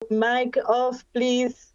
Mic off, please.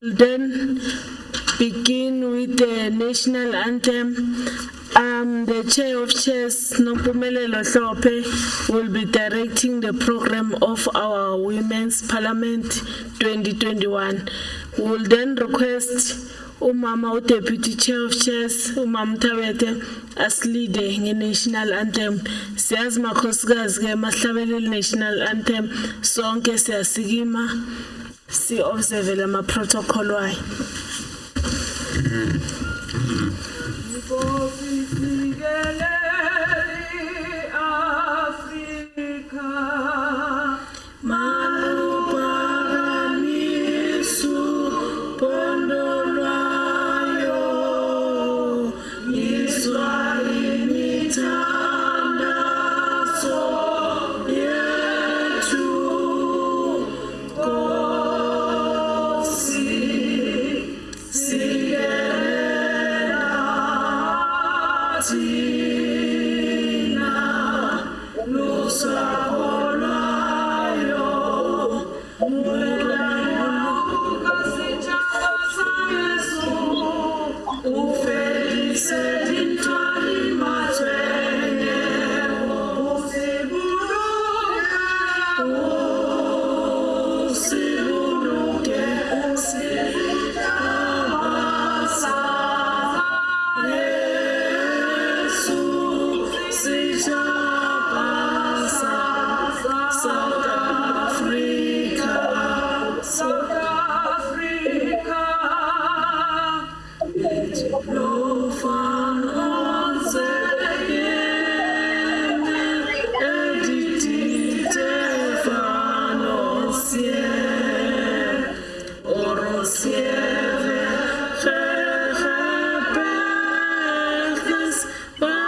Then begin with the national anthem. The Chair of Chairs, Nompumelelo Hlophe, will be directing the program of our Women's Parliament 2021. We will then request Umama, Deputy Chair of Chairs, Umam Tawete, as leading a national anthem. Siyaz makhosikazi ke mahlabeleli national anthem sonke siyasikima si observe lama protocol wayo. Bye.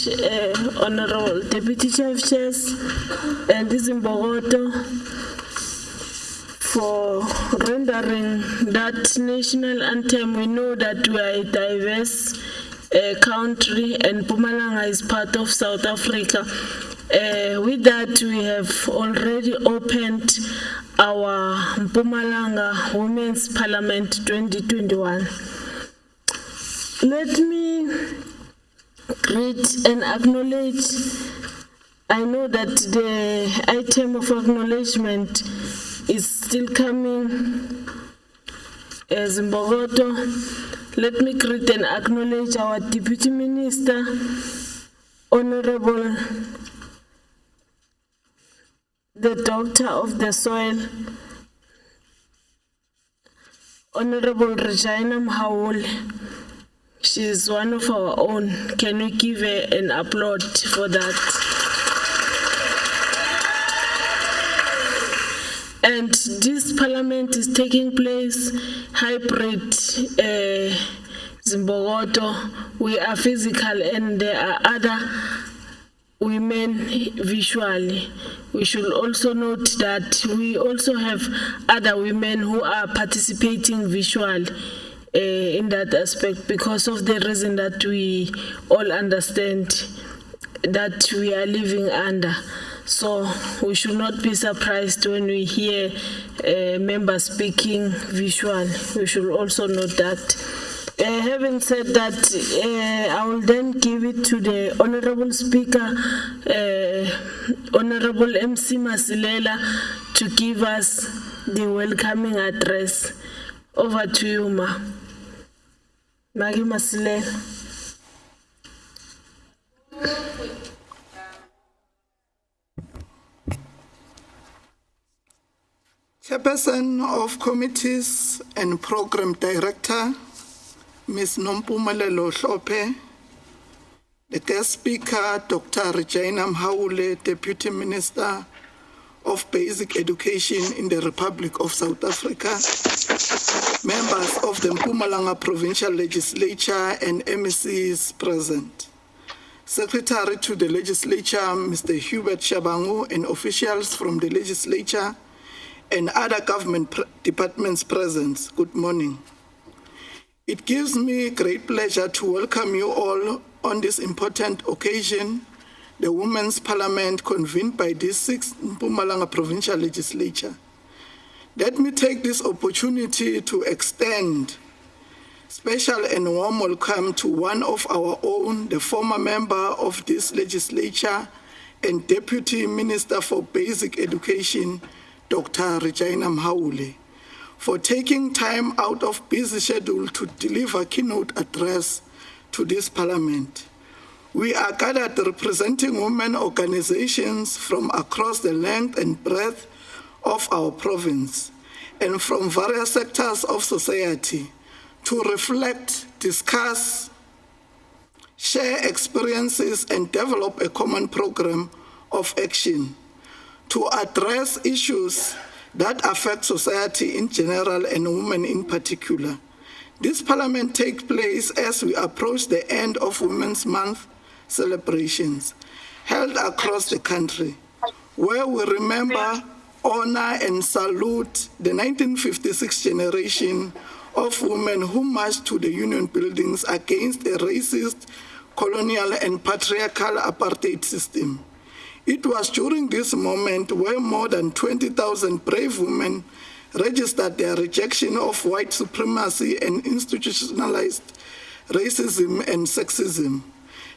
Honorable Deputy Chief Chairs and Zimbogoto for rendering that national anthem. We know that we are a diverse country and Mpumalanga is part of South Africa. With that, we have already opened our Mpumalanga Women's Parliament 2021. Let me greet and acknowledge. I know that the item of acknowledgement is still coming as Mbogoto. Let me greet and acknowledge our Deputy Minister, Honorable the Doctor of the Soil, Honorable Regina Mhaule. She is one of our own. Can we give her an applaud for that? And this parliament is taking place hybrid Zimbogoto. We are physical and there are other women visually. We should also note that we also have other women who are participating visually in that aspect because of the reason that we all understand that we are living under. So we should not be surprised when we hear members speaking visually. We should also note that. Having said that, I will then give it to the Honorable Speaker, Honorable MC Masilela, to give us the welcoming address. Over to you, Ma. Magi Masilela. Chairperson of Committees and Program Director, Ms. Nompumelelo Hlope, the guest speaker, Dr. Regina Mhaule, Deputy Minister of Basic Education in the Republic of South Africa, members of the Mpumalanga Provincial Legislature and MECs present, Secretary to the Legislature, Mr. Hubert Shabangu, and officials from the Legislature and other government departments present, good morning. It gives me great pleasure to welcome you all on this important occasion, the Women's Parliament convened by this 6th Mpumalanga Provincial Legislature. Let me take this opportunity to extend special and warm welcome to one of our own, the former member of this legislature and Deputy Minister for Basic Education, Dr. Regina Mhaule, for taking time out of busy schedule to deliver keynote address to this parliament. We are gathered representing women organizations from across the length and breadth of our province and from various sectors of society to reflect, discuss, share experiences, and develop a common program of action to address issues that affect society in general and women in particular. This parliament takes place as we approach the end of Women's Month celebrations held across the country, where we remember, honor, and salute the 1956 generation of women who marched to the union buildings against a racist, colonial, and patriarchal apartheid system. It was during this moment where more than 20,000 brave women registered their rejection of white supremacy and institutionalized racism and sexism.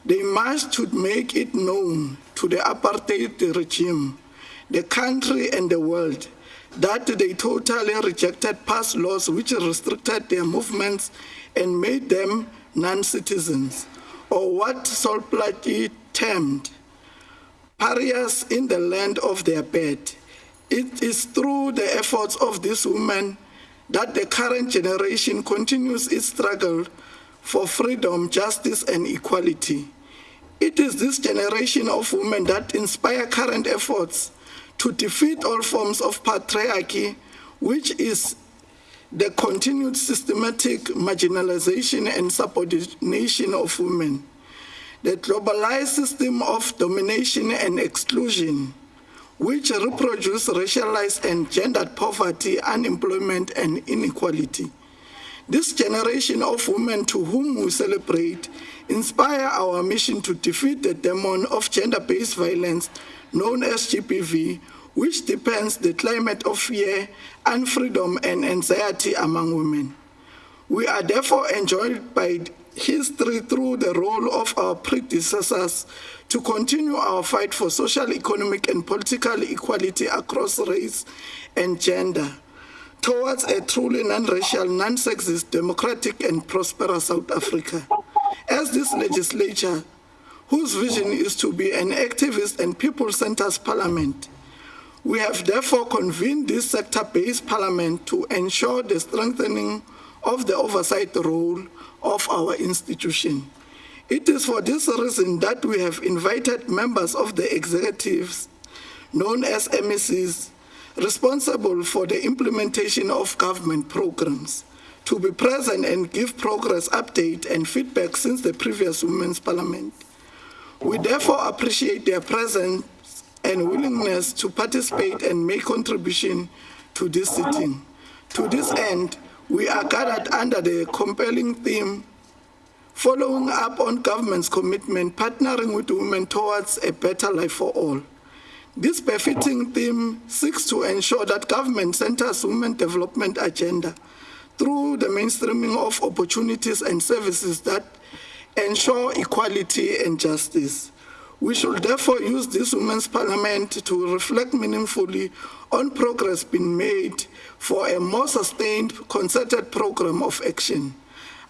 They marched to make it known to the apartheid regime, the country, and the world that they totally rejected past laws which restricted their movements and made them non-citizens, or what Sol Plaatje termed pariahs in the land of their birth. It is through the efforts of these women that the current generation continues its struggle for freedom, justice, and equality. It is this generation of women that inspire current efforts to defeat all forms of patriarchy, which is the continued systematic marginalization and subordination of women. The globalized system of domination and exclusion, which reproduce racialized and gendered poverty, unemployment, and inequality. This generation of women to whom we celebrate inspire our mission to defeat the demon of gender-based violence known as GBV, which deepens the climate of fear, unfreedom, and anxiety among women. We are therefore enjoined by history through the role of our predecessors to continue our fight for social, economic, and political equality across race and gender towards a truly non-racial, non-sexist, democratic, and prosperous South Africa. As this legislature, whose vision is to be an activist and people-centered parliament, we have therefore convened this sector-based parliament to ensure the strengthening of the oversight role of our institution. It is for this reason that we have invited members of the executives, known as MECs, responsible for the implementation of government programs, to be present and give progress update and feedback since the previous Women's Parliament. We therefore appreciate their presence and willingness to participate and make contribution to this sitting. To this end, we are gathered under the compelling theme, following up on government's commitment, partnering with women towards a better life for all. This befitting theme seeks to ensure that government centers women development agenda through the mainstreaming of opportunities and services that ensure equality and justice. We should therefore use this Women's Parliament to reflect meaningfully on progress being made for a more sustained, concerted program of action.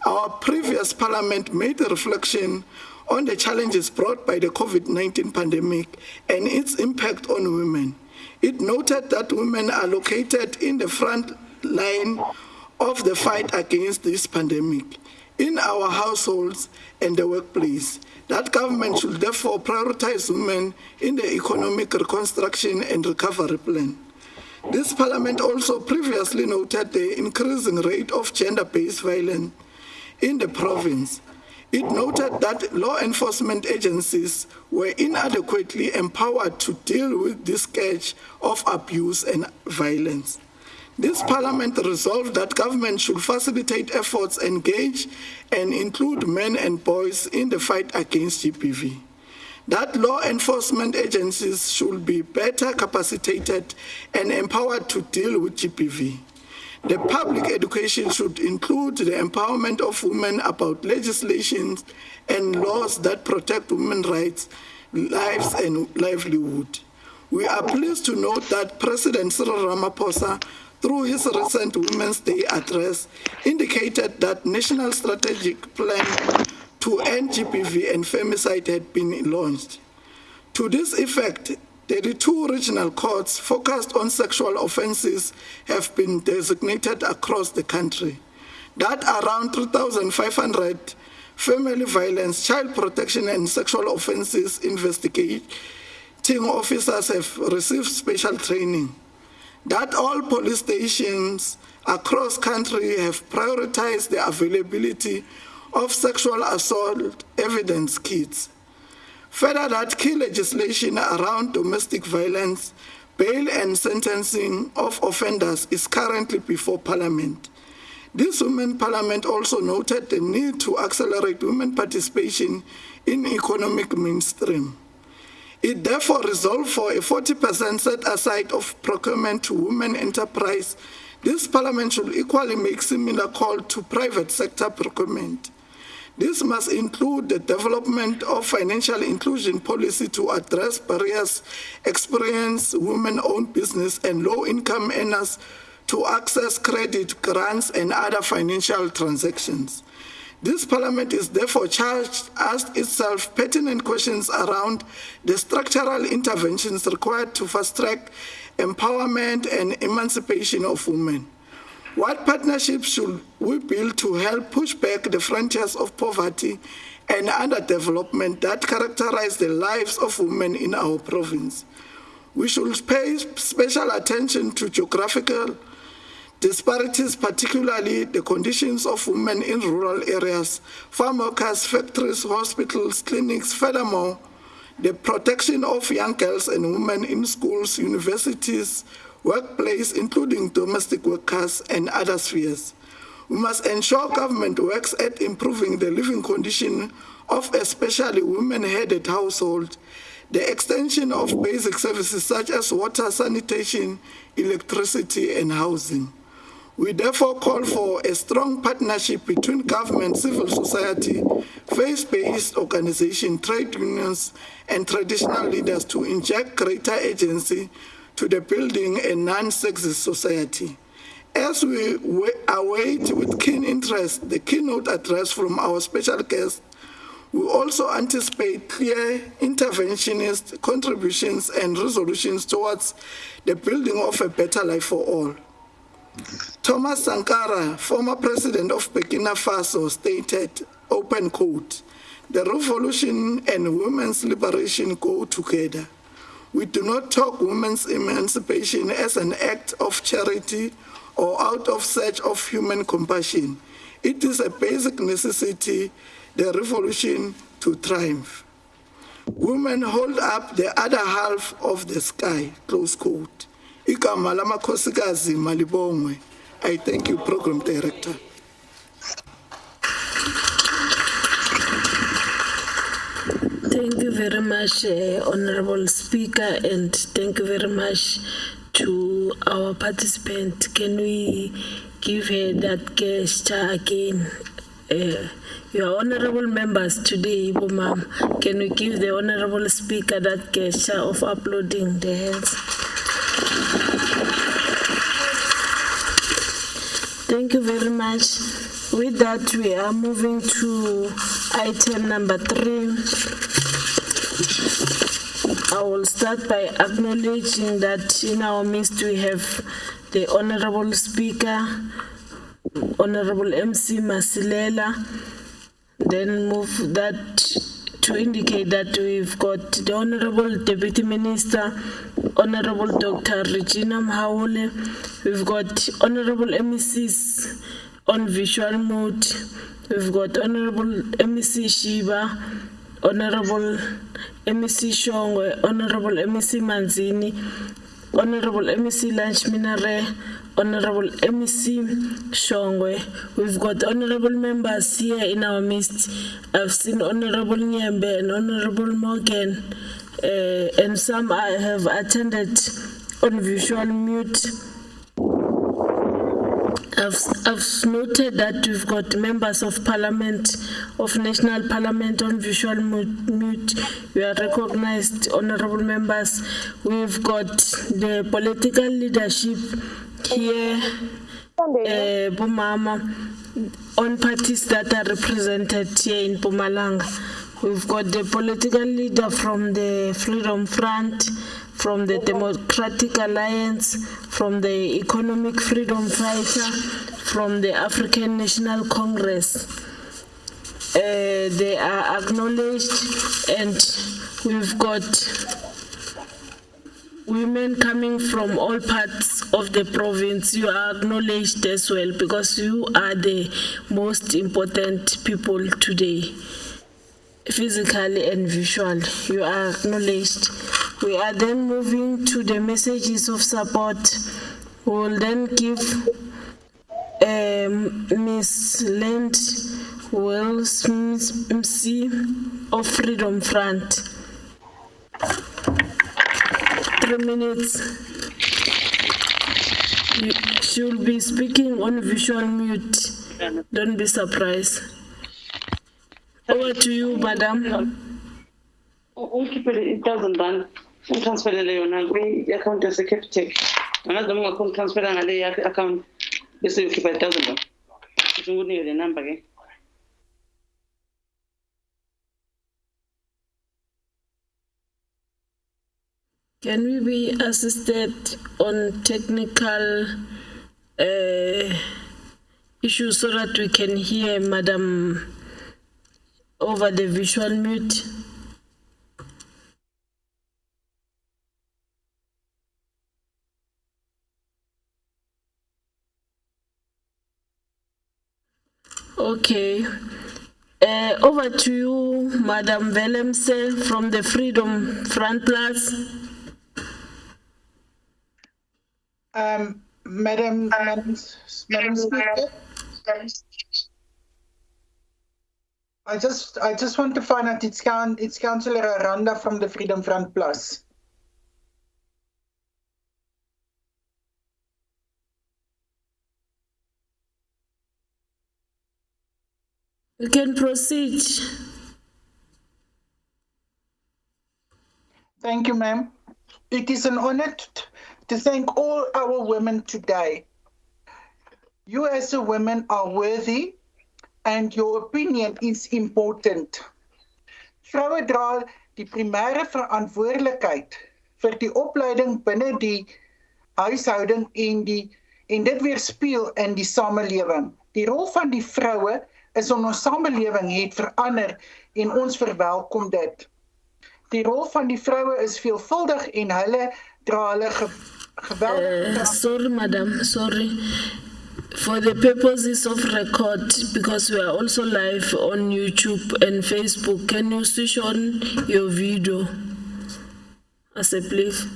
Our previous Parliament made a reflection on the challenges brought by the COVID-19 pandemic and its impact on women. It noted that women are located in the front line of the fight against this pandemic, in our households and the workplace, that government should therefore prioritize women in the economic reconstruction and recovery plan. This Parliament also previously noted the increasing rate of gender-based violence in the province. It noted that law enforcement agencies were inadequately empowered to deal with this scourge of abuse and violence. This Parliament resolved that government should facilitate efforts, engage, and include men and boys in the fight against GBV. That law enforcement agencies should be better capacitated and empowered to deal with GBV. The public education should include the empowerment of women about legislation and laws that protect women's rights, lives, and livelihood. We are pleased to note that President Cyril Ramaphosa, through his recent Women's Day address, indicated that National Strategic Plan to end GBV and femicide had been launched. To this effect, 32 regional courts focused on sexual offenses have been designated across the country. That around 3,500 family violence, child protection, and sexual offenses investigating officers have received special training. That all police stations across country have prioritized the availability of sexual assault evidence kits. Further, that key legislation around domestic violence, bail and sentencing of offenders is currently before Parliament. This Women's Parliament also noted the need to accelerate women participation in economic mainstream. It therefore resolved for a 40% set aside of procurement to women enterprise. This Parliament should equally make similar call to private sector procurement. This must include the development of financial inclusion policy to address barriers experienced women-owned business and low-income earners to access credit, grants, and other financial transactions. This Parliament is therefore charged to ask itself pertinent questions around the structural interventions required to fast-track empowerment and emancipation of women. What partnerships should we build to help push back the frontiers of poverty and underdevelopment that characterize the lives of women in our province? We should pay special attention to geographical Disparities, particularly the conditions of women in rural areas, farm workers, factories, hospitals, clinics. Furthermore, the protection of young girls and women in schools, universities, workplace, including domestic workers and other spheres. We must ensure government works at improving the living condition of especially women-headed households, the extension of basic services such as water, sanitation, electricity, and housing. We therefore call for a strong partnership between government, civil society, faith-based organizations, trade unions, and traditional leaders to inject greater agency to the building a non-sexist society. As we await with keen interest the keynote address from our special guest, we also anticipate clear interventionist contributions and resolutions towards the building of a better life for all. Thomas Sankara, former president of Burkina Faso, stated, open quote, "The revolution and women's liberation go together. We do not talk women's emancipation as an act of charity or out of search of human compassion. It is a basic necessity, the revolution to triumph. Women hold up the other half of the sky," close quote. Igama lamakhosikazi malibongwe. I thank you, Program Director. Thank you very much, Honorable Speaker, and thank you very much to our participant. Can we give her that gesture again? Your honorable members today, Ma'am, can we give the Honorable Speaker that gesture of uploading the hands? Thank you very much. With that, we are moving to item number 3. I will start by acknowledging that in our midst we have the Honorable Speaker, Honorable MC Masilela. Then move that to indicate that we've got the Honorable Deputy Minister, Honorable Dr. Regina Mhaule. We've got Honorable MECs on visual mode. We've got Honorable MEC Shiba, Honorable MEC Shongwe, Honorable MEC Manzini, Honorable MEC Lanchminare, Honorable MEC Shongwe. We've got honorable members here in our midst. I've seen Honorable Nyembe and Honorable Morgan, and some have attended on visual mute. I've noted that we've got members of Parliament, of National Parliament on visual mute. We are recognized, honorable members. We've got the political leadership here, Bumama, on parties that are represented here in Mpumalanga. We've got the political leader from the Freedom Front, from the Democratic Alliance, from the Economic Freedom Fighter, from the African National Congress. They are acknowledged, and we've got women coming from all parts of the province. You are acknowledged as well, because you are the most important people today, physically and visually. You are acknowledged. We are then moving to the messages of support. We will then give Ms. Land Wells, MC of Freedom Front. 3 minutes. She will be speaking on visual mute. Don't be surprised. Over to you, madam. Keep it 1,000 rand. Transfer the account as a captain. Another one transfer the account. This will keep 1,000 rand. You would need the number again. Can we be assisted on technical issues so that we can hear Madam over the visual mute? Okay. Over to you, Madam Velemse from the Freedom Front Plus. Madam Speaker, I just want to find out it's Councillor Aranda from the Freedom Front Plus. You can proceed. Thank you, ma'am. It is an honor to thank all our women today. You as a woman are worthy and your opinion is important. Vroue dra die primêre verantwoordelikheid vir die opleiding binne die huishouding en dit weerspieël in die samelewing. Die rol van die vroue is in ons samelewing het verander en ons verwelkom dit. Die rol van die vroue is veelvuldig en hulle dra hulle geweldige... Sorry, madam, sorry. For the purposes of record, because we are also live on YouTube and Facebook, can you switch on your video? As a please.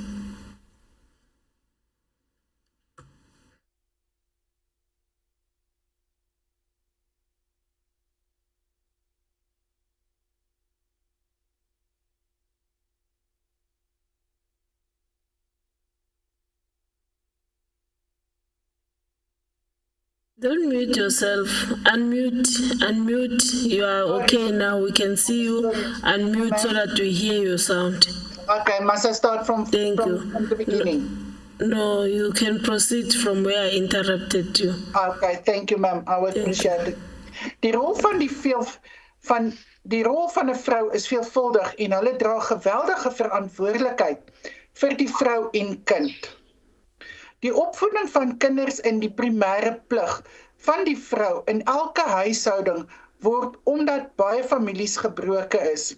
Don't mute yourself. Unmute. You are okay now. We can see you. Unmute so that we hear your sound. Okay, must I start from the beginning? No, you can proceed from where I interrupted you. Okay, thank you, ma'am. I would appreciate it. Die rol van die rol van 'n vrou is veelvuldig en hulle dra geweldige verantwoordelikheid vir die vrou en kind. Die opvoeding van kinders in die primêre plig van die vrou in elke huishouding word omdat baie families gebroke is.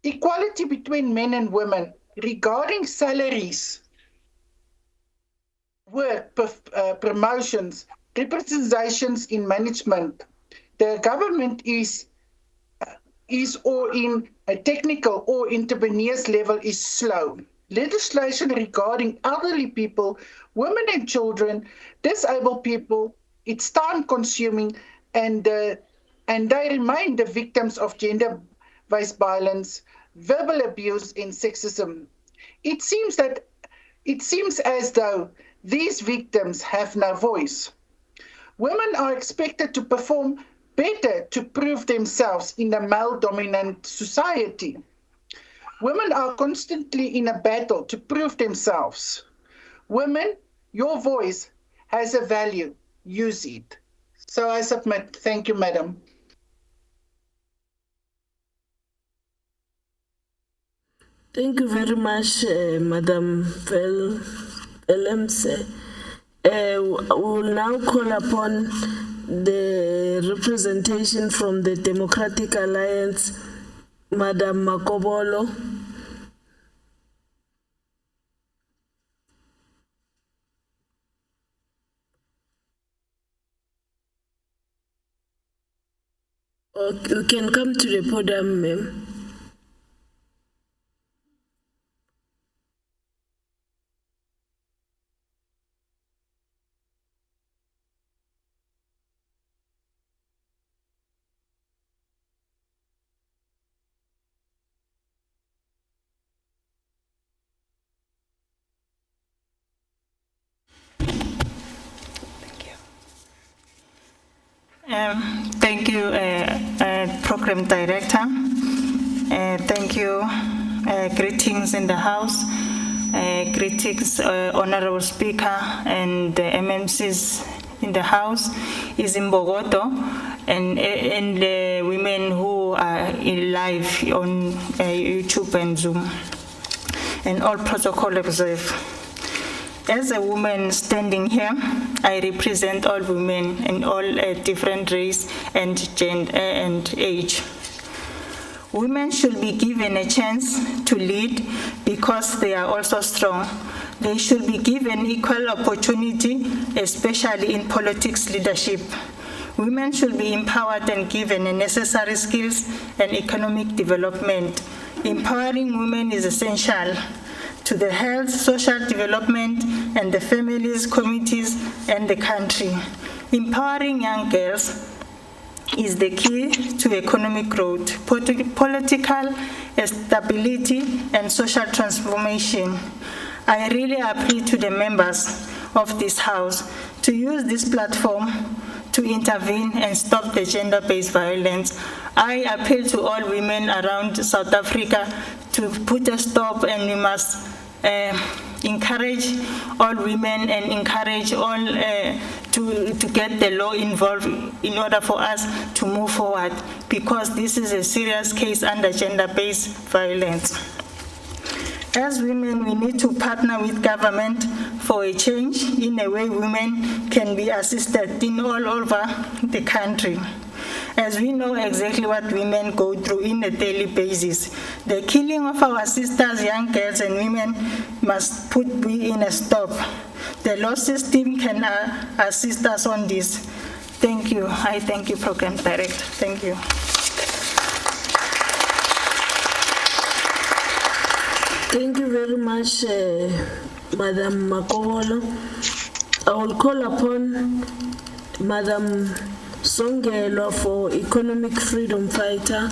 Equality between men and women regarding salaries, work, promotions, representations in management. The government is or in a technical or entrepreneurs level is slow. Legislation regarding elderly people, women and children, disabled people, it's time consuming and they remain the victims of gender-based violence, verbal abuse and sexism. It seems as though these victims have no voice. Women are expected to perform better to prove themselves in a male-dominant society. Women are constantly in a battle to prove themselves. Women, your voice has a value. Use it. So I submit. Thank you, madam. Thank you very much, Madam Velemse. We will now call upon the representation from the Democratic Alliance, Madam Makobolo. You can come to the podium, ma'am. Thank you, Program Director. Thank you. Greetings in the House. Greetings, Honorable Speaker and the MMCs in the House, is in Bogota, and the women who are in live on YouTube and Zoom, and all protocol observed. As a woman standing here, I represent all women in all different race and gender and age. Women should be given a chance to lead because they are also strong. They should be given equal opportunity, especially in politics leadership. Women should be empowered and given the necessary skills and economic development. Empowering women is essential to the health, social development, and the families, communities, and the country. Empowering young girls is the key to economic growth, political stability, and social transformation. I really appeal to the members of this House to use this platform to intervene and stop the gender-based violence. I appeal to all women around South Africa to put a stop, and we must encourage all women and encourage all to get the law involved in order for us to move forward, because this is a serious case under gender-based violence. As women, we need to partner with government for a change in a way women can be assisted in all over the country. As we know exactly what women go through in a daily basis, the killing of our sisters, young girls, and women must be in a stop. The law system can assist us on this. Thank you. I thank you, Program Director. Thank you. Thank you very much, Madam Makowolo. I will call upon Madam Songelo for Economic Freedom Fighter.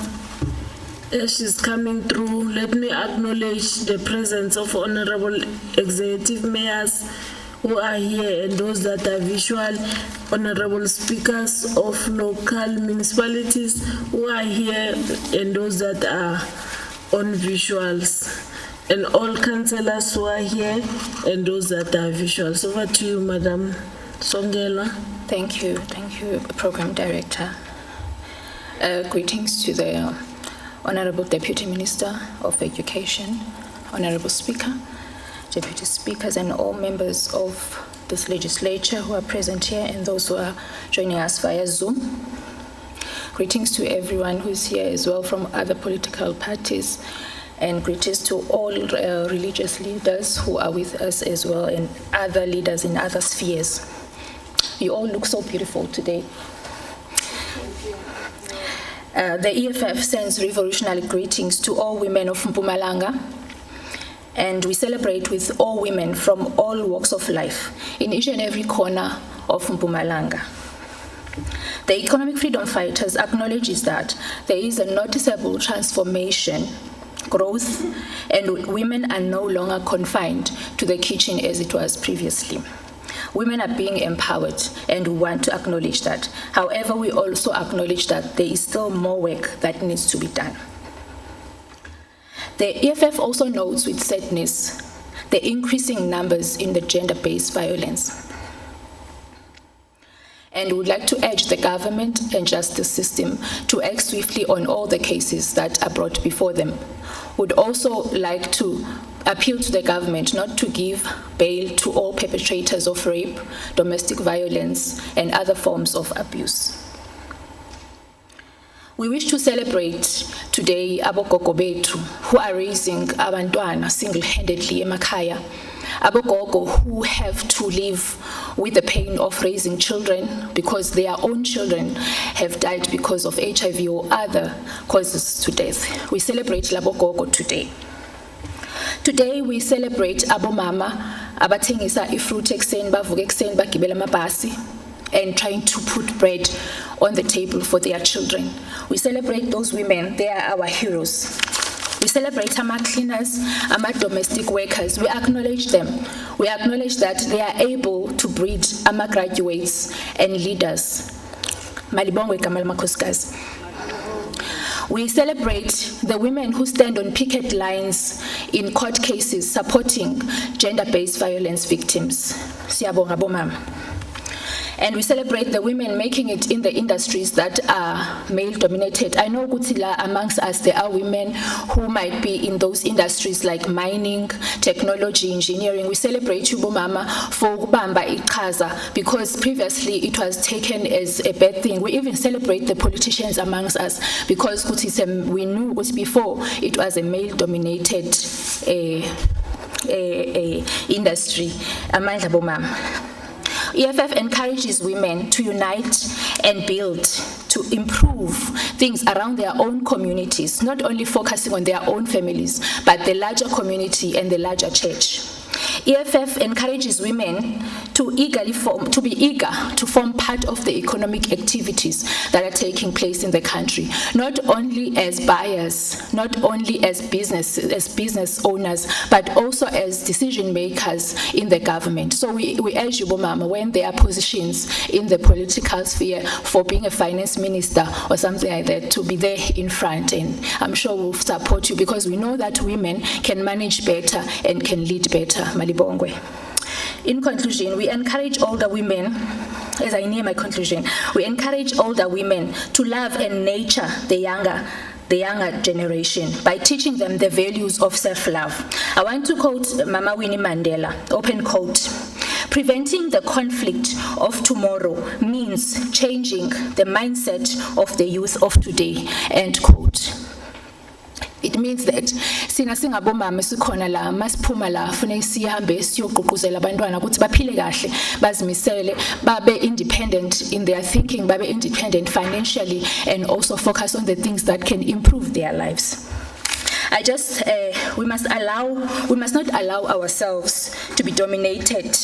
As she's coming through, let me acknowledge the presence of Honorable Executive Mayors who are here and those that are visual, Honorable Speakers of local municipalities who are here and those that are on visuals, and all councillors who are here and those that are visuals. Over to you, Madam Songela. Thank you, Program Director. Greetings to the Honorable Deputy Minister of Education, Honorable Speaker, Deputy Speakers, and all members of this legislature who are present here and those who are joining us via Zoom. Greetings to everyone who is here as well from other political parties, and greetings to all religious leaders who are with us as well, and other leaders in other spheres. You all look so beautiful today. The EFF sends revolutionary greetings to all women of Mpumalanga, and we celebrate with all women from all walks of life in each and every corner of Mpumalanga. The Economic Freedom Fighters acknowledges that there is a noticeable transformation, growth, and women are no longer confined to the kitchen as it was previously. Women are being empowered, and we want to acknowledge that. However, we also acknowledge that there is still more work that needs to be done. The EFF also notes with sadness the increasing numbers in the gender-based violence, and would like to urge the government and justice system to act swiftly on all the cases that are brought before them. Would also like to appeal to the government not to give bail to all perpetrators of rape, domestic violence, and other forms of abuse. We wish to celebrate today abogogo bethu who are raising abantwana single-handedly emakhaya, abogogo who have to live with the pain of raising children because their own children have died because of HIV or other causes to death. We celebrate labogogo today. Today we celebrate abomama abathengisa ifruit ekseni, bavuka ekseni, bagibela amabhasi, and trying to put bread on the table for their children. We celebrate those women. They are our heroes. We celebrate our cleaners, our domestic workers. We acknowledge them. We acknowledge that they are able to breed our graduates and leaders. Malibongwe Kamal Makoskazi. We celebrate the women who stand on picket lines in court cases supporting gender-based violence victims. Siyabonga bomama. And we celebrate the women making it in the industries that are male-dominated. I know Gutila amongst us, there are women who might be in those industries like mining, technology, engineering. We celebrate you, Bomama, for Bamba Ikaza, because previously it was taken as a bad thing. We even celebrate the politicians amongst us because we knew before it was a male-dominated industry. Amandla Bomama. EFF encourages women to unite and build, to improve things around their own communities, not only focusing on their own families, but the larger community and the larger church. EFF encourages women to be eager to form part of the economic activities that are taking place in the country, not only as buyers, not only as business owners, but also as decision makers in the government. So we urge you, Bomama, when there are positions in the political sphere for being a finance minister or something like that, to be there in front, and I'm sure we'll support you because we know that women can manage better and can lead better. Malibongwe. In conclusion, we encourage older women, as I near my conclusion, we encourage older women to love and nurture the younger generation by teaching them the values of self-love. I want to quote Mama Winnie Mandela, open quote, "Preventing the conflict of tomorrow means changing the mindset of the youth of today," end quote. It means that sina singabomama sikhona la masiphuma la funeka sihambe siyogqugquzela abantwana ukuthi baphile kahle, bazimisele, babe independent in their thinking, babe independent financially, and also focus on the things that can improve their lives. We must not allow ourselves to be dominated,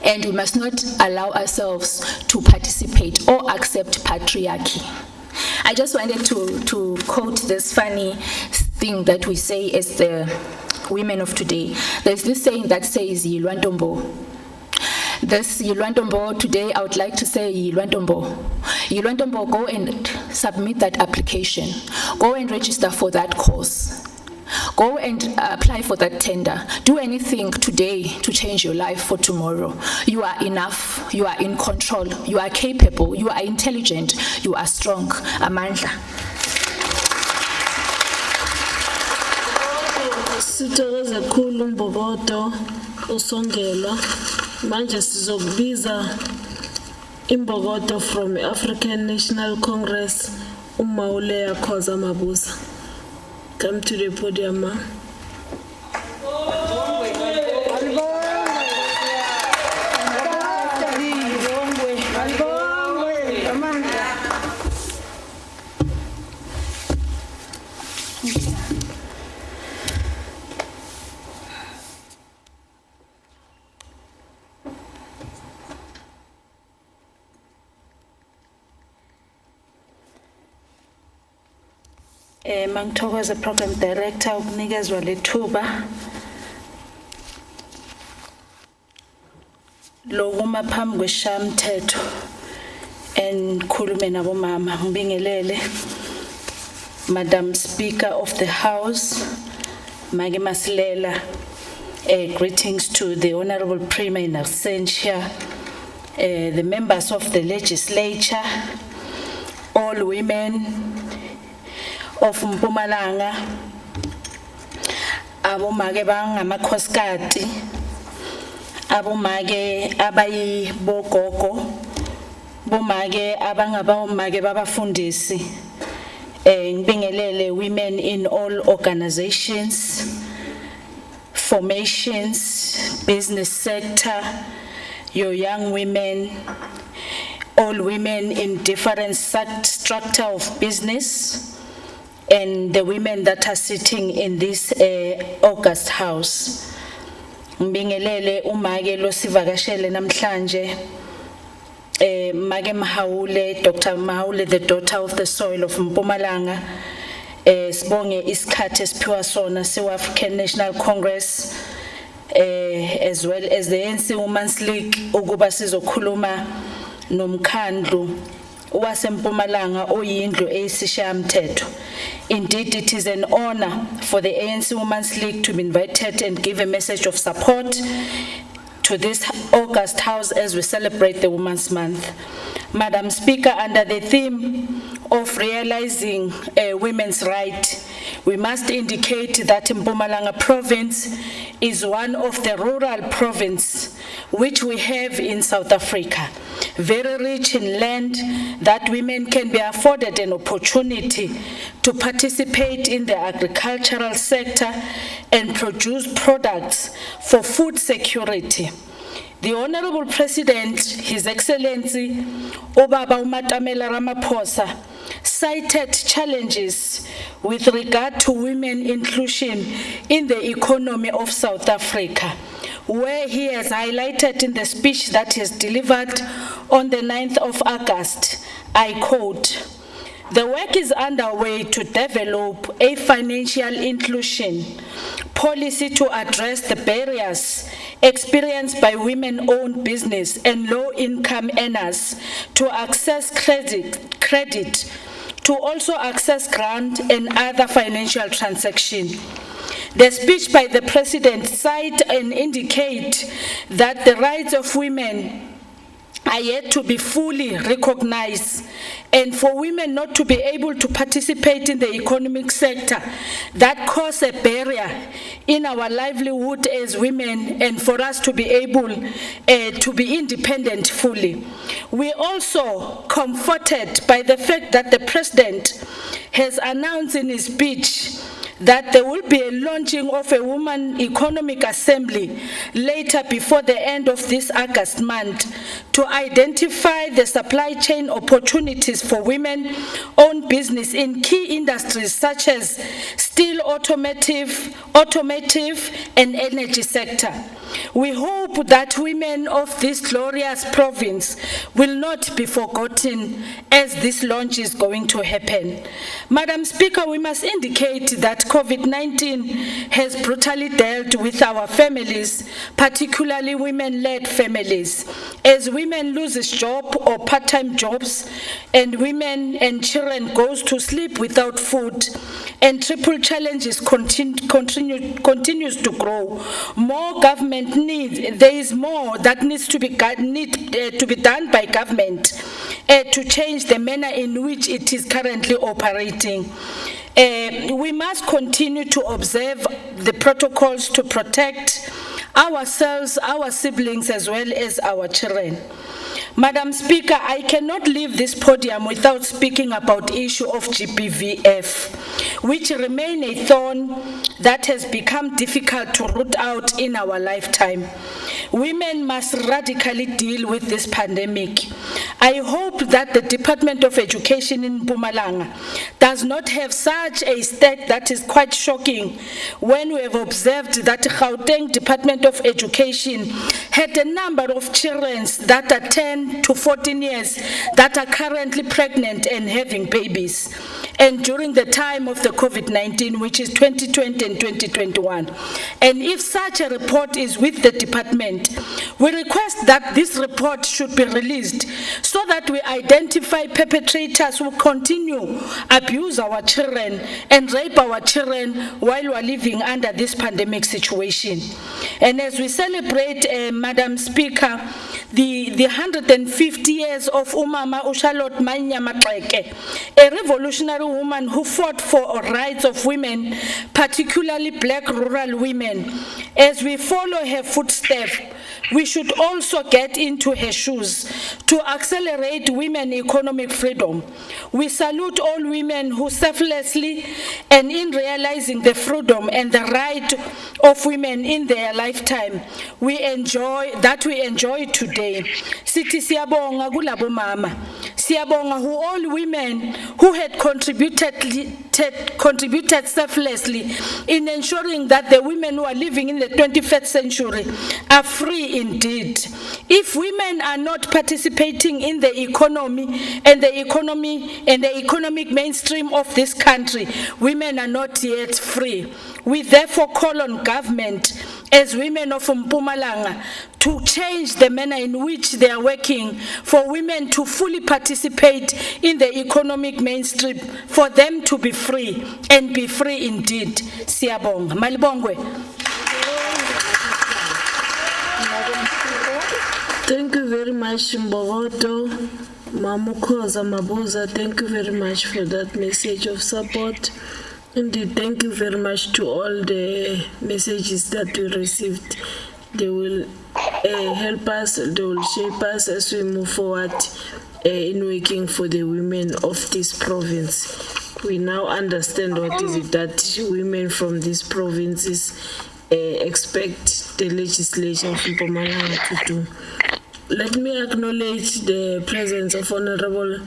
and we must not allow ourselves to participate or accept patriarchy. I just wanted to quote this funny thing that we say as the women of today. There's this saying that says, "Yilwantombo." This Yilwantombo, today I would like to say, Yilwantombo. Yilwantombo, go and submit that application. Go and register for that course. Go and apply for that tender. Do anything today to change your life for tomorrow. You are enough. You are in control. You are capable. You are intelligent. You are strong. Amandla. Sithokoze kakhulu Mbokodo uSongelwa. Manje sizokubiza iMbokodo from African National Congress, uMawuleya Khoza Mabuza. Come to the podium, ma. Mangithokoze program director ukunikezwa lethuba lokuma phambi kweshamthetho enkhulume nabomama. Ngibingelele Madam Speaker of the House Mage Masilela, greetings to the Honorable Premier in absentia, the members of the legislature, all women of Mpumalanga, abomage bangamakhosikazi, abomage abayibogogo, bomage abangabomage babafundisi, ngibingelele women in all organizations, formations, business sector, your young women, all women in different structure of business, and the women that are sitting in this August House. Ngibingelele umage lo sivakashele namhlanje, Mage Mahawule, Dr. Mahawule, the daughter of the soil of Mpumalanga, sibonge isikhathi esiphiwa sona se-African National Congress, as well as the ANC Women's League, ukuba sizokhuluma nomkhandlu wasempumalanga oyindlu eyisishamthetho. Indeed, it is an honor for the ANC Women's League to be invited and give a message of support to this August House as we celebrate the Women's Month. Madam Speaker, under the theme of realizing women's rights, we must indicate that Mpumalanga province is one of the rural provinces which we have in South Africa, very rich in land that women can be afforded an opportunity to participate in the agricultural sector and produce products for food security. The Honorable President, His Excellency Obaba Umatamela Ramaphosa, cited challenges with regard to women inclusion in the economy of South Africa, where he has highlighted in the speech that he has delivered on the 9th of August, I quote, "The work is underway to develop a financial inclusion policy to address the barriers experienced by women-owned business and low-income earners to access credit, to also access grant and other financial transactions." The speech by the President cite and indicate that the rights of women are yet to be fully recognized, and for women not to be able to participate in the economic sector, that cause a barrier in our livelihood as women, and for us to be able to be independent fully. We also comforted by the fact that the President has announced in his speech that there will be a launching of a Women Economic Assembly later before the end of this August month to identify the supply chain opportunities for women-owned business in key industries such as steel, automotive, and energy sector. We hope that women of this glorious province will not be forgotten as this launch is going to happen. Madam Speaker, we must indicate that COVID-19 has brutally dealt with our families, particularly women-led families, as women lose a job or part-time jobs, and women and children goes to sleep without food, and triple challenges continues to grow. More government needs, there is more that needs to be done by government to change the manner in which it is currently operating. We must continue to observe the protocols to protect ourselves, our siblings, as well as our children. Madam Speaker, I cannot leave this podium without speaking about the issue of GBVF, which remain a thorn that has become difficult to root out in our lifetime. Women must radically deal with this pandemic. I hope that the Department of Education in Mpumalanga does not have such a state that is quite shocking when we have observed that the Gauteng Department of Education had a number of children that are 10 to 14 years that are currently pregnant and having babies, and during the time of the COVID-19, which is 2020 and 2021. And if such a report is with the department, we request that this report should be released so that we identify perpetrators who continue abuse our children and rape our children while we are living under this pandemic situation. And as we celebrate, Madam Speaker, the 150 years of Umama Charlotte Manyamatleke, a revolutionary woman who fought for rights of women, particularly black rural women. As we follow her footsteps, we should also get into her shoes to accelerate women economic freedom. We salute all women who selflessly and in realizing the freedom and the right of women in their lifetime we enjoy today. Sithi siyabonga kulabo mama. Siyabonga who all women who had contributed selflessly in ensuring that the women who are living in the 21st century are free indeed. If women are not participating in the economy and the economic mainstream of this country, women are not yet free. We therefore call on government as women of Mpumalanga to change the manner in which they are working for women to fully participate in the economic mainstream, for them to be free and be free indeed. Siyabonga. Malibongwe. Thank you very much, Mbogoto. Mamukoza Mabuza, thank you very much for that message of support. Indeed, thank you very much to all the messages that we received. They will help us, they will shape us as we move forward in working for the women of this province. We now understand what is it that women from these provinces expect the legislature of Mpumalanga to do. Let me acknowledge the presence of Honorable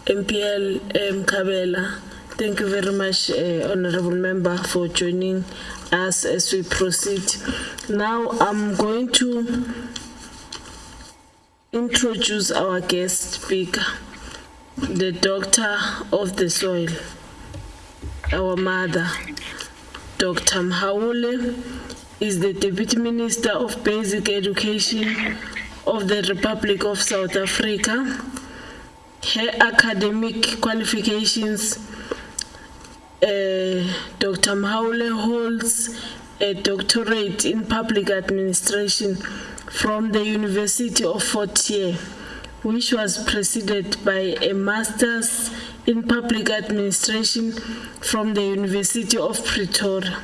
MPL Kabela. Thank you very much, Honorable Member, for joining us as we proceed. Now I'm going to introduce our guest speaker, the doctor of the soil, our mother. Dr. Mhaule is the Deputy Minister of Basic Education of the Republic of South Africa. Her academic qualifications, Dr. Mhaule holds a doctorate in public administration from the University of Fort Hare, which was preceded by a master's in public administration from the University of Pretoria.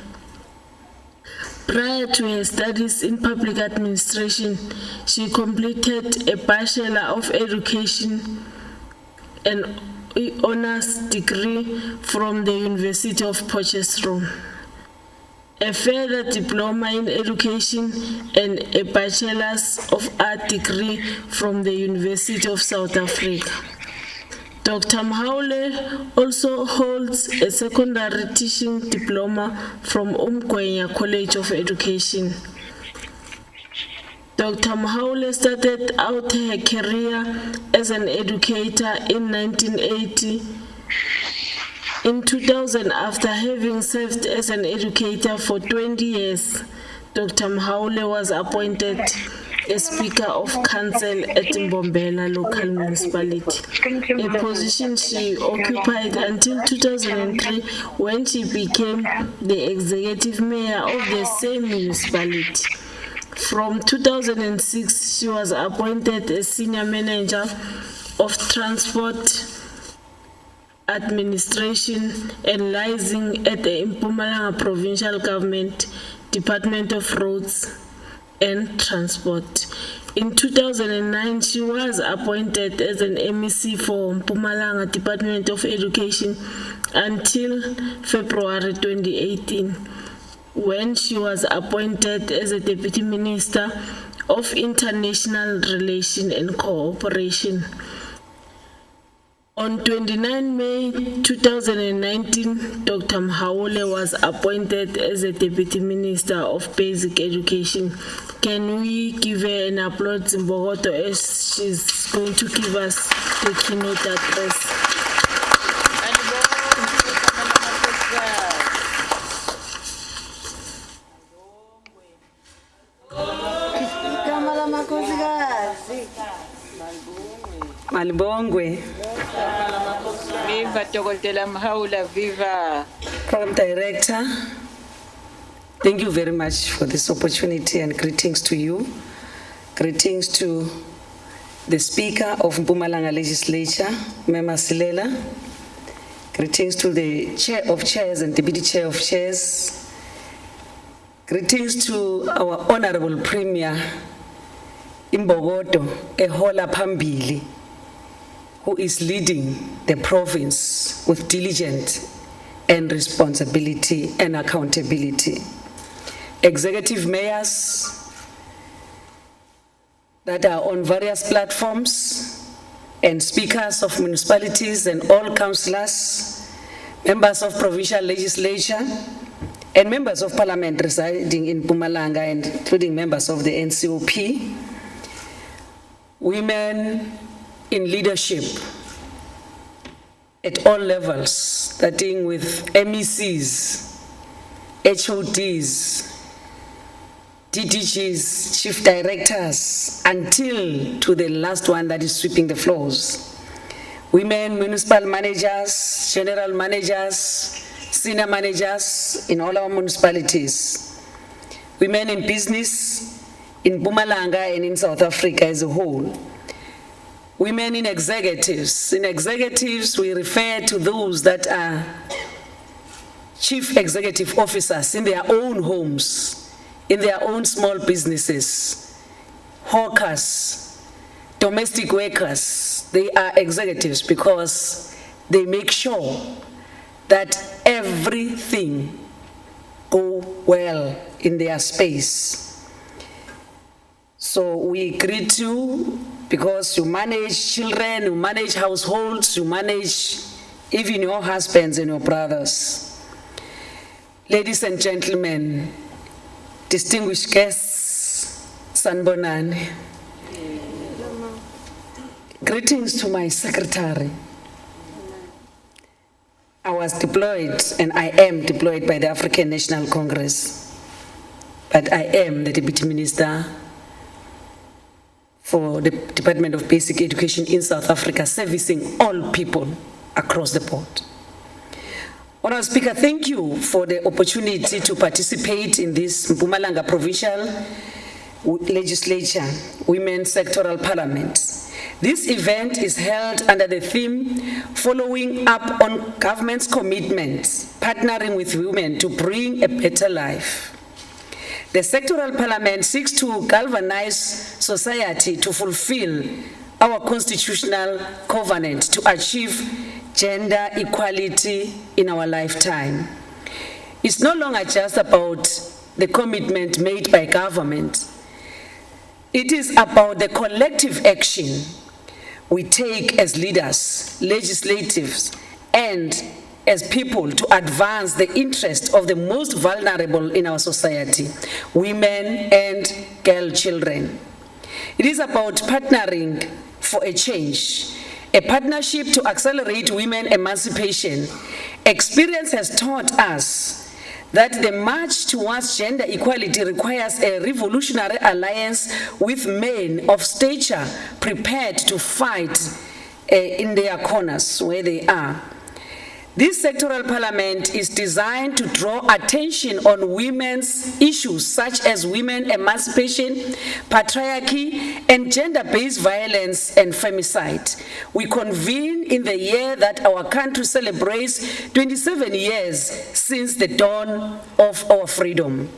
Prior to her studies in public administration, she completed a Bachelor of Education and honors degree from the University of Potchefstroom, a further diploma in education, and a Bachelor's of Art degree from the University of South Africa. Dr. Mhaule also holds a secondary teaching diploma from Umgwenya College of Education. Dr. Mhaule started out her career as an educator in 1980. In 2000, after having served as an educator for 20 years, Dr. Mhaule was appointed as Speaker of Council at Mbombela Local Municipality, a position she occupied until 2003 when she became the Executive Mayor of the same municipality. From 2006, she was appointed as Senior Manager of Transport Administration and Liaising at the Mpumalanga Provincial Government, Department of Roads and Transport. In 2009, she was appointed as an MEC for Mpumalanga Department of Education until February 2018. When she was appointed as a Deputy Minister of International Relations and Cooperation. On 29 May 2019, Dr. Mhaule was appointed as a Deputy Minister of Basic Education. Can we give her an applause in Bogoto as she's going to give us the keynote address? Malibongwe. Viva Dr. Mhaule, viva. Program Director, thank you very much for this opportunity and greetings to you. Greetings to the Speaker of Mpumalanga Legislature, Mema Silela. Greetings to the Chair of Chairs and Deputy Chair of Chairs. Greetings to our Honorable Premier Imbogoto, Ehola Pambili, who is leading the province with diligence and responsibility and accountability. Executive mayors that are on various platforms, and speakers of municipalities and all councillors, members of provincial legislature, and members of parliament residing in Mpumalanga, and including members of the NCOP, women in leadership at all levels, starting with MECs, HODs, DDGs, chief directors, until to the last one that is sweeping the floors. Women municipal managers, general managers, senior managers in all our municipalities. Women in business in Mpumalanga and in South Africa as a whole. Women in executives. In executives, we refer to those that are chief executive officers in their own homes, in their own small businesses, hawkers, domestic workers. They are executives because they make sure that everything go well in their space. So we greet you because you manage children, you manage households, you manage even your husbands and your brothers. Ladies and gentlemen, distinguished guests, sanibonani. Greetings to my secretary. I was deployed and I am deployed by the African National Congress, but I am the Deputy Minister for the Department of Basic Education in South Africa, servicing all people across the board. Honourable Speaker, thank you for the opportunity to participate in this Mpumalanga Provincial Legislature Women's Sectoral Parliament. This event is held under the theme following up on government's commitments, partnering with women to bring a better life. The sectoral parliament seeks to galvanize society to fulfill our constitutional covenant to achieve gender equality in our lifetime. It's no longer just about the commitment made by government. It is about the collective action we take as leaders, legislatives, and as people to advance the interests of the most vulnerable in our society, women and girl children. It is about partnering for a change, a partnership to accelerate women emancipation. Experience has taught us that the march towards gender equality requires a revolutionary alliance with men of stature prepared to fight in their corners where they are. This sectoral parliament is designed to draw attention on women's issues such as women emancipation, patriarchy, and gender-based violence and femicide. We convene in the year that our country celebrates 27 years since the dawn of our freedom.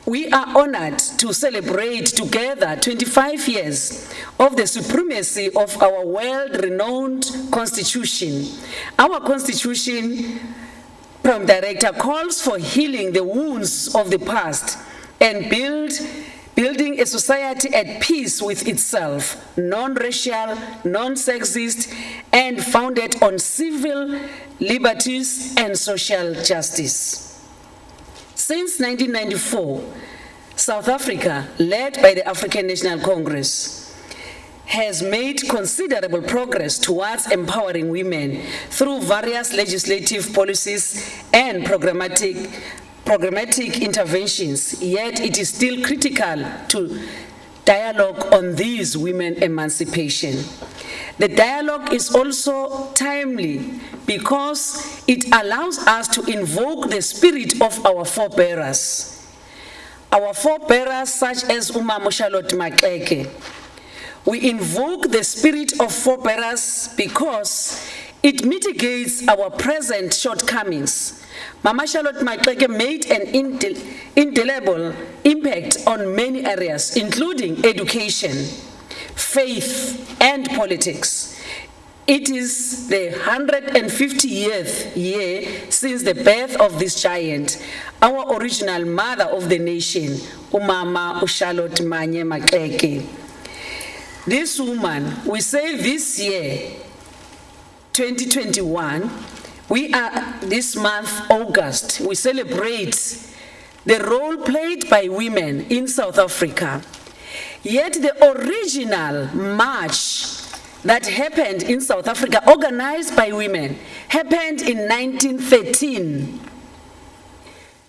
We are honored to celebrate together 25 years of the supremacy of our world-renowned Constitution. Our Constitution, Prime Director, calls for healing the wounds of the past and building a society at peace with itself, non-racial, non-sexist, and founded on civil liberties and social justice. Since 1994, South Africa, led by the African National Congress, has made considerable progress towards empowering women through various legislative policies and programmatic interventions, yet it is still critical to dialogue on these women emancipation. The dialogue is also timely because it allows us to invoke the spirit of our forebearers. Our forebearers such as Umama Charlotte Maxeke. We invoke the spirit of forebearers because it mitigates our present shortcomings. Mama Charlotte Maxeke made an indelible impact on many areas, including education, faith, and politics. It is the 150th year since the birth of this giant, our original mother of the nation, Umama Charlotte Manye Maxeke. This woman, we say this year, 2021, this month, August, we celebrate the role played by women in South Africa. Yet the original march that happened in South Africa, organized by women, happened in 1913,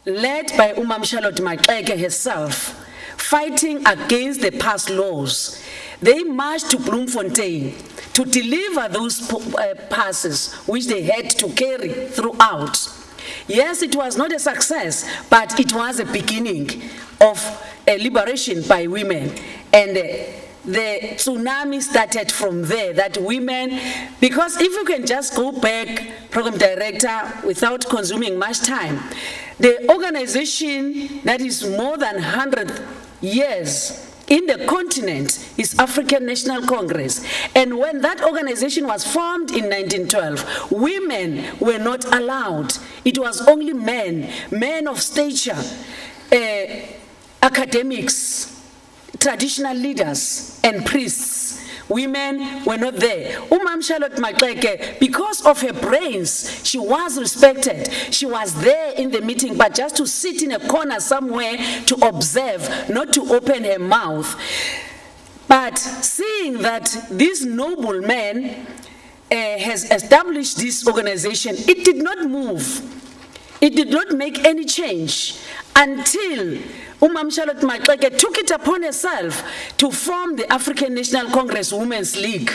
led by Umama Charlotte Maxeke herself, fighting against the past laws. They marched to Bloemfontein to deliver those passes which they had to carry throughout. Yes, it was not a success, but it was a beginning of a liberation by women. And the tsunami started from there, that women, because if you can just go back, Program Director, without consuming much time, the organization that is more than 100 years in the continent is African National Congress. And when that organization was formed in 1912, women were not allowed. It was only men of stature, academics, traditional leaders and priests. Women were not there. Umam Charlotte Maxeke, because of her brains, she was respected. She was there in the meeting, but just to sit in a corner somewhere to observe, not to open her mouth. But seeing that this noble man has established this organization, it did not move. It did not make any change until Umam Charlotte Maxeke took it upon herself to form the African National Congress Women's League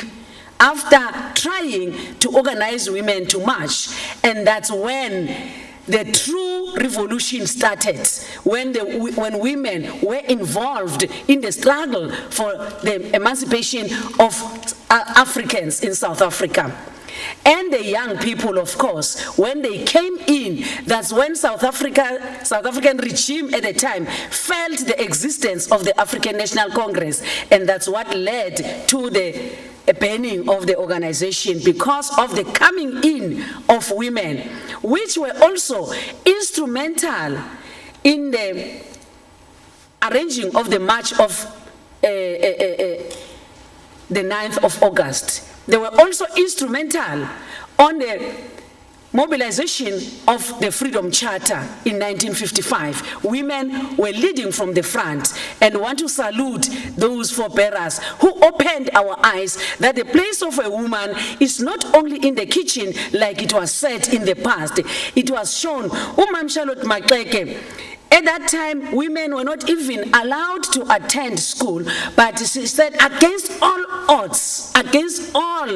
after trying to organize women to march. And that's when the true revolution started, when women were involved in the struggle for the emancipation of Africans in South Africa. And the young people, of course, when they came in, that's when South African regime at the time felt the existence of the African National Congress, and that's what led to the banning of the organization, because of the coming in of women, which were also instrumental in the arranging of the march of the 9th of August. They were also instrumental on the mobilization of the Freedom Charter in 1955. Women were leading from the front, and want to salute those forebearers who opened our eyes that the place of a woman is not only in the kitchen like it was said in the past. It was shown. Umam Charlotte Maxeke, at that time, women were not even allowed to attend school, but she said, against all odds, against all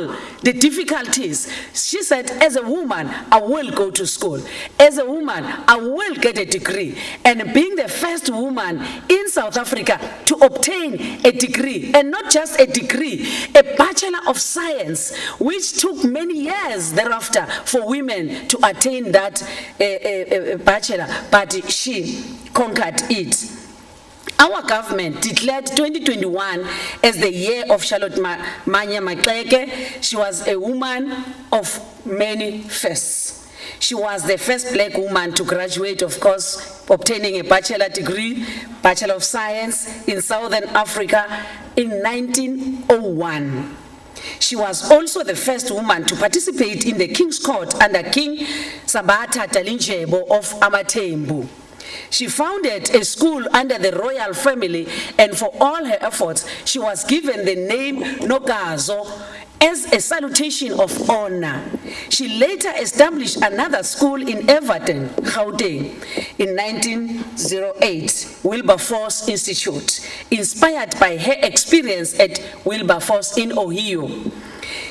the difficulties, she said, as a woman, I will go to school. As a woman, I will get a degree. And being the first woman in South Africa to obtain a degree, and not just a degree, a Bachelor of Science, which took many years thereafter for women to attain that bachelor, but she conquered it. Our government declared 2021 as the year of Charlotte Manya Maxeke. She was a woman of many firsts. She was the first black woman to graduate, of course, obtaining a bachelor degree, Bachelor of Science in Southern Africa in 1901. She was also the first woman to participate in the King's Court under King Sabata Dalindyebo of Amatembu. She founded a school under the royal family, and for all her efforts, she was given the name Nogazo as a salutation of honor. She later established another school in Everton, Gauteng, in 1908, Wilberforce Institute, inspired by her experience at Wilberforce in Ohio.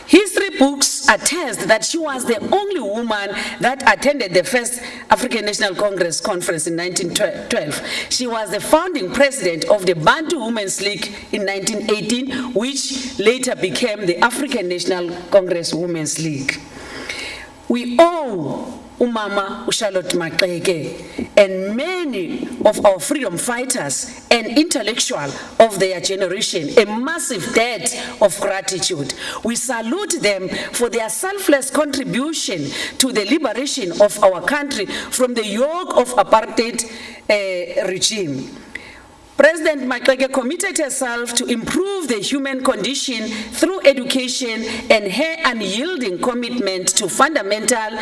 History books attest that she was the only woman that attended the first African National Congress conference in 1912. She was the founding president of the Bantu Women's League in 1918, which later became the African National Congress Women's League. We owe Umama Charlotte Maxeke and many of our freedom fighters and intellectuals of their generation a massive debt of gratitude. We salute them for their selfless contribution to the liberation of our country from the yoke of apartheid regime. President Maxeke committed herself to improve the human condition through education, and her unyielding commitment to fundamental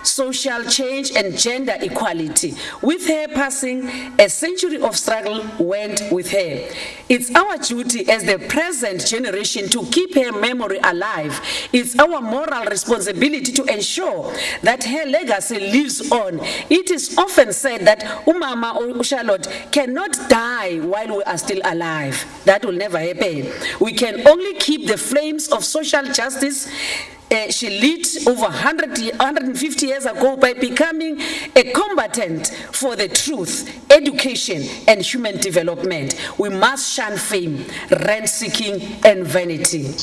social change and gender equality. With her passing, a century of struggle went with her. It's our duty as the present generation to keep her memory alive. It's our moral responsibility to ensure that her legacy lives on. It is often said that Umama Charlotte cannot die while we are still alive. That will never happen. We can only keep the flames of social justice she lit over 150 years ago by becoming a combatant for the truth, education, and human development. We must shun fame, rent-seeking, and vanity.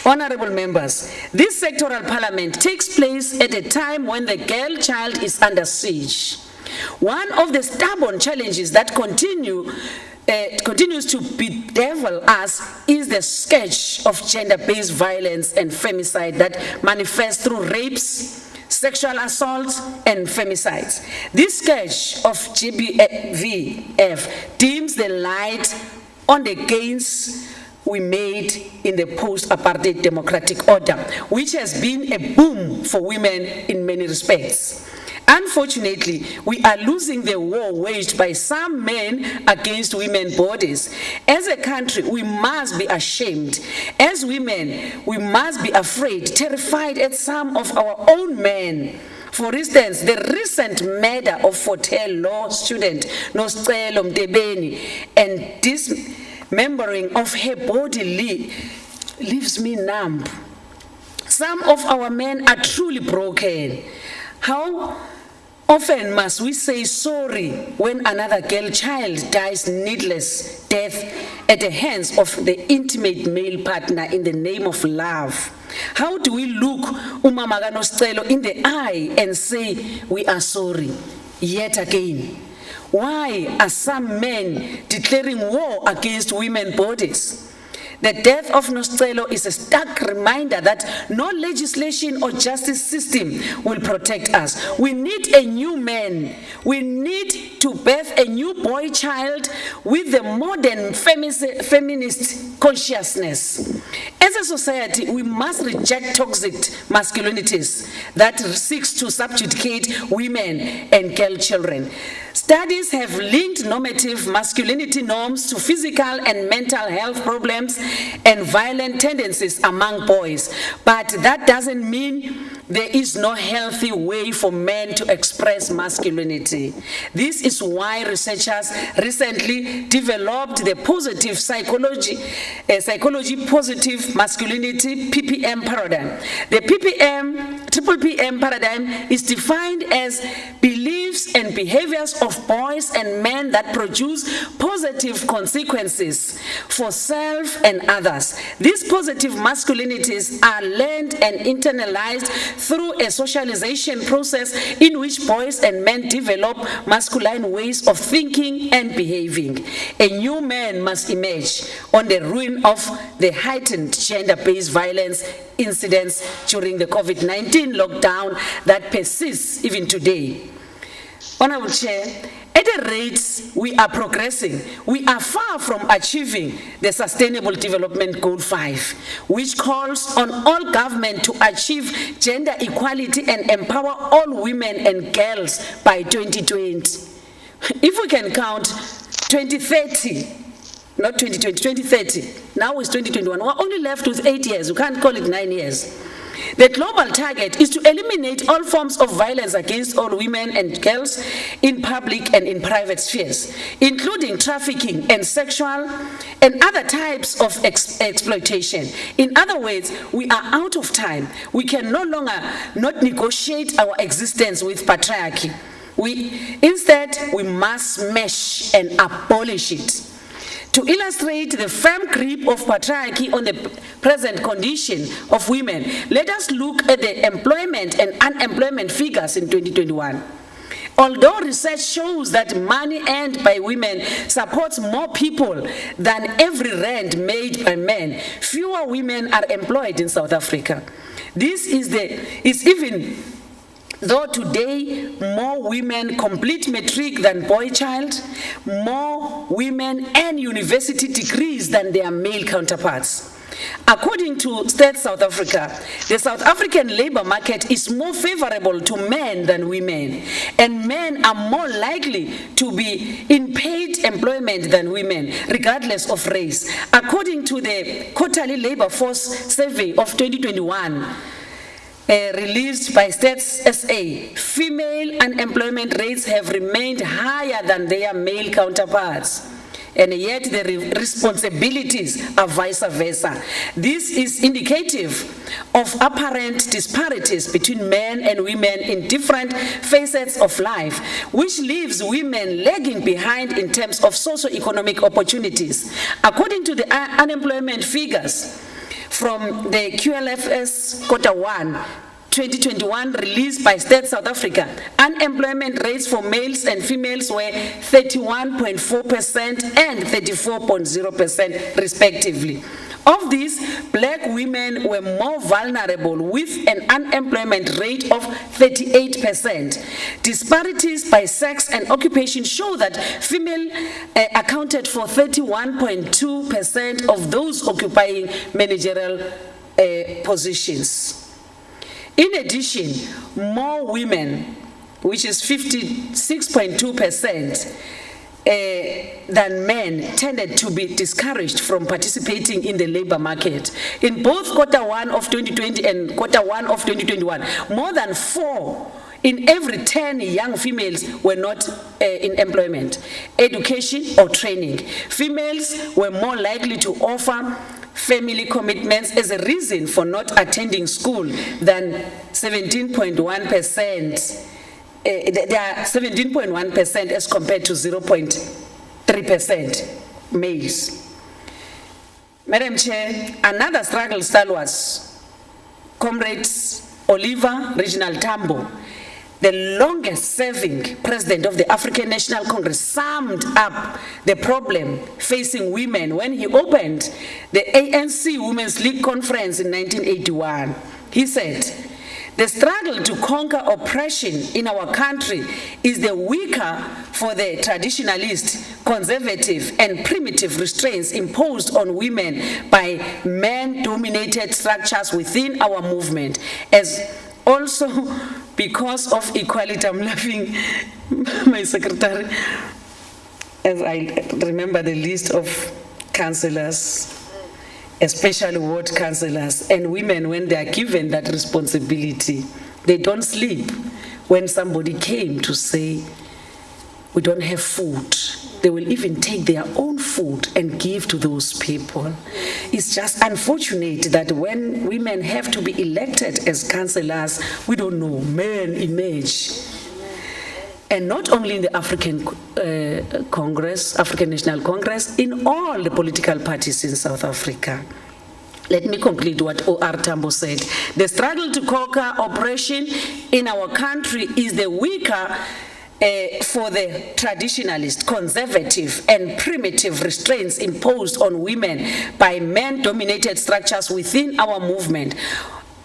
Honorable members, this sectoral parliament takes place at a time when the girl child is under siege. One of the stubborn challenges that continues to bedevil us is the scourge of gender-based violence and femicide that manifests through rapes, sexual assaults, and femicides. This scourge of GBVF dims the light on the gains we made in the post-apartheid democratic order, which has been a boom for women in many respects. Unfortunately, we are losing the war waged by some men against women's bodies. As a country, we must be ashamed. As women, we must be afraid, terrified at some of our own men. For instance, the recent murder of Fortel law student Noscelo Mdebeni and dismembering of her body leaves me numb. Some of our men are truly broken. How often must we say sorry when another girl child dies needless death at the hands of the intimate male partner in the name of love? How do we look Umama Noscelo in the eye and say we are sorry yet again? Why are some men declaring war against women's bodies? The death of Noscelo is a stark reminder that no legislation or justice system will protect us. We need a new man. We need to birth a new boy child with the modern feminist consciousness. As a society, we must reject toxic masculinities that seeks to subjugate women and girl children. Studies have linked normative masculinity norms to physical and mental health problems and violent tendencies among boys, but that doesn't mean there is no healthy way for men to express masculinity. This is why researchers recently developed the positive psychology positive masculinity PPM paradigm. The triple PM paradigm is defined as beliefs and behaviors of boys and men that produce positive consequences for self and others. These positive masculinities are learned and internalized through a socialization process in which boys and men develop masculine ways of thinking and behaving. A new man must emerge on the ruin of the heightened gender-based violence incidents during the COVID-19 lockdown that persists even today. Honorable Chair, at the rates we are progressing, we are far from achieving the Sustainable Development Goal 5, which calls on all government to achieve gender equality and empower all women and girls by 2020. If we can count 2030, not 2020, 2030, now it's 2021, we're only left with 8 years, we can't call it 9 years. The global target is to eliminate all forms of violence against all women and girls in public and in private spheres, including trafficking and sexual and other types of exploitation. In other words, we are out of time. We can no longer not negotiate our existence with patriarchy. Instead, we must smash and abolish it. To illustrate the firm grip of patriarchy on the present condition of women, let us look at the employment and unemployment figures in 2021. Although research shows that money earned by women supports more people than every rand made by men, fewer women are employed in South Africa. This is even though today more women complete matric than boy child, more women earn university degrees than their male counterparts. According to State South Africa, the South African labor market is more favorable to men than women, and men are more likely to be in paid employment than women, regardless of race. According to the quarterly labor force survey of 2021, released by Stats SA, female unemployment rates have remained higher than their male counterparts, and yet the responsibilities are vice versa. This is indicative of apparent disparities between men and women in different facets of life, which leaves women lagging behind in terms of socio-economic opportunities. According to the unemployment figures from the QLFS Quarter 1, 2021 released by State South Africa, unemployment rates for males and females were 31.4% and 34.0% respectively. Of these, black women were more vulnerable with an unemployment rate of 38%. Disparities by sex and occupation show that female accounted for 31.2% of those occupying managerial positions. In addition, more women, which is 56.2%, than men, tended to be discouraged from participating in the labor market. In both quarter 1 of 2020 and quarter 1 of 2021, more than 4 in every 10 young females were not in employment, education, or training. Females were more likely to offer family commitments as a reason for not attending school than 17.1%. They are 17.1% as compared to 0.3% males. Madam Chair, another struggle stalwarts, Comrades Oliver Reginald Tambo, the longest serving president of the African National Congress, summed up the problem facing women when he opened the ANC Women's League Conference in 1981. He said, "The struggle to conquer oppression in our country is the weaker for the traditionalist, conservative, and primitive restraints imposed on women by men-dominated structures within our movement, as also because of equality." I'm laughing, my secretary, as I remember the list of councillors, especially ward councillors, and women, when they are given that responsibility, they don't sleep. When somebody came to say, "We don't have food," they will even take their own food and give to those people. It's just unfortunate that when women have to be elected as councillors, we don't know, men emerge. And not only in the African Congress, African National Congress, in all the political parties in South Africa. Let me conclude what O.R. Tambo said. The struggle to conquer oppression in our country is the weaker for the traditionalist, conservative, and primitive restraints imposed on women by men-dominated structures within our movement,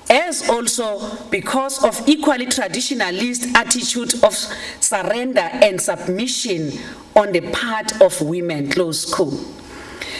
as also because of equally traditionalist attitude of surrender and submission on the part of women, close quote.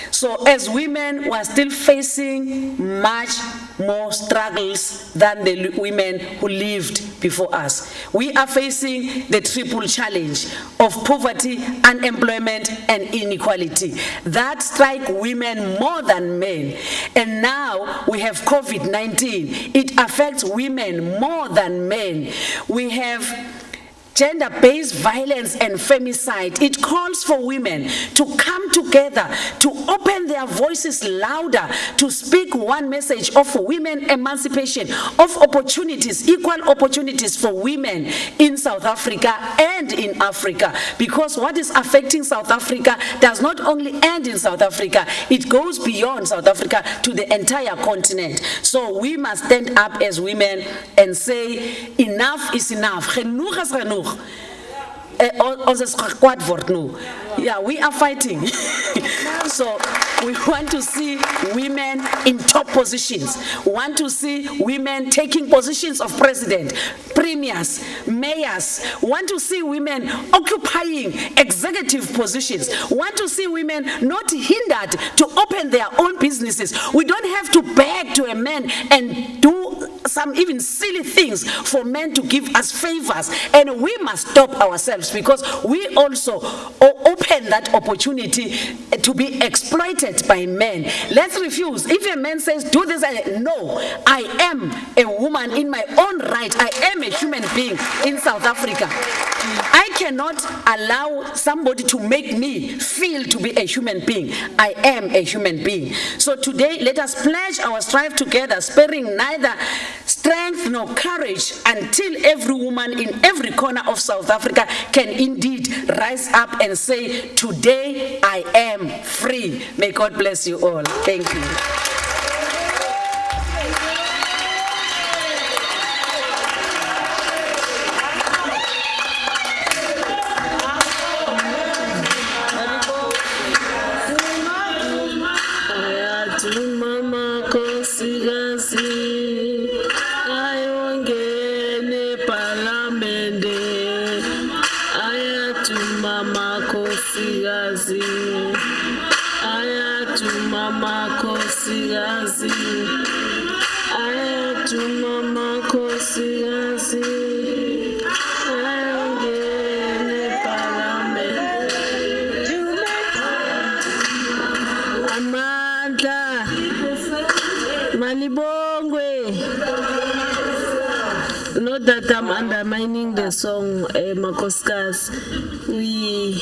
So as women, we are still facing much more struggles than the women who lived before us. We are facing the triple challenge of poverty, unemployment, and inequality that strike women more than men. And now we have COVID-19. It affects women more than men. We have gender-based violence and femicide. It calls for women to come together, to open their voices louder, to speak one message of women emancipation, of opportunities, equal opportunities for women in South Africa and in Africa. Because what is affecting South Africa does not only end in South Africa, it goes beyond South Africa to the entire continent. So we must stand up as women and say, enough is enough. Genoeg is genoeg. Yeah, we are fighting. So we want to see women in top positions. We want to see women taking positions of president, premiers, mayors. We want to see women occupying executive positions. We want to see women not hindered to open their own businesses. We don't have to beg to a man and do some even silly things for men to give us favors. And we must stop ourselves, because we also open that opportunity to be exploited by men. Let's refuse. If a man says, do this, no, I am a woman in my own right. I am a human being in South Africa. I cannot allow somebody to make me feel to be a human being. I am a human being. So today, let us pledge our strive together, sparing neither strength nor courage, until every woman in every corner of South Africa can indeed rise up and say, today I am free. May God bless you all. Thank you. Duma, makosikazi ayaduma makosikazi ayangene parliament amandla malibongwe. Not that I'm undermining the song, Makoskas. We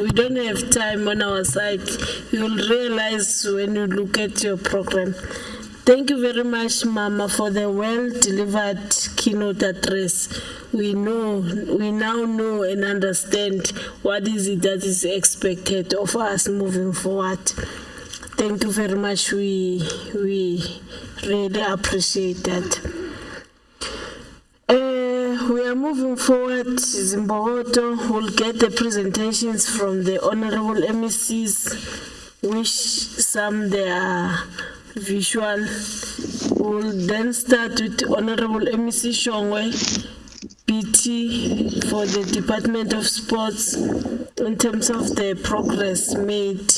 don't have time on our side. You'll realize when you look at your program. Thank you very much, Mama, for the well-delivered keynote address. We now know and understand what is it that is expected of us moving forward. Thank you very much. We really appreciate that. We are moving forward. Zimbogoto will get the presentations from the honorable MECs, which some they are visual. We'll then start with Honorable MEC Shongwe, PT for the Department of Sports in terms of the progress made.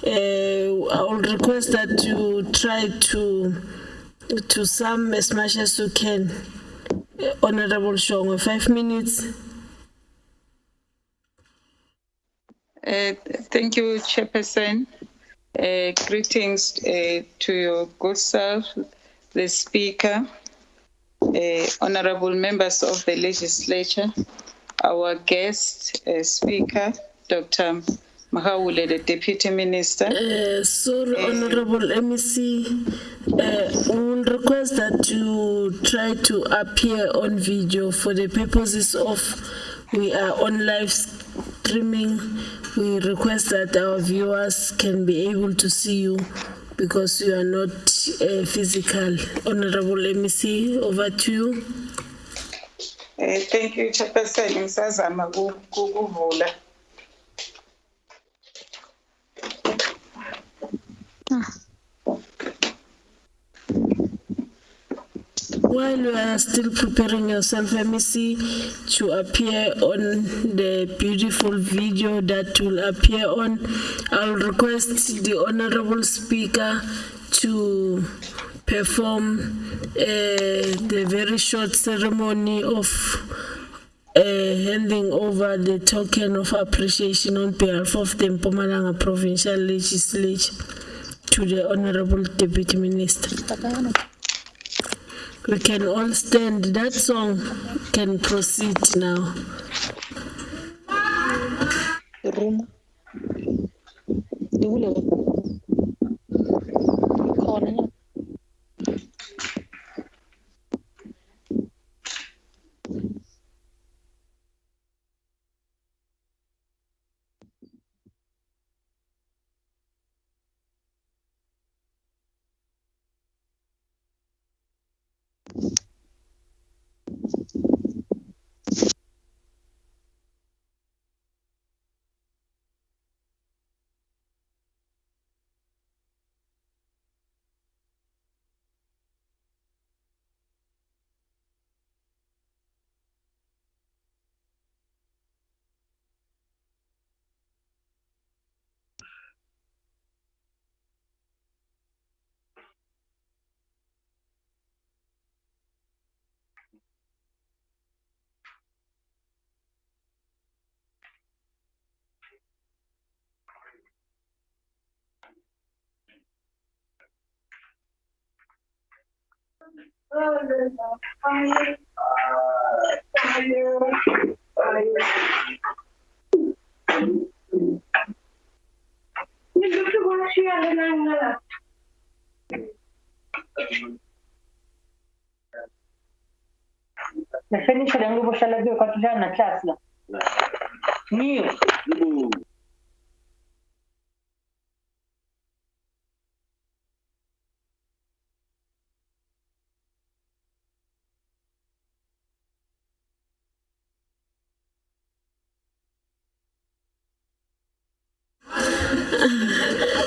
I will request that you try to sum as much as you can. Honorable Shongwe, 5 minutes. Thank you, Chairperson. Greetings to your good self, the Speaker, honorable members of the legislature, our guest speaker, Dr. Mahaule, the Deputy Minister. Sorry, Honorable MEC, we will request that you try to appear on video for the purposes of we are on live streaming. We request that our viewers can be able to see you because you are not physical. Honorable MEC, over to you. Thank you, Chairperson. Ngisazama ukuvula. While you are still preparing yourself, MEC, to appear on the beautiful video that will appear on, I'll request the Honorable Speaker to perform the very short ceremony of handing over the token of appreciation on behalf of the Mpumalanga Provincial Legislature to the Honorable Deputy Minister. We can all stand. That song can proceed now.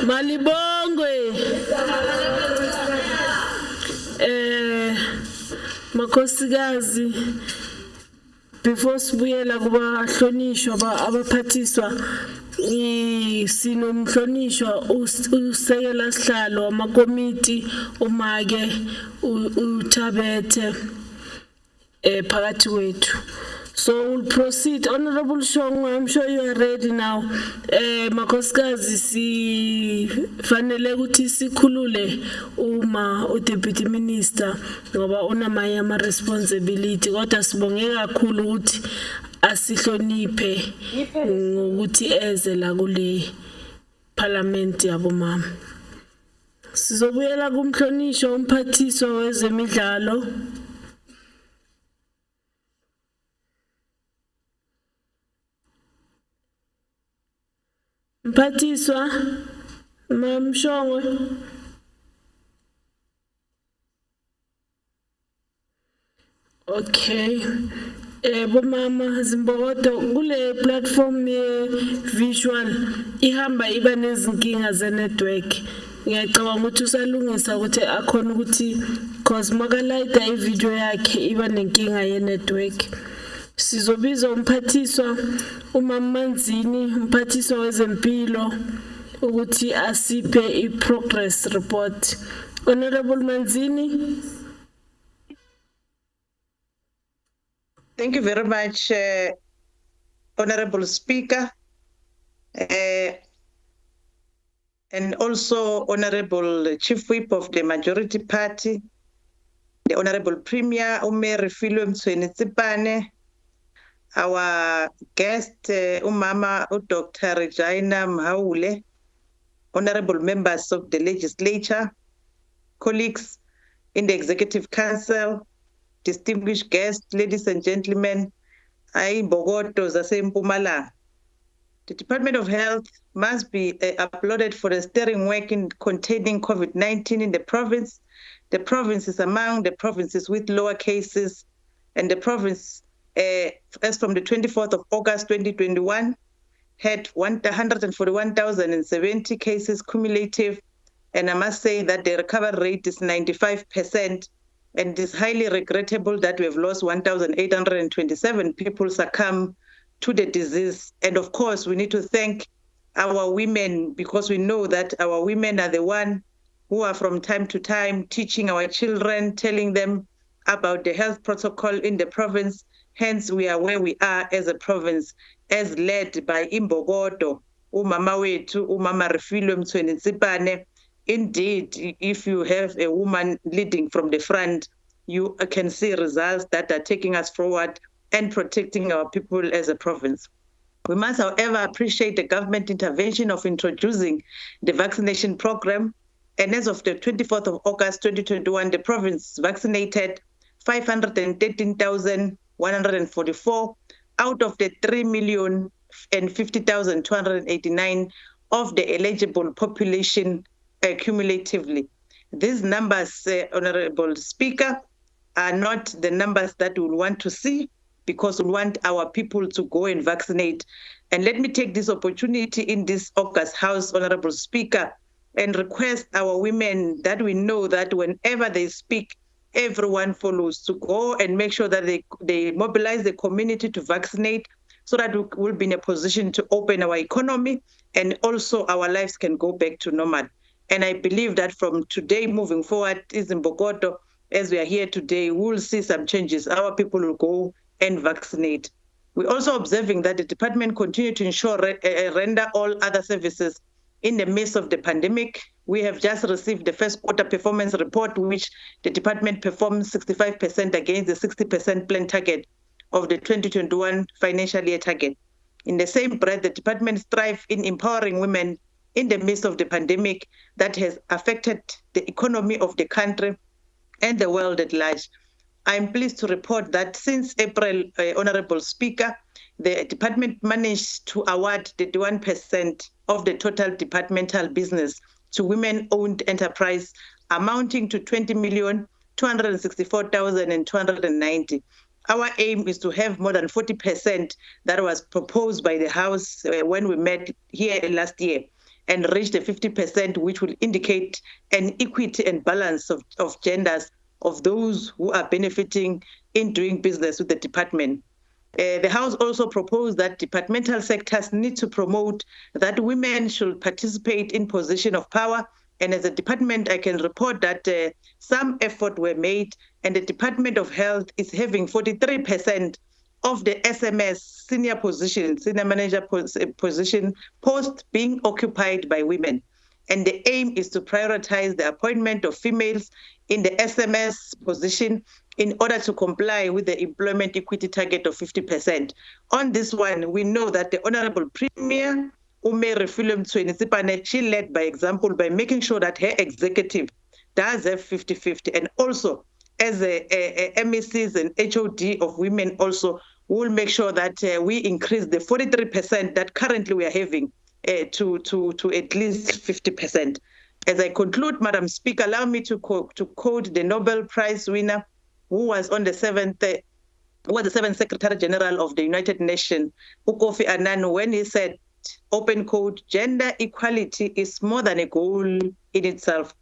Malibongwe. Makosikazi, before sibuyela kubahlonishwa abaphathiswa, sinomhlonishwa usekela sihlalo amakomiti umake uThabethe phakathi kwethu. So we'll proceed. Honorable Shongo, I'm sure you are ready now. Makhosikazi sifanele ukuthi sikhulule uma uDeputy Minister ngoba unamanye ama responsibility kodwa sibonge kakhulu ukuthi asihloniphe ngokuthi eze la kule parliament yabomama. Sizobuyela kumhlonishwa umphathiswa wezemidlalo. Mphathiswa Mamshongwe. Okay. Bomama Zimbokodo kule platform ye visual ihamba iba nezinkinga ze network. Ngiyacabanga ukuthi usalungisa ukuthi akhona ukuthi cause makalayida ivideo yakhe iba nenkinga ye network. Sizobiza umphathiswa uMamanzini umphathiswa wezempilo ukuthi asiphe i-progress report. Honorable Manzini. Thank you very much, Honorable Speaker, and also Honorable Chief Whip of the Majority Party, the Honorable Premier Umeri Philo Mtsweni-Tsipane, our guest, Umama Dr. Regina Mahaule, honorable members of the legislature, colleagues in the Executive Council, distinguished guests, ladies and gentlemen, Bogoto Zasempumalanga. The Department of Health must be applauded for the steering work in containing COVID-19 in the province. The province is among the provinces with lower cases, and the province as from the 24th of August 2021, had 141,070 cases cumulative, and I must say that the recovery rate is 95%, and it is highly regrettable that we have lost 1,827 people succumb to the disease. And of course, we need to thank our women, because we know that our women are the ones who are from time to time teaching our children, telling them about the health protocol in the province. Hence, we are where we are as a province, as led by Imbokodo, Umama Wetu, Umama Refilo Mtsweni-Tsipane. Indeed, if you have a woman leading from the front, you can see results that are taking us forward and protecting our people as a province. We must, however, appreciate the government intervention of introducing the vaccination program. And as of the 24th of August 2021, the province vaccinated 513,144 out of the 3,050,289 of the eligible population cumulatively. These numbers, Honorable Speaker, are not the numbers that we want to see, because we want our people to go and vaccinate. And let me take this opportunity in this August House, Honorable Speaker, and request our women that we know that whenever they speak, everyone follows, to go and make sure that they mobilize the community to vaccinate, so that we will be in a position to open our economy and also our lives can go back to normal. And I believe that from today moving forward, in Bogoto, as we are here today, we will see some changes. Our people will go and vaccinate. We're also observing that the department continue to ensure render all other services in the midst of the pandemic. We have just received the first quarter performance report, which the department performed 65% against the 60% plan target of the 2021 financial year target. In the same breath, the department strives in empowering women in the midst of the pandemic that has affected the economy of the country and the world at large. I'm pleased to report that since April, Honorable Speaker, the department managed to award 31% of the total departmental business to women-owned enterprise, amounting to 20,264,290. Our aim is to have more than 40% that was proposed by the House when we met here last year, and reach the 50%, which will indicate an equity and balance of genders of those who are benefiting in doing business with the department. The House also proposed that departmental sectors need to promote that women should participate in position of power. And as a department, I can report that some effort were made, and the Department of Health is having 43% of the SMS senior manager position post being occupied by women. And the aim is to prioritize the appointment of females in the SMS position in order to comply with the employment equity target of 50%. On this one, we know that the Honorable Premier, Umere Philip Tshweni, she led by example by making sure that her executive does have 50-50. And also, as a MECs and HOD of women also, will make sure that we increase the 43% that currently we are having to at least 50%. As I conclude, Madam Speaker, allow me to quote the Nobel Prize winner, who was the seventh Secretary General of the United Nations, Kofi Annan, when he said, open quote, gender equality is more than a goal in itself.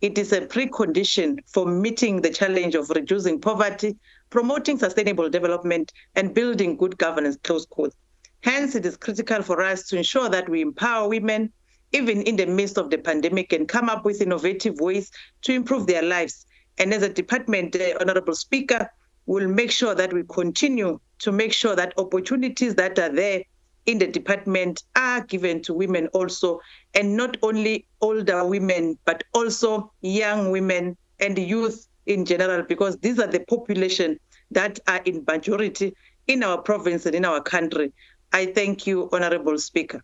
It is a precondition for meeting the challenge of reducing poverty, promoting sustainable development, and building good governance, close quote. Hence, it is critical for us to ensure that we empower women, even in the midst of the pandemic, and come up with innovative ways to improve their lives. And as a department, Honorable Speaker, will make sure that we continue to make sure that opportunities that are there in the department are given to women also, and not only older women, but also young women and youth in general, because these are the population that are in majority in our province and in our country. I thank you, Honorable Speaker.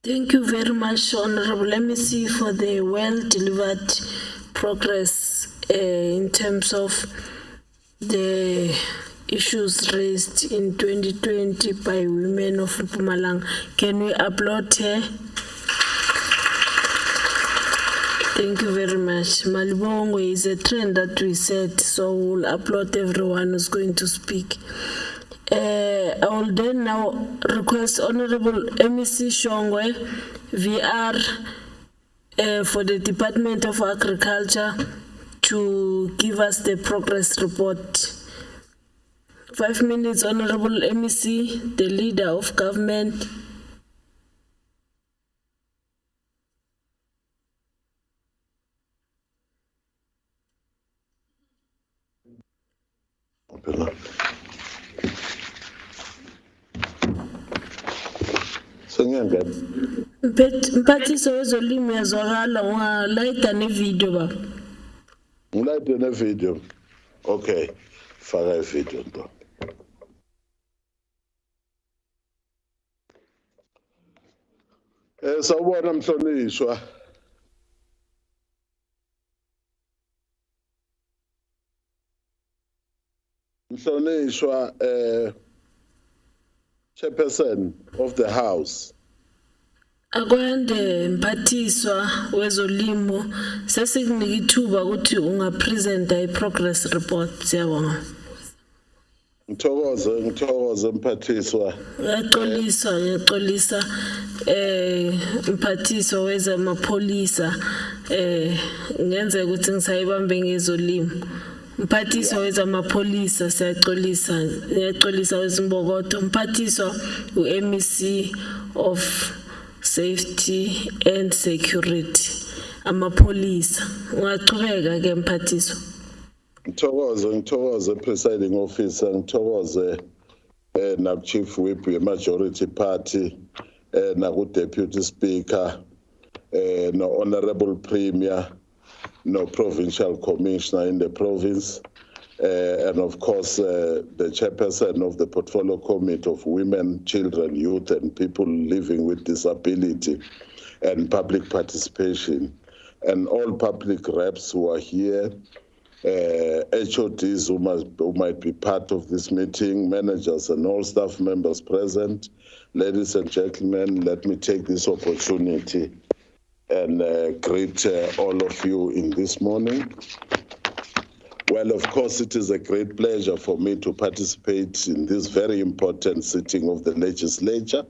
Thank you very much, Honorable MEC, for the well-delivered progress in terms of the issues raised in 2020 by women of Mpumalanga. Can we applaud her? Thank you very much. Malibongo is a trend that we set, so we'll applaud everyone who's going to speak. I will then now request Honorable MEC Shongwe, VR, for the Department of Agriculture, to give us the progress report. 5 minutes, Honorable MEC, the leader of government. Mphathiso wezolimo yazwakala ungalayita nevideo ba. Ngilayita nevideo. Okay. Faka ivideo nto. Sawubona mhlonishwa. Mhlonishwa chairperson of the house. Akwande mphathiswa wezolimo sesikunika ithuba ukuthi ungapresenta i-progress report. Siyabonga. Ngithokoze mphathiswa. Ngiyaxolisa mphathiswa wezamapholisa ngenzeka ukuthi ngisayibambe ngezolimo. Mphathiswa wezamapholisa siyaxolisa wezimbokodo. Mphathiswa u-MEC of Safety and Security, amapholisa. Ungaqhubeka ke mphathiswa. Ngithokoze presiding officer, ngithokoze na chief whip ye majority party na ku deputy speaker no honorable premier no provincial commissioner in the province and of course the chairperson of the portfolio committee of women, children, youth and people living with disability and public participation, and all public reps who are here, HODs who might be part of this meeting, managers and all staff members present. Ladies and gentlemen, let me take this opportunity and greet all of you in this morning. Well, of course, it is a great pleasure for me to participate in this very important sitting of the legislature.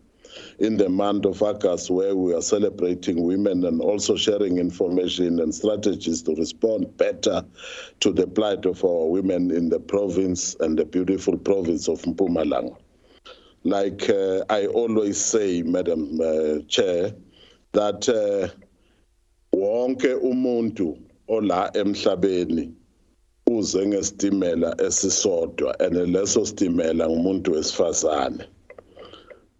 in the month of August, where we are celebrating women and also sharing information and strategies to respond better to the plight of our women in the province and the beautiful province of Mpumalanga. Like I always say, Madam Chair, that wonke umuntu ola emhlabeni uze ngestimela esisodwa and leso stimela ngumuntu wesifazane.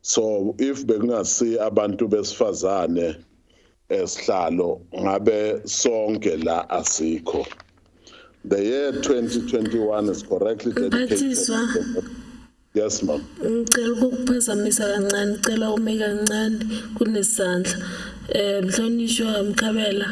So if bengasi abantu besifazane esihlalo ngabe sonke la asikho. The year 2021 is correctly dedicated. Yes, ma'am. Ngicela ukukuphazamisa kancane, ngicela ume kancane kunesandla. Mhlonishwa Mkhabela.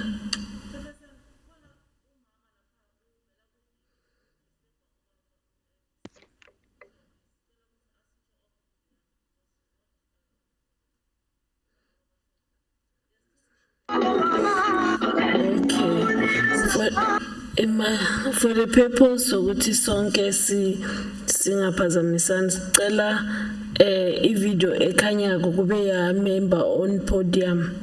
For the purpose ukuthi sonke singaphazamisani, sicela i-video ekhanyako kube ya member on podium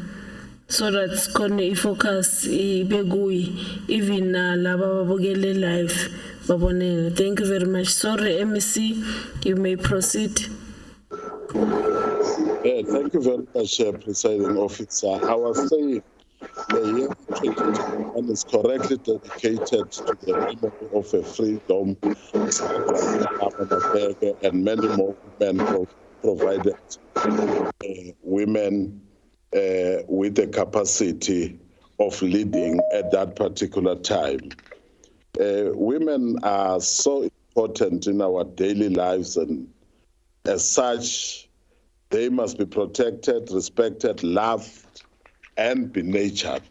so that sikhona i-focus ibe kuyi even laba babukele live babonene. Thank you very much. Sorry, MEC, you may proceed. Thank you very much, Presiding Officer. I was saying the year 2021 is correctly dedicated to the women of a freedom and many more women provided women with the capacity of leading at that particular time. Women are so important in our daily lives, and as such, they must be protected, respected, loved, and be nurtured.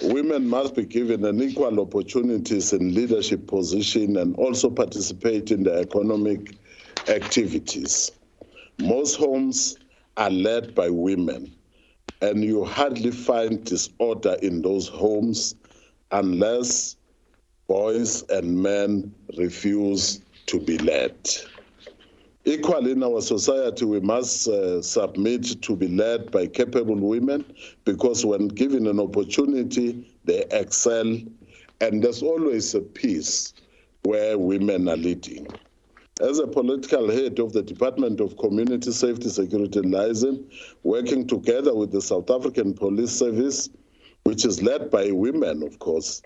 Women must be given an equal opportunities in leadership position and also participate in the economic activities. Most homes are led by women, and you hardly find disorder in those homes unless boys and men refuse to be led. Equally, in our society, we must submit to be led by capable women, because when given an opportunity, they excel, and there's always a peace where women are leading. As a political head of the Department of Community Safety, Security and Liaison, working together with the South African Police Service, which is led by women, of course,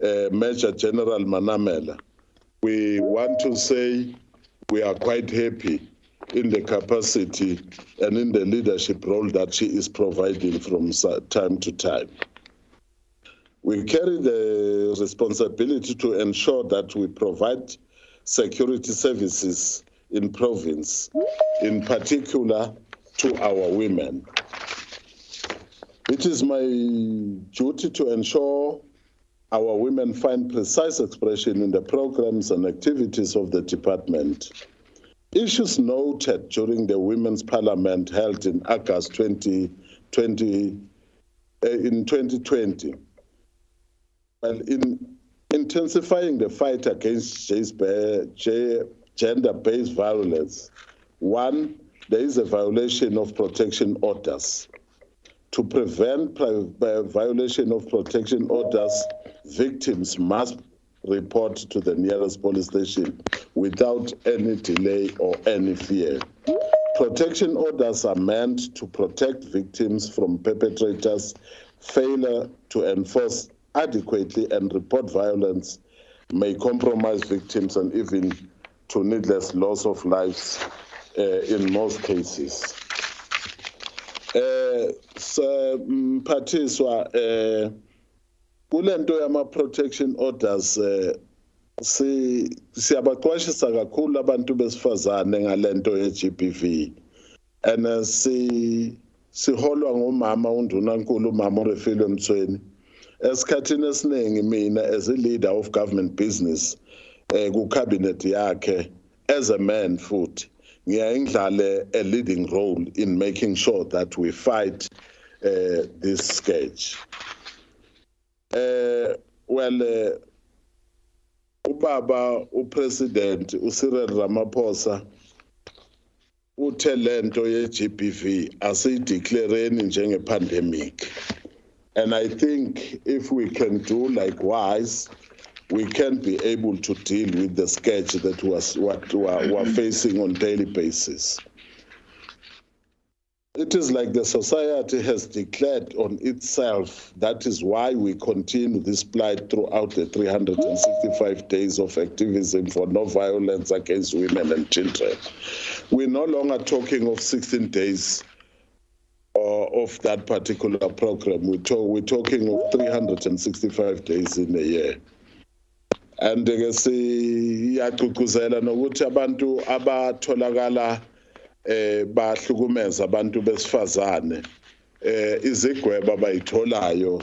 Major General Manamela, we want to say we are quite happy in the capacity and in the leadership role that she is providing from time to time. We carry the responsibility to ensure that we provide security services in province, in particular to our women. It is my duty to ensure our women find precise expression in the programs and activities of the department. Issues noted during the Women's Parliament held in August 2020, well, in intensifying the fight against gender-based violence, one, there is a violation of protection orders. To prevent violation of protection orders, victims must report to the nearest police station without any delay or any fear. Protection orders are meant to protect victims from perpetrators. Failure to enforce adequately and report violence may compromise victims and even to needless loss of lives in most cases. Mphathiswa, kulento yama protection orders siyabaqwashisa kakhulu abantu besifazane ngalento ye-GBV, and siholwa ngumama undunankulu umama uRefilwe Mthweni. Esikhathini esiningi mina as a leader of government business ku cabinet yakhe as a man futhi ngiyayidlala a leading role in making sure that we fight this scourge. Ubaba uPresident uCyril Ramaphosa uthe lento ye-GBV asiyideclareni njenge-pandemic. And I think if we can do likewise, we can be able to deal with the scourge that was what we're facing on daily basis. It is like the society has declared on itself. That is why we continue this plight throughout the 365 days of activism for no violence against women and children. We're no longer talking of 16 days of that particular program. We're talking of 365 days in a year. And siyagqugquzela nokuthi abantu abatholakala bahlukumeza abantu besifazane izigwebo abayitholayo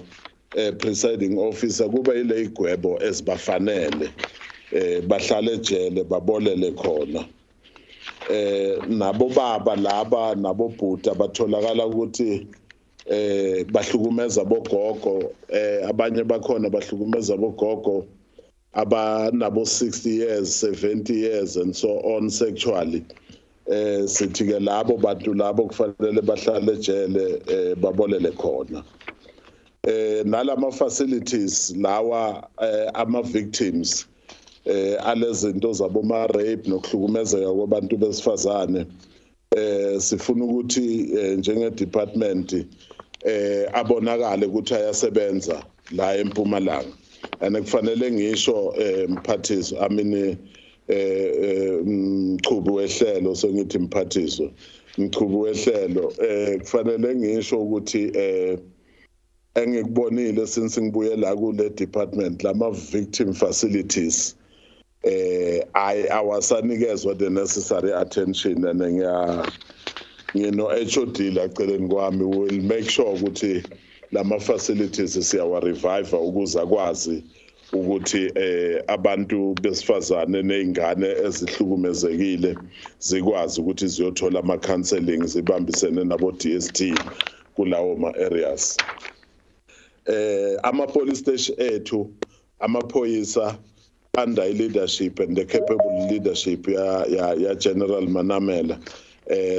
presiding officer kuba ile igwebo ezibafanele bahlale ejele babolele khona nabo baba laba nabo bhuti abatholakala ukuthi bahlukumeza bogogo abanye bakhona bahlukumeza bogogo abanabo 60 years 70 years and so on sexually sithi ke labo bantu labo kufanele bahlale ejele babolele khona nalama facilities lawa ama victims alezinto zabo ma rape nokuhlukumezeka kwabantu besifazane sifuna ukuthi njenge department abonakale ukuthi ayasebenza la eMpumalanga and kufanele ngisho mphathiso mqhubu wehlelo sengithi mphathiso mqhubu wehlelo kufanele ngisho ukuthi engikubonile since ngibuye la kule department lama victim facilities awasanikezwa the necessary attention and HOD la celeni kwami will make sure ukuthi lama facilities siyawa revive ukuze akwazi ukuthi abantu besifazane nezingane ezihlukumezekile zikwazi ukuthi ziyothola ama counseling zibambisene nabo DST kulawo ma areas ama police station ethu amaphoyisa under leadership and the capable leadership ya General Manamela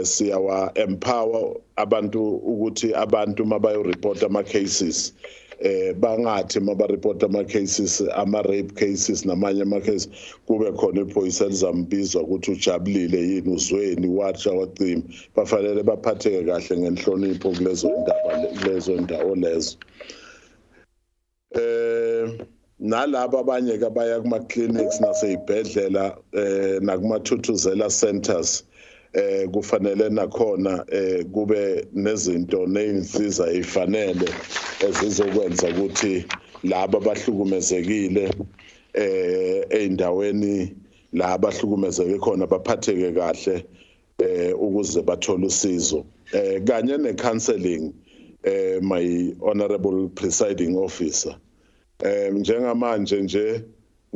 siyawa empower abantu ukuthi abantu mabayo report ama cases bangathi mabareport ama cases ama rape cases namanye ama cases kube khona iphoyisa lizambizwa ukuthi ujabulile yini uzweni watsha wacima bafanele baphatheke kahle ngenhlonipho kulezo ndawo lezo nalabo abanye ke baya kuma clinics naseyibhedlela nakuma thuthuzela centers kufanele nakhona kube nezinto nezinsiza ezifanele ezizokwenza ukuthi laba abahlukumezekile eindaweni la abahlukumezeke khona baphatheke kahle ukuze bathole usizo kanye necounseling my honorable presiding officer njengamanje nje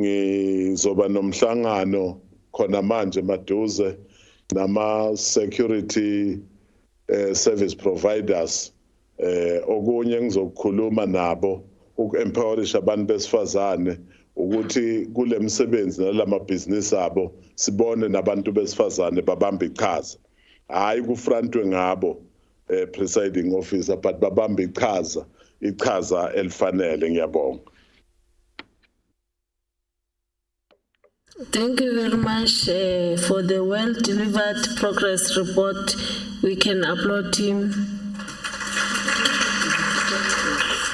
ngizoba nomhlangano khona manje maduze nama security service providers okunye ngizokukhuluma nabo uku-empowerisha abantu besifazane ukuthi kule msebenzi nalama business abo sibone nabantu besifazane babamba iqhaza hayi kufrontwe ngabo presiding officer but babamba iqhaza elifanele ngiyabonga. Thank you very much for the well-delivered progress report. We can applaud him.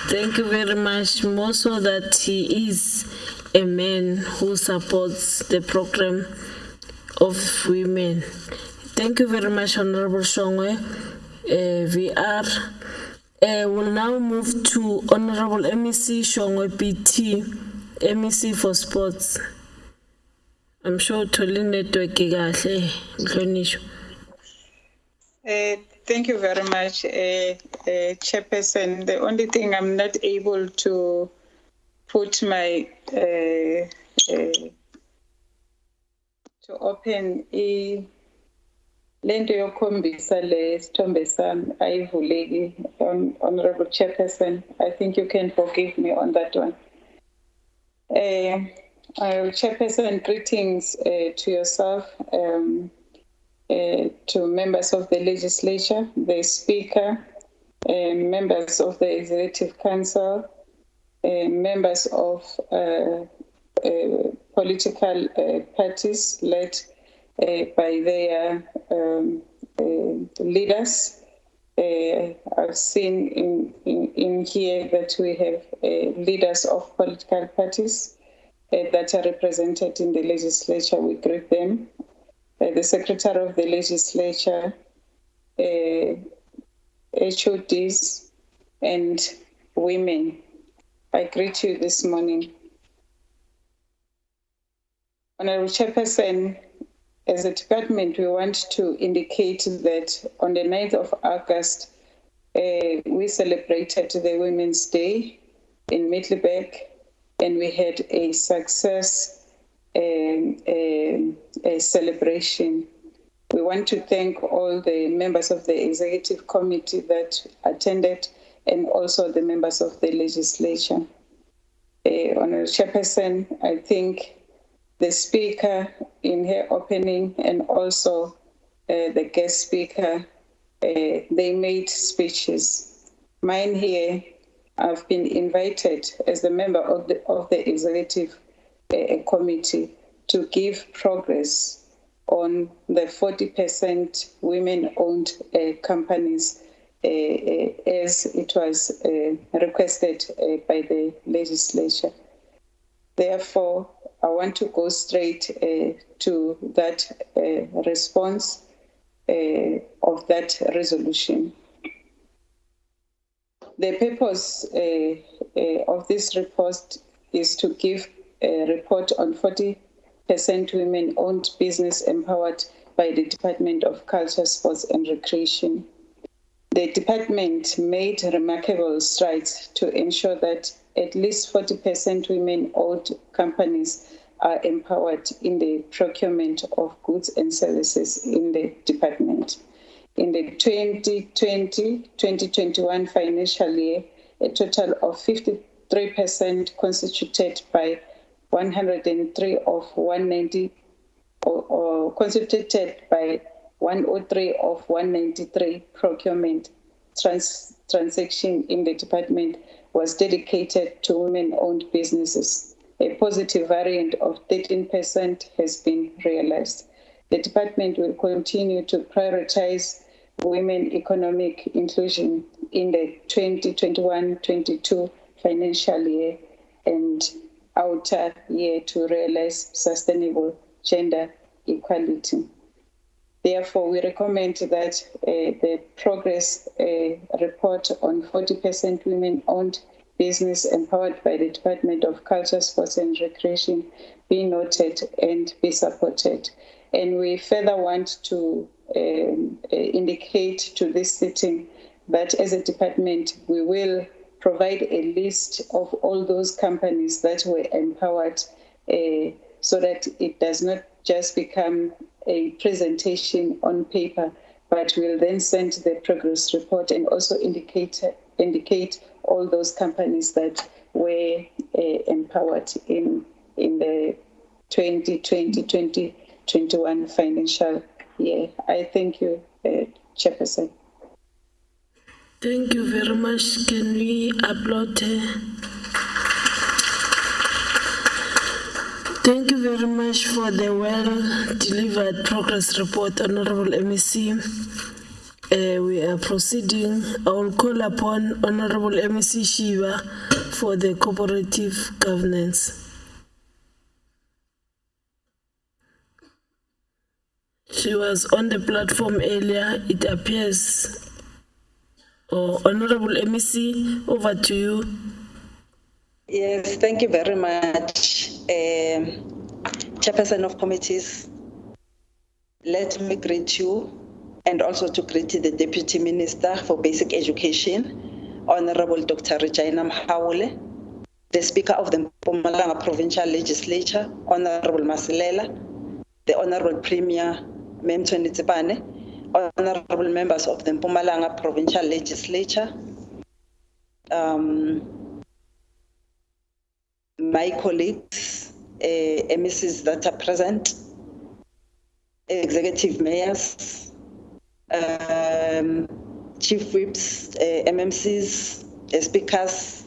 Thank you very much, more so that he is a man who supports the program of women. Thank you very much, Honorable Shongwe. We'll now move to Honorable MEC Shongwe PT, MEC for Sports. I'm sure Toli network kahle Hlonishwa. Thank you very much, Chairperson. The only thing I'm not able to put my to open lento yokhombisa le sithombe sami ayivuleki, Honorable Chairperson. I think you can forgive me on that one. Chairperson, greetings to yourself, to members of the legislature, the Speaker, members of the Executive Council, members of political parties led by their leaders. I've seen in here that we have leaders of political parties that are represented in the legislature. We greet them. The Secretary of the Legislature, HODs, and women. I greet you this morning. Honorable Chairperson, as a department, we want to indicate that on the 9th of August, we celebrated the Women's Day in Middelburg, and we had a success a celebration. We want to thank all the members of the Executive Committee that attended and also the members of the legislature. Honorable Chairperson, I think the Speaker in her opening and also the guest speaker, they made speeches. Mine here, I've been invited as a member of the Executive Committee to give progress on the 40% women-owned companies as it was requested by the legislature. Therefore, I want to go straight to that response of that resolution. The purpose of this report is to give a report on 40% women-owned business empowered by the Department of Culture, Sports and Recreation. The department made remarkable strides to ensure that at least 40% women-owned companies are empowered in the procurement of goods and services in the department. In the 2020-2021 financial year, a total of 53% constituted by 103 of 190 or constituted by 103 of 193 procurement transaction in the department was dedicated to women-owned businesses. A positive variant of 13% has been realized. The department will continue to prioritize women economic inclusion in the 2021-22 financial year and outer year to realize sustainable gender equality. Therefore, we recommend that the progress report on 40% women-owned business empowered by the Department of Culture, Sports and Recreation be noted and be supported. And we further want to indicate to this sitting that as a department, we will provide a list of all those companies that were empowered so that it does not just become a presentation on paper, but we'll then send the progress report and also indicate all those companies that were empowered in the 2020-2021 financial year. I thank you, Chairperson. Thank you very much. Can we applaud her? Thank you very much for the well-delivered progress report, Honorable MEC. We are proceeding. I will call upon Honorable MEC Shiva for the cooperative governance. She was on the platform earlier, it appears. Honorable MEC, over to you. Yes, thank you very much, Chairperson of Committees. Let me greet you and also to greet the Deputy Minister for Basic Education, Honorable Dr. Regina Mhaule, the Speaker of the Mpumalanga Provincial Legislature, Honorable Masilela, the Honorable Premier, Mem Tsibane, honorable members of the Mpumalanga Provincial Legislature, my colleagues, MECs that are present, executive mayors, chief whips, MMCs, speakers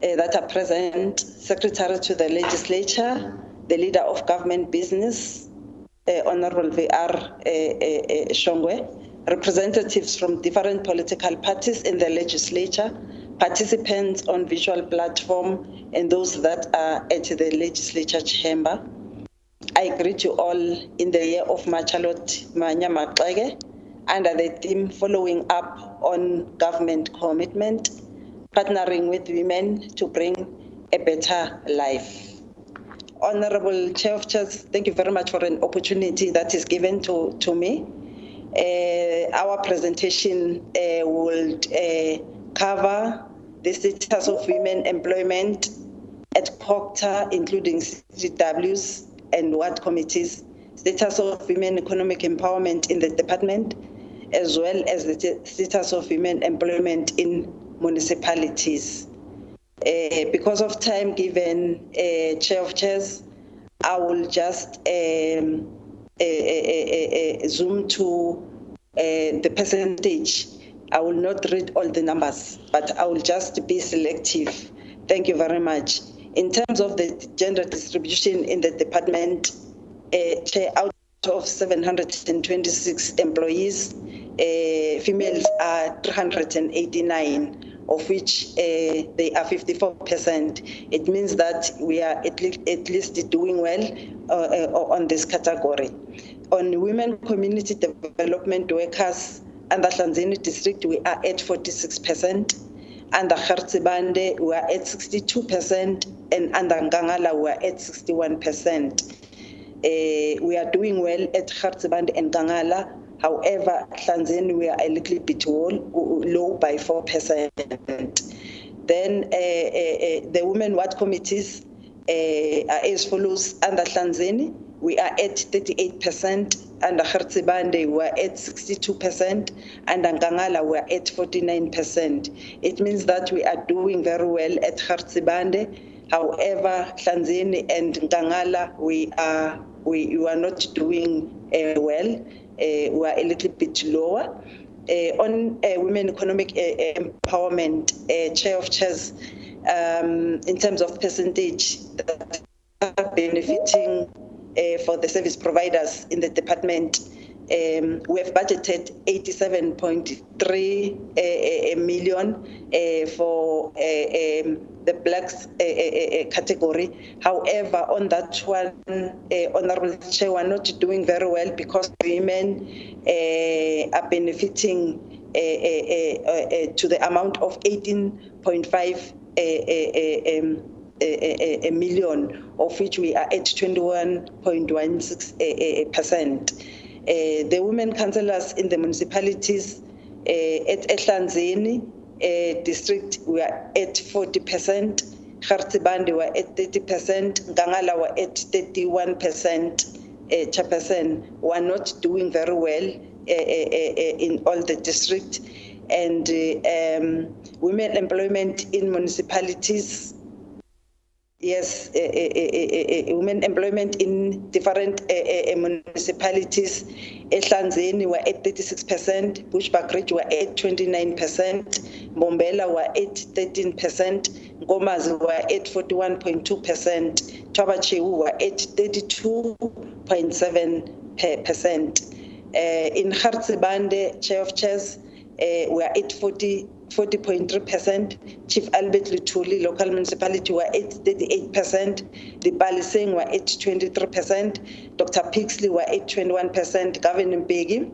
that are present, secretary to the legislature, the leader of government business, Honorable VR Shongwe, representatives from different political parties in the legislature, participants on visual platform, and those that are at the legislature chamber. I greet you all in the year of Machalot Manyamaklege under the theme following up on government commitment, partnering with women to bring a better life. Honorable Chair of Chairs, thank you very much for an opportunity that is given to me. Our presentation will cover the status of women employment at COCTA, including CGWs and ward committees, status of women economic empowerment in the department, as well as the status of women employment in municipalities. Because of time given, Chair of Chairs, I will just zoom to the percentage. I will not read all the numbers, but I will just be selective. Thank you very much. In terms of the gender distribution in the department, Chair, out of 726 employees, females are 389. Of which they are 54%. It means that we are at least doing well on this category. On women community development workers, under Hlanzeni district, we are at 46%. Under Khartsibande, we are at 62%. And under Ngangala, we are at 61%. We are doing well at Khartsibande and Ngangala. However, Hlanzeni, we are a little bit low by 4%. Then the women ward committees are as follows. Under Hlanzeni, we are at 38%. Under Khartsibande, we are at 62%. And under Ngangala, we are at 49%. It means that we are doing very well at Khartsibande. However, Hlanzeni and Ngangala, we are not doing well. We are a little bit lower. On women economic empowerment, Chair of Chairs, in terms of percentage that are benefiting for the service providers in the department, we have budgeted 87.3 million for the blacks category. However, on that one, Honorable Chair, we are not doing very well because women are benefiting to the amount of 18.5 million, of which we are at 21.16%. The women councillors in the municipalities at Hlanzeni district, we are at 40%. Khartsibande, we are at 30%. Ngangala, we are at 31%. Chairperson, we are not doing very well in all the districts. And women employment in municipalities, yes, women employment in different municipalities. Hlanzeni were at 36%, Bushbuckridge were at 29%, Mbombela were at 13%, Ngomazi were at 41.2%, Twabachewu were at 32.7%. In Khartsibande, Chair of Chairs, we are at 40.3%. Chief Albert Lutuli, local municipality, were at 38%. The Baliseng were at 23%. Dr. Pixley were at 21%. Gavin Mbegi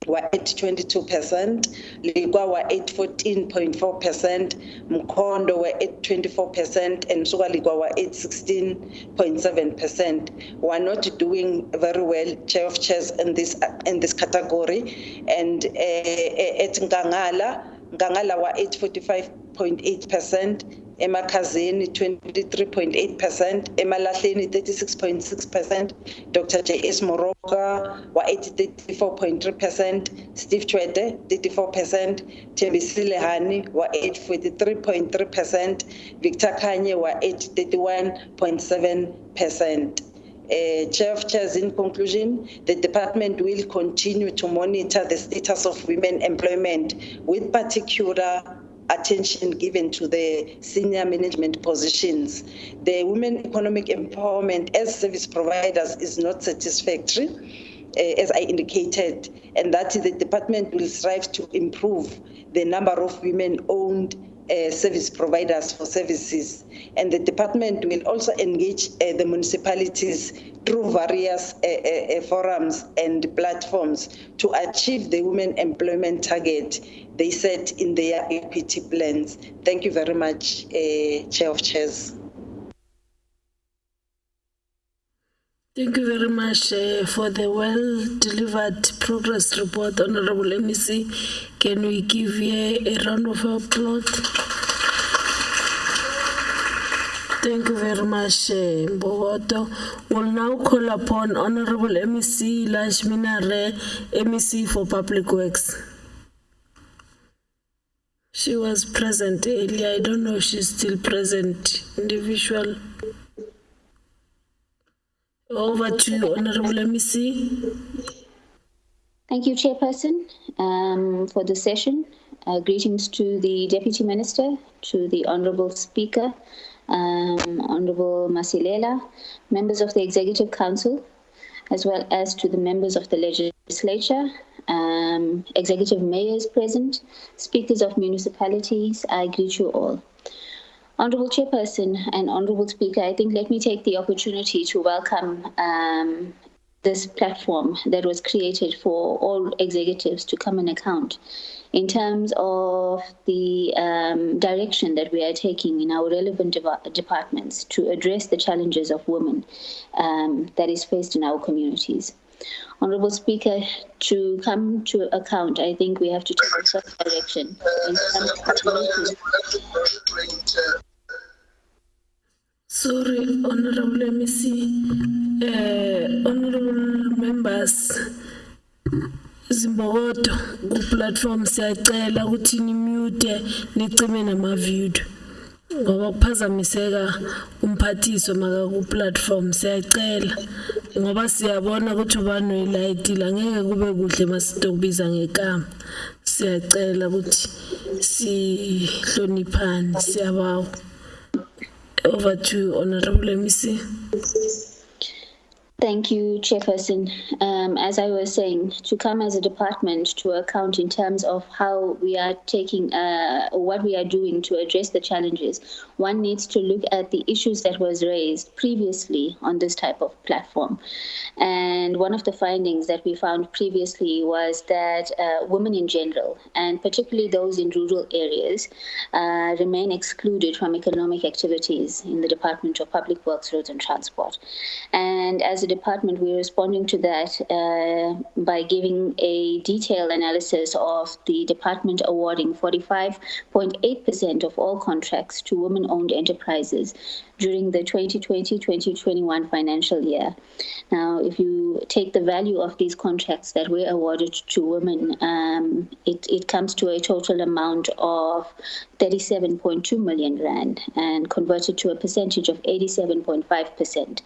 were at 22%. Ligwa were at 14.4%. Mkondo were at 24%. And Suga Ligwa were at 16.7%. We are not doing very well, Chair of Chairs, in this category. And at Ngangala were at 45.8%, Emakazeni 23.8%, Emalahleni 36.6%, Dr. J.S. Moroka were at 34.3%, Steve Chwede 34%, Thembisile Hani were at 43.3%, Victor Kanye were at 31.7%. Chair of Chairs, in conclusion, the department will continue to monitor the status of women employment with particular attention given to the senior management positions. The women economic empowerment as service providers is not satisfactory, as I indicated, and that the department will strive to improve the number of women-owned service providers for services. And the department will also engage the municipalities through various forums and platforms to achieve the women employment target they set in their equity plans. Thank you very much, Chair of Chairs. Thank you very much for the well-delivered progress report, Honorable MEC. Can we give you a round of applause? Thank you very much, Mbogoto. We'll now call upon Honorable MEC Lashmina Re, MEC for Public Works. She was present earlier. I don't know if she's still present in the visual. Over to you, Honorable MEC. Thank you, Chairperson, for the session. Greetings to the Deputy Minister, to the Honorable Speaker, Honorable Masilela, members of the Executive Council, as well as to the members of the Legislature, Executive Mayors present, Speakers of municipalities. I greet you all. Honorable Chairperson and Honorable Speaker, I think let me take the opportunity to welcome this platform that was created for all executives to come and account in terms of the direction that we are taking in our relevant departments to address the challenges of women that is faced in our communities. Honorable Speaker, to come to account, I think we have to take a certain direction in terms of Sorry, Honorable MEC, Honorable members, Zimbogoto, ku-platform siyacela ukuthi nimute nicime nama-video ngoba kuphazamiseka umphathiso maka ku-platform siyacela ngoba siyabona ukuthi ubani oyilayitile angeke kube kuhle masitokubiza ngekama siyacela ukuthi sihloniphane siyabawa. Over to Honorable MEC. Thank you, Chairperson. As I was saying, to come as a department to account in terms of how we are taking, or what we are doing to address the challenges, one needs to look at the issues that was raised previously on this type of platform. And one of the findings that we found previously was that women in general, and particularly those in rural areas, remain excluded from economic activities in the Department of Public Works, Roads and Transport. And as a department, we're responding to that by giving a detailed analysis of the department awarding 45.8% of all contracts to women-owned enterprises during the 2020-2021 financial year. Now, if you take the value of these contracts that were awarded to women, it comes to a total amount of 37.2 million rand and converted to a percentage of 87.5%.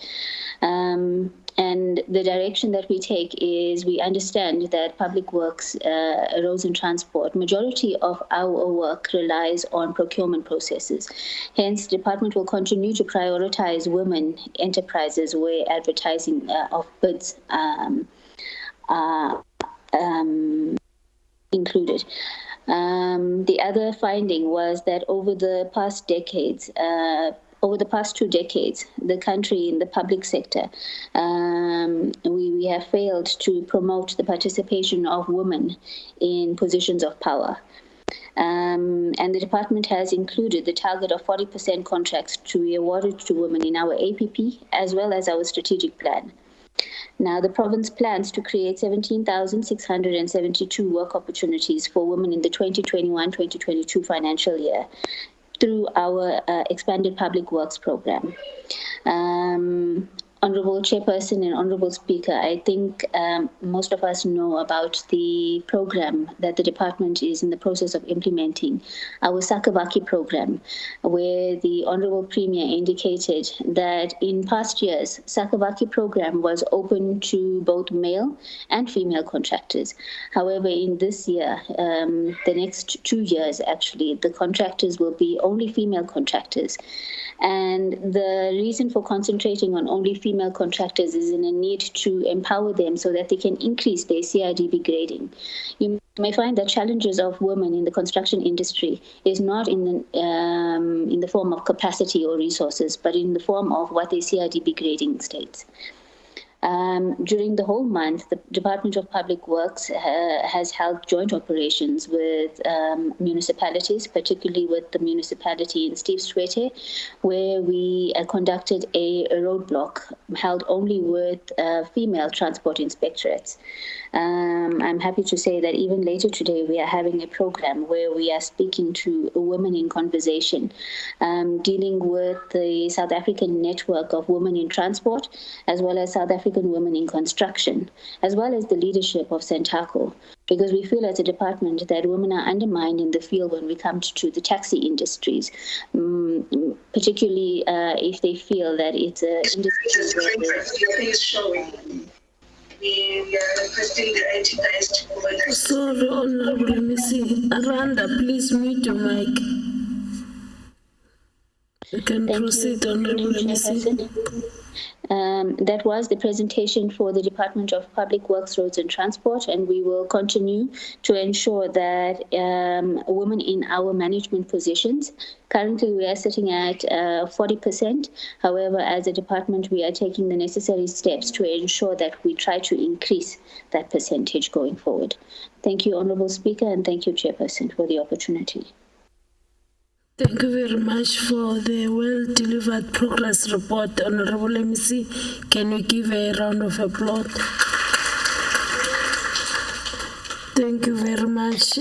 And the direction that we take is we understand that public works, roads and transport, majority of our work relies on procurement processes. Hence, the department will continue to prioritize women enterprises where advertising of bids are included. The other finding was that over the past decades, over the past 2 decades, the country in the public sector, we have failed to promote the participation of women in positions of power. And the department has included the target of 40% contracts to be awarded to women in our APP as well as our strategic plan. Now, the province plans to create 17,672 work opportunities for women in the 2021-2022 financial year through our expanded public works program. Honorable Chairperson and Honorable Speaker, I think most of us know about the program that the department is in the process of implementing, our Sakavaki program, where the Honorable Premier indicated that in past years, Sakavaki program was open to both male and female contractors. However, in this year, the next 2 years actually, the contractors will be only female contractors. And the reason for concentrating on only female contractors is in a need to empower them so that they can increase their CIDB grading. You may find that challenges of women in the construction industry is not in the form of capacity or resources, but in the form of what their CIDB grading states. During the whole month, the Department of Public Works has held joint operations with municipalities, particularly with the municipality in Steve Swete, where we conducted a roadblock held only with female transport inspectorates. I'm happy to say that even later today, we are having a program where we are speaking to women in conversation, dealing with the South African network of women in transport, as well as South African women in construction, as well as the leadership of Centaco, because we feel as a department that women are undermined in the field when we come to the taxi industries, particularly if they feel that it's an industry we are requesting the IT guys to provide us. Sorry, Honorable, let me see. Aranda, please mute your mic. You can proceed, Honorable, let me see. That was the presentation for the Department of Public Works, Roads and Transport, and we will continue to ensure that women in our management positions, currently we are sitting at 40%. However, as a department, we are taking the necessary steps to ensure that we try to increase that percentage going forward. Thank you, Honorable Speaker, and thank you, Chairperson, for the opportunity. Thank you very much for the well-delivered progress report, Honorable MC. Can we give a round of applause? Thank you very much.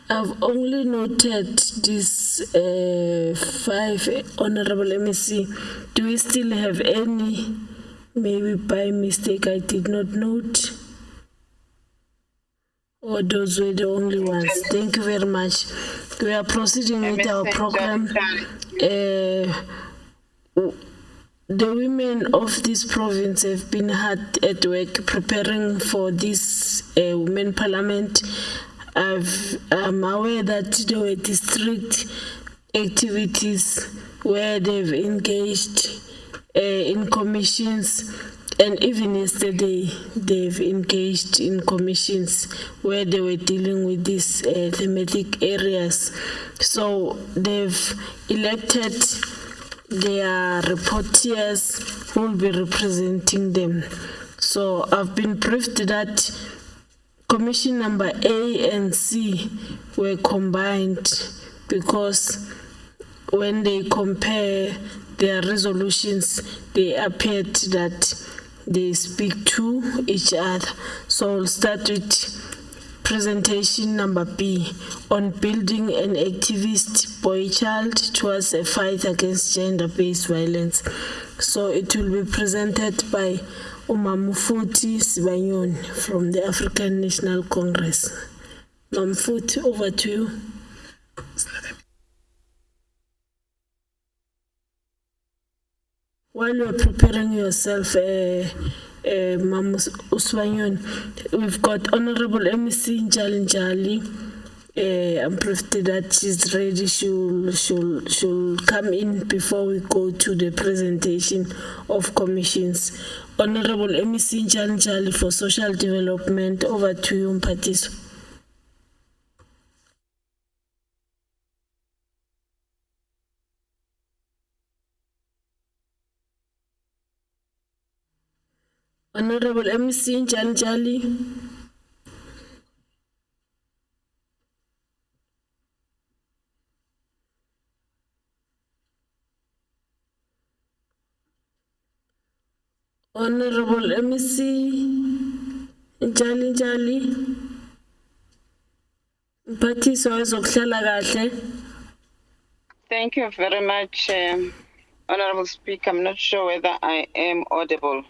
I've only noted this 5, Honorable MC. Do we still have any? Maybe by mistake I did not note. Or those were the only ones. Thank you very much. We are proceeding with our program. The women of this province have been hard at work preparing for this Women Parliament. I'm aware that there were district activities where they've engaged in commissions. And even yesterday, they've engaged in commissions where they were dealing with these thematic areas. So they've elected their reporters who will be representing them. So I've been briefed that commission number A and C were combined because when they compare their resolutions, they appeared that they speak to each other. So we'll start with presentation number B on building an activist boy child towards a fight against gender-based violence. So it will be presented by Umamufuti Sibanyon from the African National Congress. Mamufuti, over to you. While you're preparing yourself, Mama Uswanyon, we've got Honorable MC Njalinjali. I'm pretty that she's ready. She'll come in before we go to the presentation of commissions. Honorable MC Njalinjali for Social Development. Over to you, Mphathiswa. Honorable MC Njalinjali. Honorable MC Njalinjali. Mphathiswa wezokuhlala kahle. Thank you very much, Honorable Speaker, I'm not sure whether I am audible.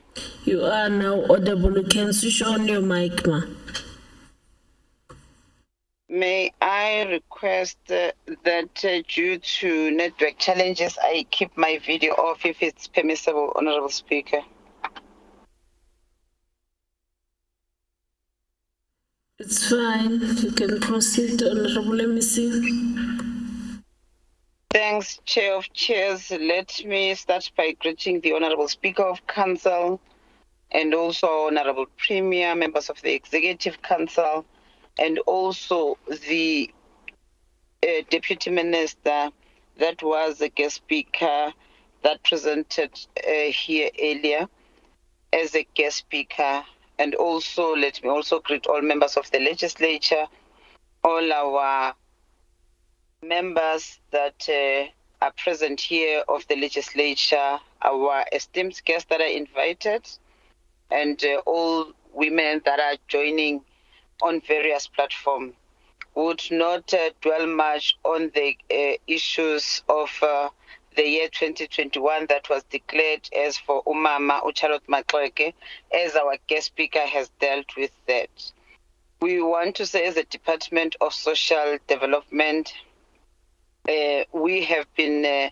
You are now audible. You can switch on your mic, ma. May I request that due to network challenges, I keep my video off if it's permissible, Honorable Speaker. It's fine. You can proceed, Honorable MEC. Thanks, Chair of Chairs. Let me start by greeting the Honorable Speaker of Council and also Honorable Premier, members of the Executive Council, and also the Deputy Minister that was a guest speaker that presented here earlier as a guest speaker. And also, let me also greet all members of the legislature, all our members that are present here of the legislature, our esteemed guests that are invited, and all women that are joining on various platforms. Would not dwell much on the issues of the year 2021 that was declared as for Umama Charlotte Maxeke, as our guest speaker has dealt with that. We want to say, as a Department of Social Development, we have been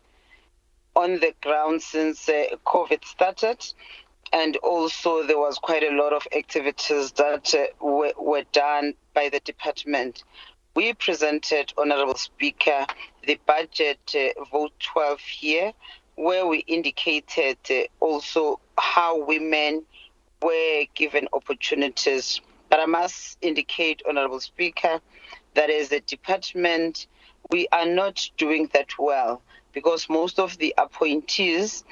on the ground since COVID started, and also there was quite a lot of activities that were done by the department. We presented, Honorable Speaker, the budget vote 12 here, where we indicated also how women were given opportunities. But I must indicate, Honorable Speaker, that as a department, we are not doing that well, because most of the appointees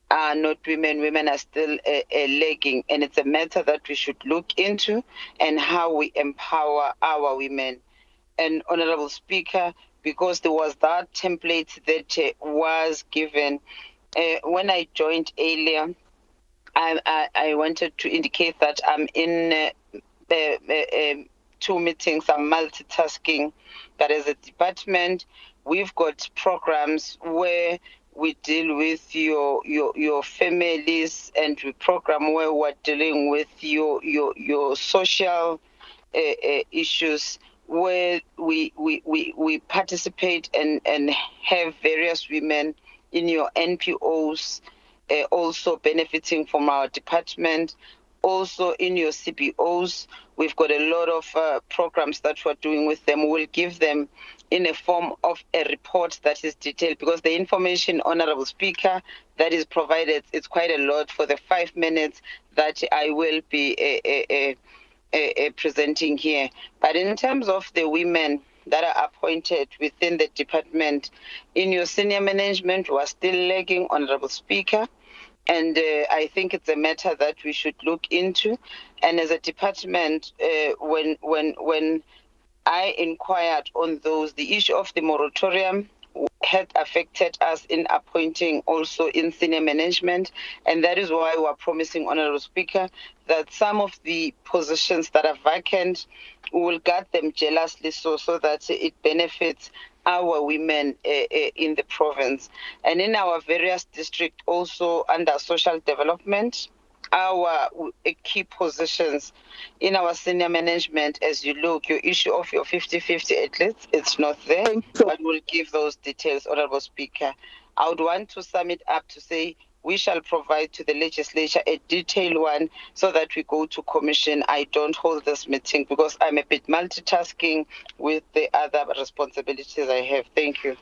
are not women. Women are still lagging, and it's a matter that we should look into and how we empower our women. And Honorable Speaker, because there was that template that was given when I joined earlier, I wanted to indicate that I'm in two meetings. I'm multitasking, but as a department, we've got programs where we deal with your families, and we program where we're dealing with your social issues, where we participate and have various women in your NPOs also benefiting from our department. Also in your CBOs, we've got a lot of programs that we're doing with them. We'll give them in a form of a report that is detailed, because the information, Honorable Speaker, that is provided, it's quite a lot for the 5 minutes that I will be presenting here. But in terms of the women that are appointed within the department, in your senior management, we are still lagging, Honorable Speaker. And I think it's a matter that we should look into. And as a department, when I inquired on those, the issue of the moratorium had affected us in appointing also in senior management. And that is why we are promising, Honorable Speaker, that some of the positions that are vacant, we will guard them jealously so that it benefits our women in the province. And in our various districts, also under social development, our key positions in our senior management, as you look, your issue of your 50-50 at least, it's not there, but we'll give those details, Honorable Speaker. I would want to sum it up to say we shall provide to the legislature a detailed one so that we go to commission. I don't hold this meeting because I'm a bit multitasking with the other responsibilities I have. Thank you.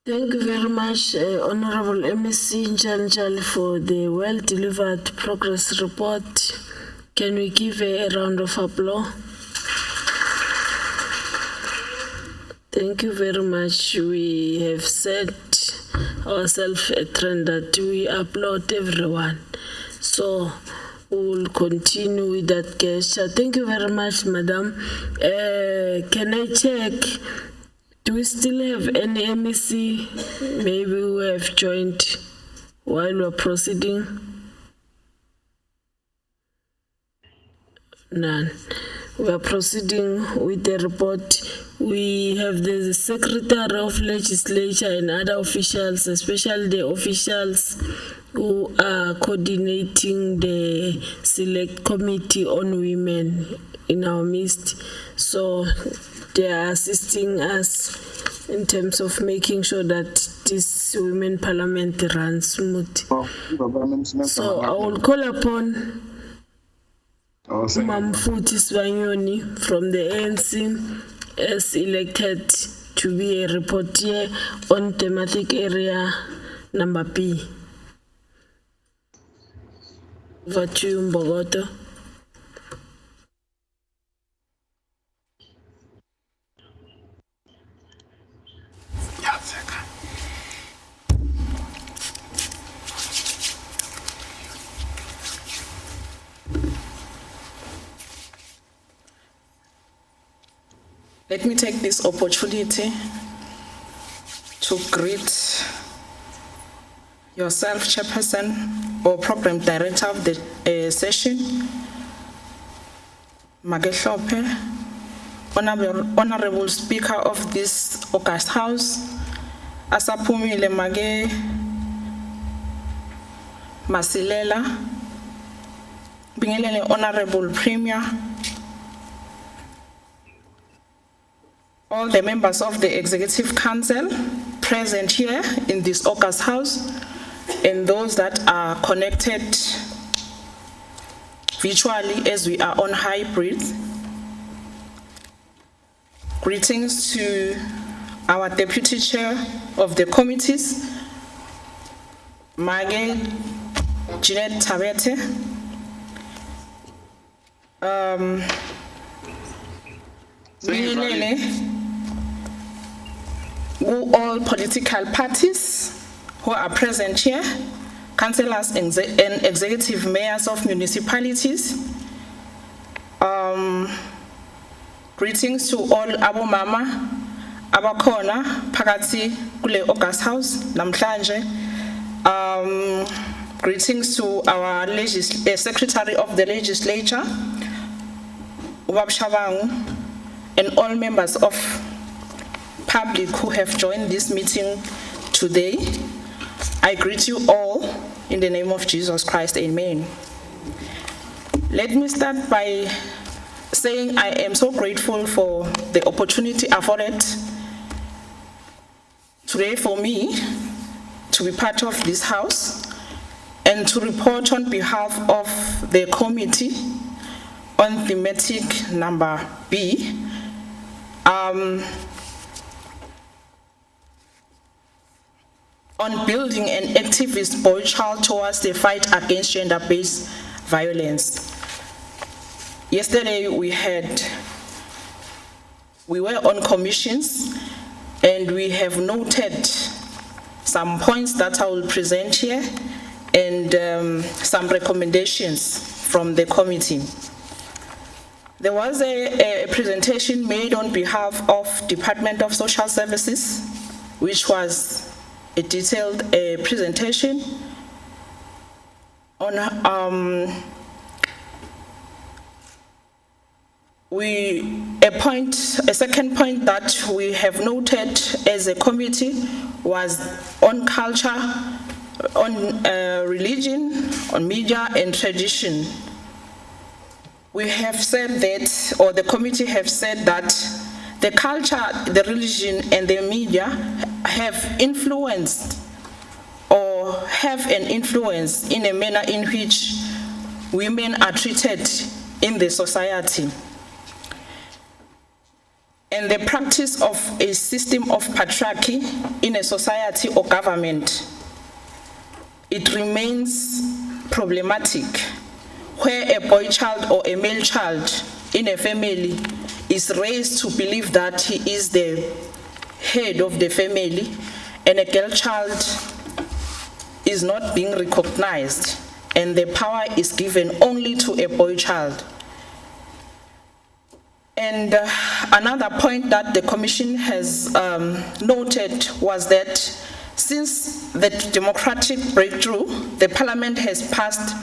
Thank you very much, Honorable MEC Njanjali, for the well-delivered progress report. Can we give a round of applause? Thank you very much. We have set ourselves a trend that we applaud everyone. So we will continue with that gesture. Thank you very much, Madam. Can I check? Do we still have any MEC maybe who have joined while we're proceeding? None. we are proceeding with the report. We have the Secretary of Legislature and other officials, especially the officials who are coordinating the Select Committee on Women in our midst. So they are assisting us in terms of making sure that this Women Parliament runs smooth. So I will call upon Mamfuti Swanyoni from the ANC as elected to be a reporter on thematic area number B. Over to you, Mbogoto. Let me take this opportunity to greet yourself, Chairperson or Program Director of the session, Mageshope, Honorable Speaker of this August House, Asapumile Mage Masilela, Bingelele Honorable Premier, all the members of the Executive Council present here in this August House, and those that are connected virtually as we are on hybrid. Greetings to our Deputy Chair of the committees, Mage Jeanette Tabete, all political parties who are present here, councillors and executive mayors of municipalities. Greetings to all Abo Mama, Abakona, Pakati, Kule August House, Namhlanje. Greetings to our Secretary of the Legislature, Ubab Shabang, and all members of public who have joined this meeting today. I greet you all in the name of Jesus Christ, amen. Let me start by saying I am so grateful for the opportunity afforded today for me to be part of this house and to report on behalf of the committee on thematic number B. On building an activist boy-child towards the fight against gender-based violence. Yesterday we were on commissions and we have noted some points that I will present here and some recommendations from the committee. There was a presentation made on behalf of Department of Social Services, which was a detailed presentation on a second point that we have noted as a committee was on culture, on religion, on media and tradition. We have said that, or the committee have said that the culture, the religion and the media have influenced or have an influence in a manner in which women are treated in the society. And the practice of a system of patriarchy in a society or government, it remains problematic, where a boy child or a male child in a family is raised to believe that he is the head of the family, and a girl child is not being recognized, and the power is given only to a boy child. And another point that the Commission has noted was that since the democratic breakthrough, the Parliament has passed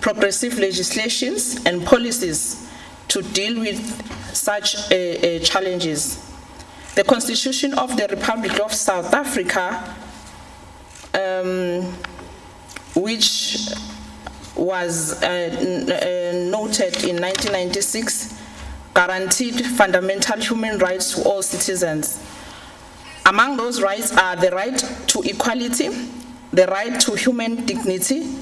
progressive legislations and policies to to deal with such challenges. The Constitution of the Republic of South Africa, which was noted in 1996, guaranteed fundamental human rights to all citizens. Among those rights are the right to equality, the right to human dignity,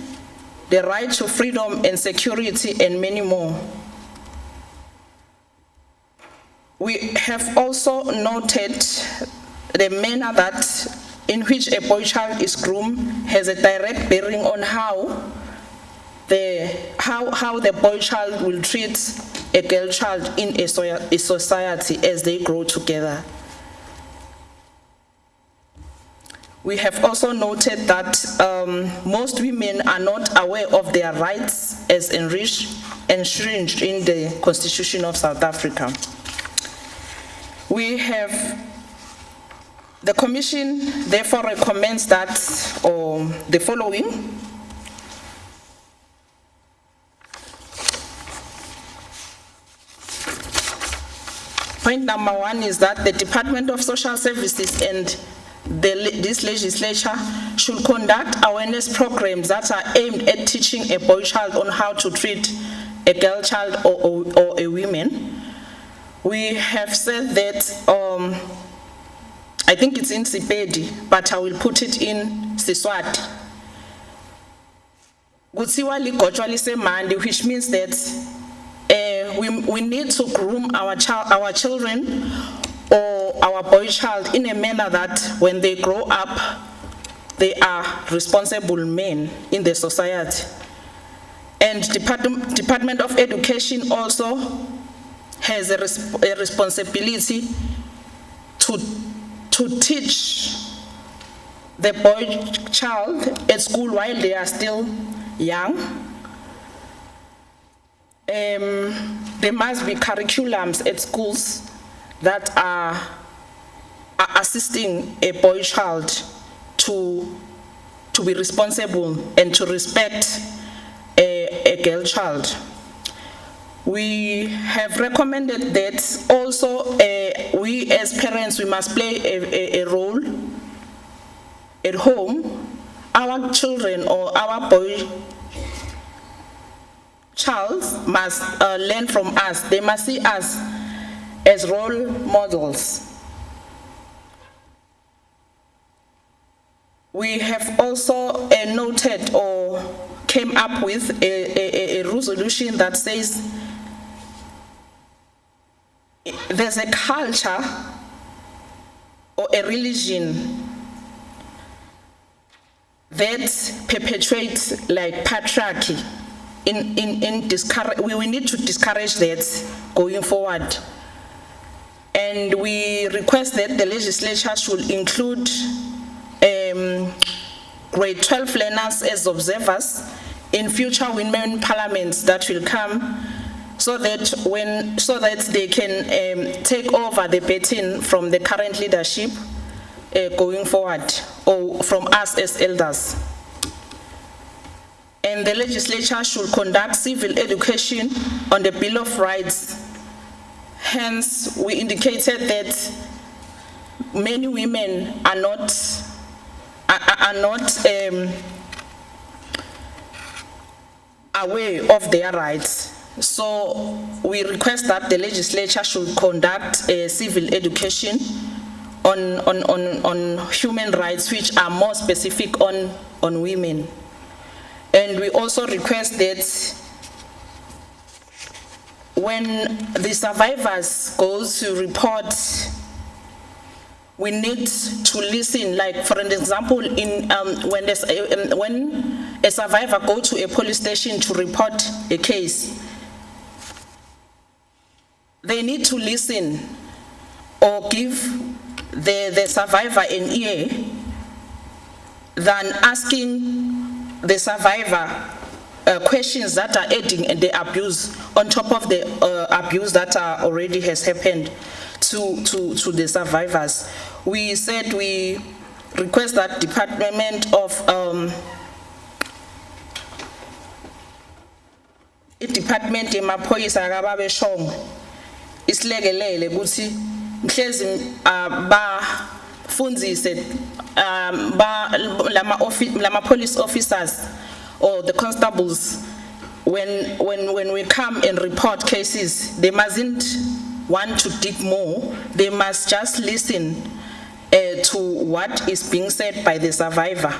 the right to freedom and security, and many more. We have also noted the manner that in which a boy child is groomed has a direct bearing on how the boy child will treat a girl child in a society as they grow together. We have also noted that most women are not aware of their rights as enshrined in the Constitution of South Africa. The Commission therefore recommends that the following. Point number one is that the Department of Social Services and this legislature should conduct awareness programs that are aimed at teaching a boy child on how to treat a girl child or a woman. We have said that, I think it's in Sepedi, but I will put it in Siswati. Kutsiwa ligotshwa lisemandi, which means that we need to groom our children or our boy child in a manner that when they grow up, they are responsible men in the society. And Department of Education also has a responsibility to teach the boy child at school while they are still young. There must be curriculums at schools that are assisting a boy child to be responsible and to respect a girl child. We have recommended that also we as parents, we must play a role at home. Our children or our boy child must learn from us. They must see us as role models. We have also noted or came up with a resolution that says there's a culture or a religion that perpetuates like patriarchy. We need to discourage that going forward. And we request that the legislature should include grade 12 learners as observers in future women parliaments that will come, so that they can take over the baton from the current leadership going forward, or from us as elders. And the legislature should conduct civil education on the Bill of Rights. Hence, we indicated that many women are not aware of their rights. So we request that the legislature should conduct a civil education on human rights, which are more specific on women. And we also request that when the survivors go to report, we need to listen. Like for an example, when a survivor goes to a police station to report a case, they need to listen or give the survivor an ear than asking the survivor questions that are adding the abuse on top of the abuse that already has happened to the survivors. We said we request that i-department yemaphoyisa akababe shongo isilekelele ukuthi mhlezi bafundzise lama police officers or the constables when we come and report cases, they mustn't want to dig more. They must just listen to what is being said by the survivor,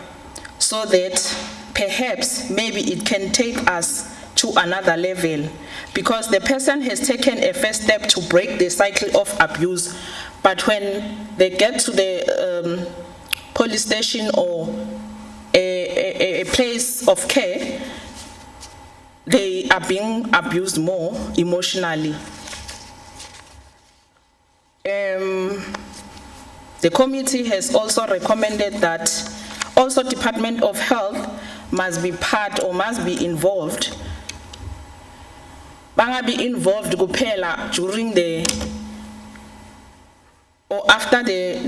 so that perhaps maybe it can take us to another level, because the person has taken a first step to break the cycle of abuse, but when they get to the police station or a place of care, they are being abused more emotionally. The committee has also recommended that also Department of Health must be part or must be involved. Banga be involved kuphela during the or after the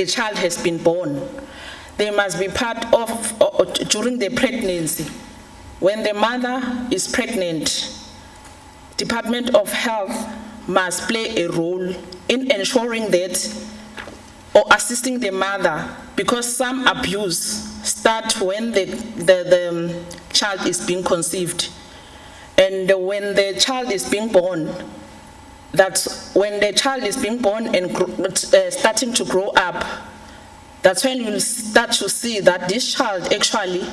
child has been born. They must be part of or during the pregnancy. When the mother is pregnant, Department of Health must play a role in ensuring that or assisting the mother, because some abuse start when the child is being conceived. And when the child is being born, that's when the child is being born and starting to grow up, that's when you'll start to see that this child actually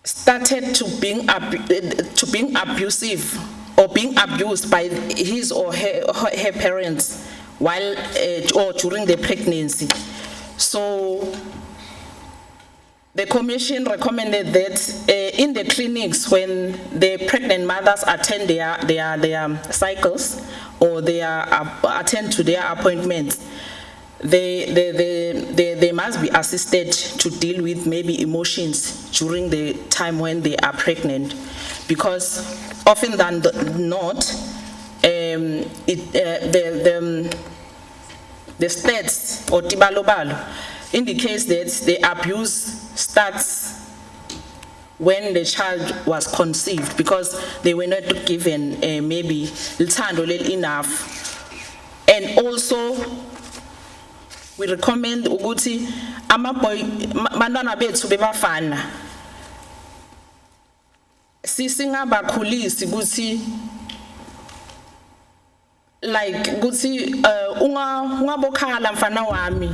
started to being abusive or being abused by his or her parents while or during the pregnancy. So the commission recommended that in the clinics, when the pregnant mothers attend their cycles or attend to their appointments, they must be assisted to deal with maybe emotions during the time when they are pregnant, because often than not, the stats or tibalobalo indicates that the abuse starts when the child was conceived, because they were not given maybe enough. And also, we recommend ukuthi bantwana bethu bebafana sisingabakhulisi ukuthi like ukuthi ungabokhala mfana wami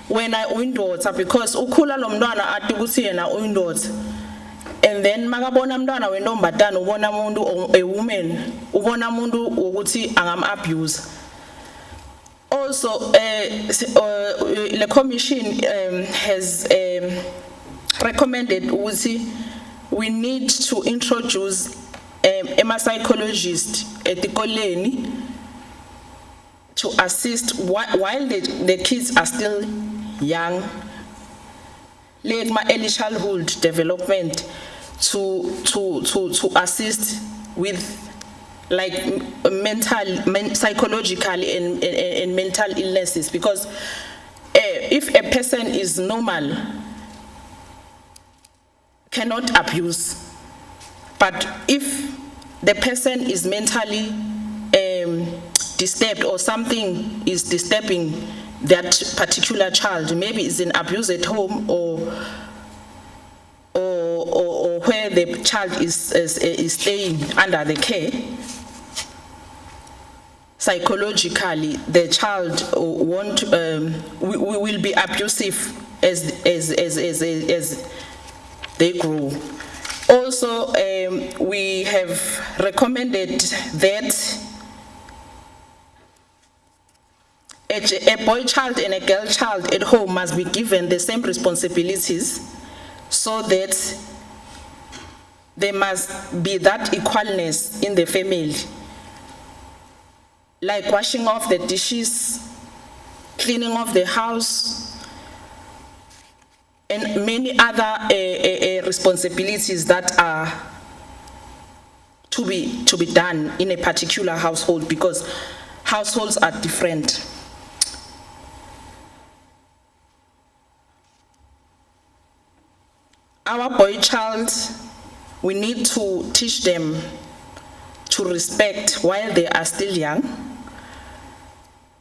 wena uyindoda, because ukhula lo mntwana athi ukuthi yena uyindoda, and then makabona mntwana wentombatana ubona umuntu a woman ubona umuntu ukuthi angam abuse. Also, the commission has recommended we need to introduce a psychologist at the colony to assist while the kids are still young, late early childhood development, to assist with like psychologically and mental illnesses, because if a person is normal, cannot abuse, but if the person is mentally disturbed or something is disturbing that particular child, maybe it's an abuse at home or where the child is staying under the care, psychologically the child will be abusive as they grow. Also, we have recommended that a boy child and a girl child at home must be given the same responsibilities, so that there must be that equalness in the family, like washing off the dishes, cleaning of the house, and many other responsibilities that are to be done in a particular household, because households are different. Our boy child we need to teach them to respect while they are still young.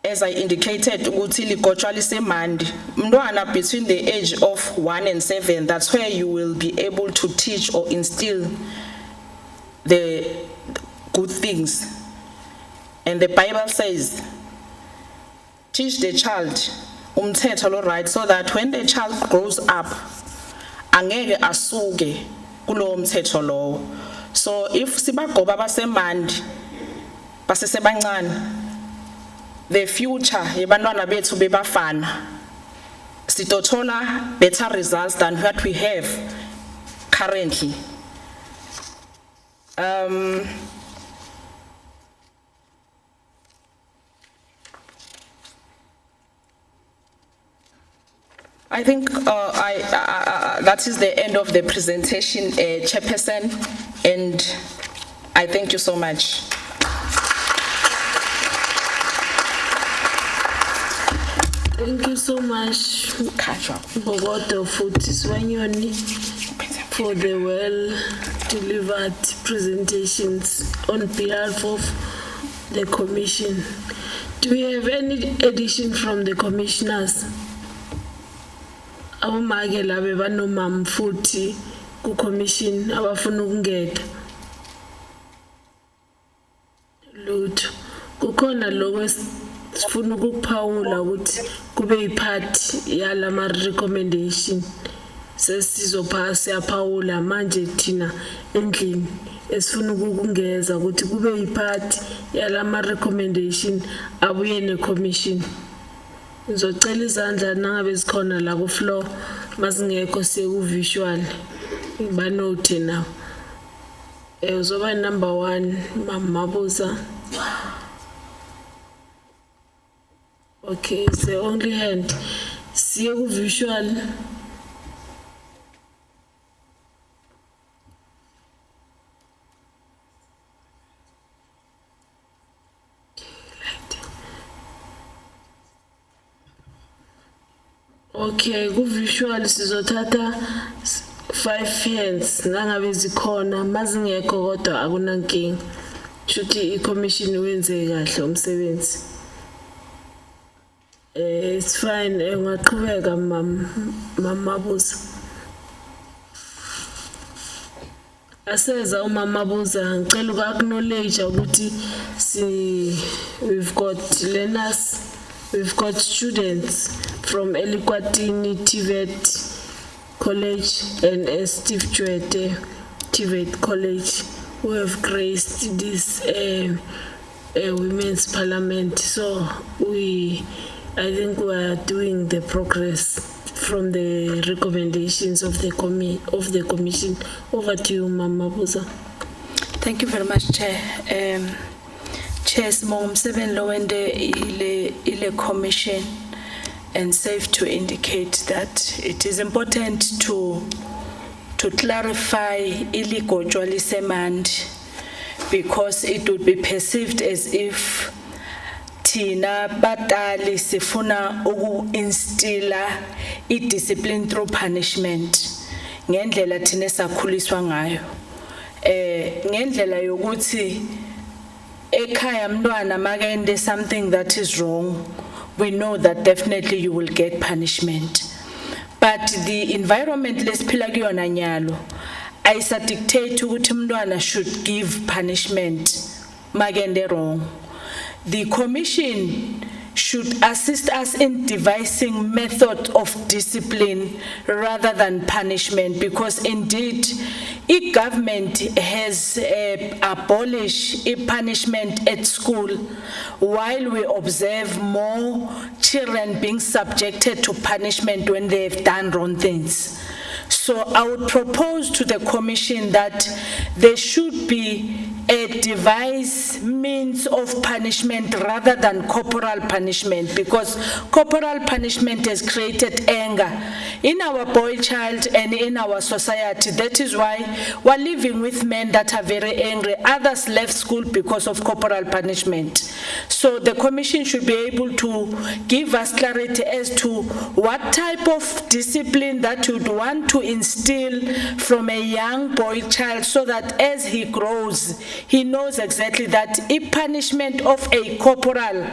As I indicated, ukuthi ligotshwa lisemandi. Mntwana between the age of 1 and 7, that's where you will be able to teach or instill the good things. And the Bible says, teach the child umthetho lo right, so that when the child grows up, angeke asuke kulowo mthetho lowo. So if sibagoba basemandi basesebancane, the future yebantwana bethu bebafana sitothola better results than what we have currently. I think that is the end of the presentation, Chairperson, and I thank you so much. Thank you so much, Bogoto Futiswanyoni, for the well-delivered presentations on behalf of the Commission. Do we have any addition from the commissioners? Abamage labe banomam futhi ku commission abafuna ukungena. Lutho kukhona lokho sifuna ukuphawula ukuthi kube yipart yalama recommendation sesizopha siyaphawula manje thina endlini esifuna ukungeza ukuthi kube yipart yalama recommendation abuye ne commission. Ngizocela izandla nangabe zikhona la ku floor masingekho seku visual banote now. Uzoba number 1 Mama Mabuza. Okay, it's the only hand. See you visual. Okay, ku visual sizothatha 5 hands nangabe zikhona mazingekho kodwa akunankinga. Shuthi i-commission wenze kahle umsebenzi. It's fine, ngaqhubeka Mama Mabuza. Aseza uMama Mabuza ngicela uku-acknowledge ukuthi we've got learners, we've got students from Elikwatini TVET College and Steve Chwete TVET College who have graced this Women's Parliament. So I think we are doing the progress from the recommendations of the commission. Over to you, Mama Mabuza. Thank you very much, Chair. Chair, Mom 7 Lowende ile commission, and safe to indicate that it is important to clarify illegal semand, because it would be perceived as if Tina batali sifuna uku-instilla i-discipline through punishment ngendlela thina esakhuliswa ngayo. Ngendlela yokuthi ekhaya mntwana makende something that is wrong, we know that definitely you will get punishment. But the environment lesiphila kuyona nyalo ayisadictate ukuthi mntwana should give punishment makende wrong. The commission should assist us in devising method of discipline rather than punishment, because indeed government has abolished punishment at school, while we observe more children being subjected to punishment when they have done wrong things. So I would propose to the commission that there should be a device means of punishment rather than corporal punishment, because corporal punishment has created anger in our boy child and in our society. That is why we're living with men that are very angry. Others left school because of corporal punishment. So the commission should be able to give us clarity as to what type of discipline that you'd want to instill from a young boy child, so that as he grows, he knows exactly that a punishment of a corporal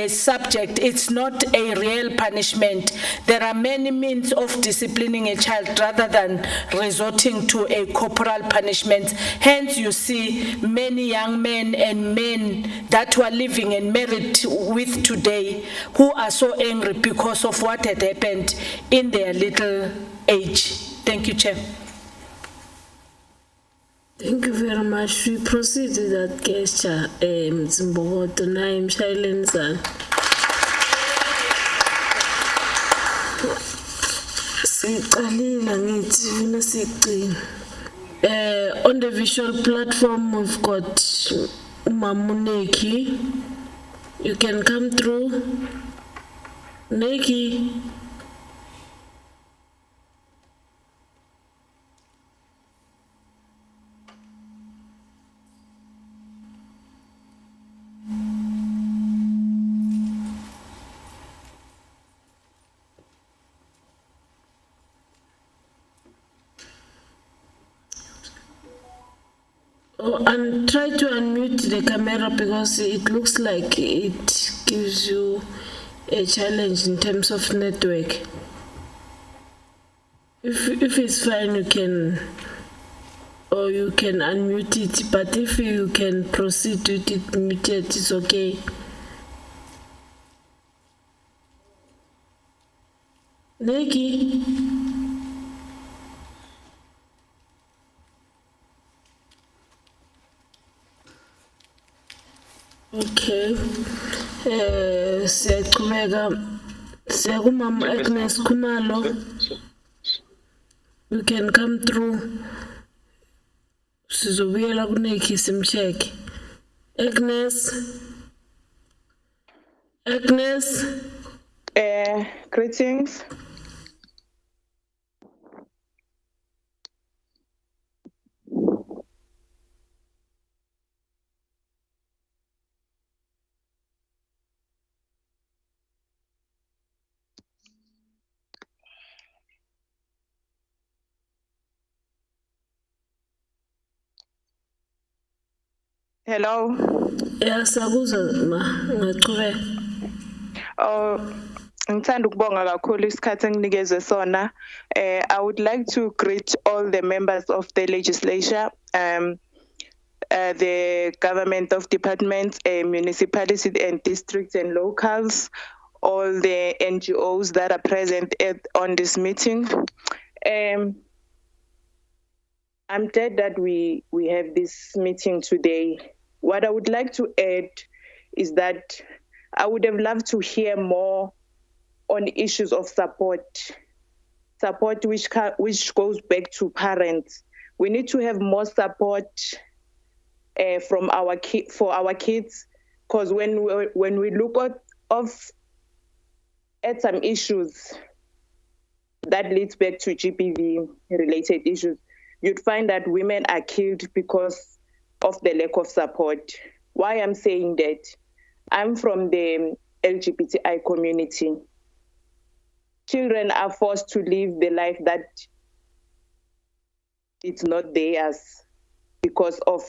subject, it's not a real punishment. There are many means of disciplining a child rather than resorting to a corporal punishment. Hence, you see many young men and men that were living and married with today who are so angry because of what had happened in their little age. Thank you, Chair. Thank you very much. We proceed with that gesture. Mzimbogoto na imshayeleni sana. Siqalile ngithi funa siqine. On the visual platform we've got Mamuneki. You can come through. Neki. Oh, and try to unmute the camera, because it looks like it gives you a challenge in terms of network. If it's fine, you can, or you can unmute it, but if you can proceed with it muted, it's okay. Nikki? Okay. Siyaqhubeka. Siyakumama Agnes Khumalo. You can come through. Sizobuyela kuNeki simcheck. Agnes. Agnes. Greetings. Hello. Yes, akuzwa ma, ngaqhubeka. Ngithanda ukubonga kakhulu isikhathi enginikezwe sona. I would like to greet all the members of the legislature, the government of departments, municipalities and districts and locals, all the NGOs that are present on this meeting. I'm glad that we have this meeting today. What I would like to add is that I would have loved to hear more on issues of support which goes back to parents. We need to have more support from for our kids, because when we look at some issues that leads back to GBV related issues, you'd find that women are killed because of the lack of support. Why I'm saying that? I'm from the LGBTI community. Children are forced to live the life that it's not theirs because of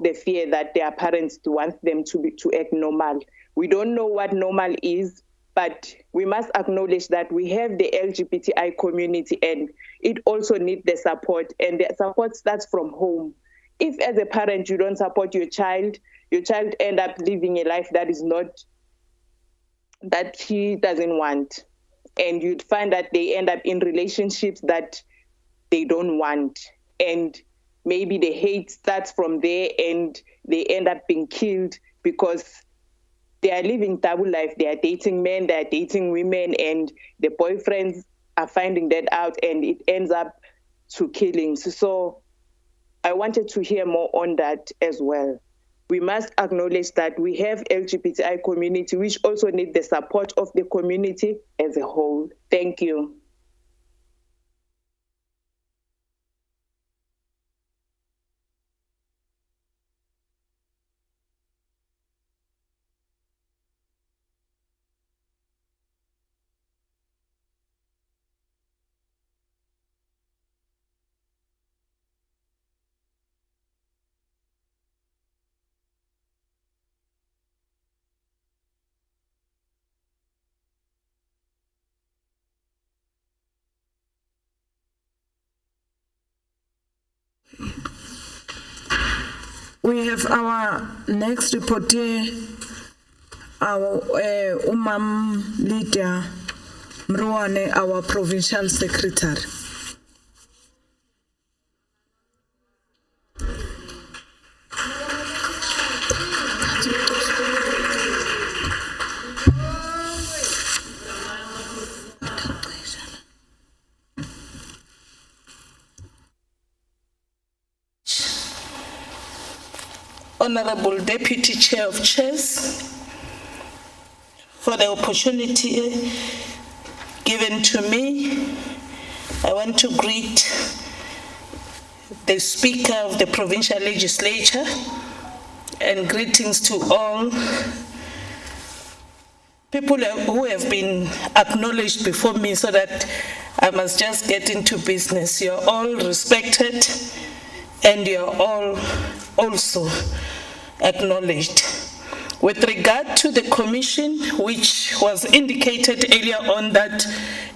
the fear that their parents want them to act normal. We don't know what normal is, but we must acknowledge that we have the LGBTI community and it also needs the support, and the support starts from home. If as a parent you don't support your child end up living a life that is not, that he doesn't want. And you'd find that they end up in relationships that they don't want. And maybe the hate starts from there and they end up being killed because they are living double life. They are dating men, they are dating women, and the boyfriends are finding that out, and it ends up to killings. So I wanted to hear more on that as well. We must acknowledge that we have LGBTI community, which also need the support of the community as a whole. Thank you. We have our next reporter, our Umam Lydia Mruane, our provincial secretary. Honorable Deputy Chair of Chairs, for the opportunity given to me. I want to greet the Speaker of the Provincial Legislature and greetings to all people who have been acknowledged before me, so that I must just get into business. You're all respected and you're all also acknowledged. With regard to the commission, which was indicated earlier on that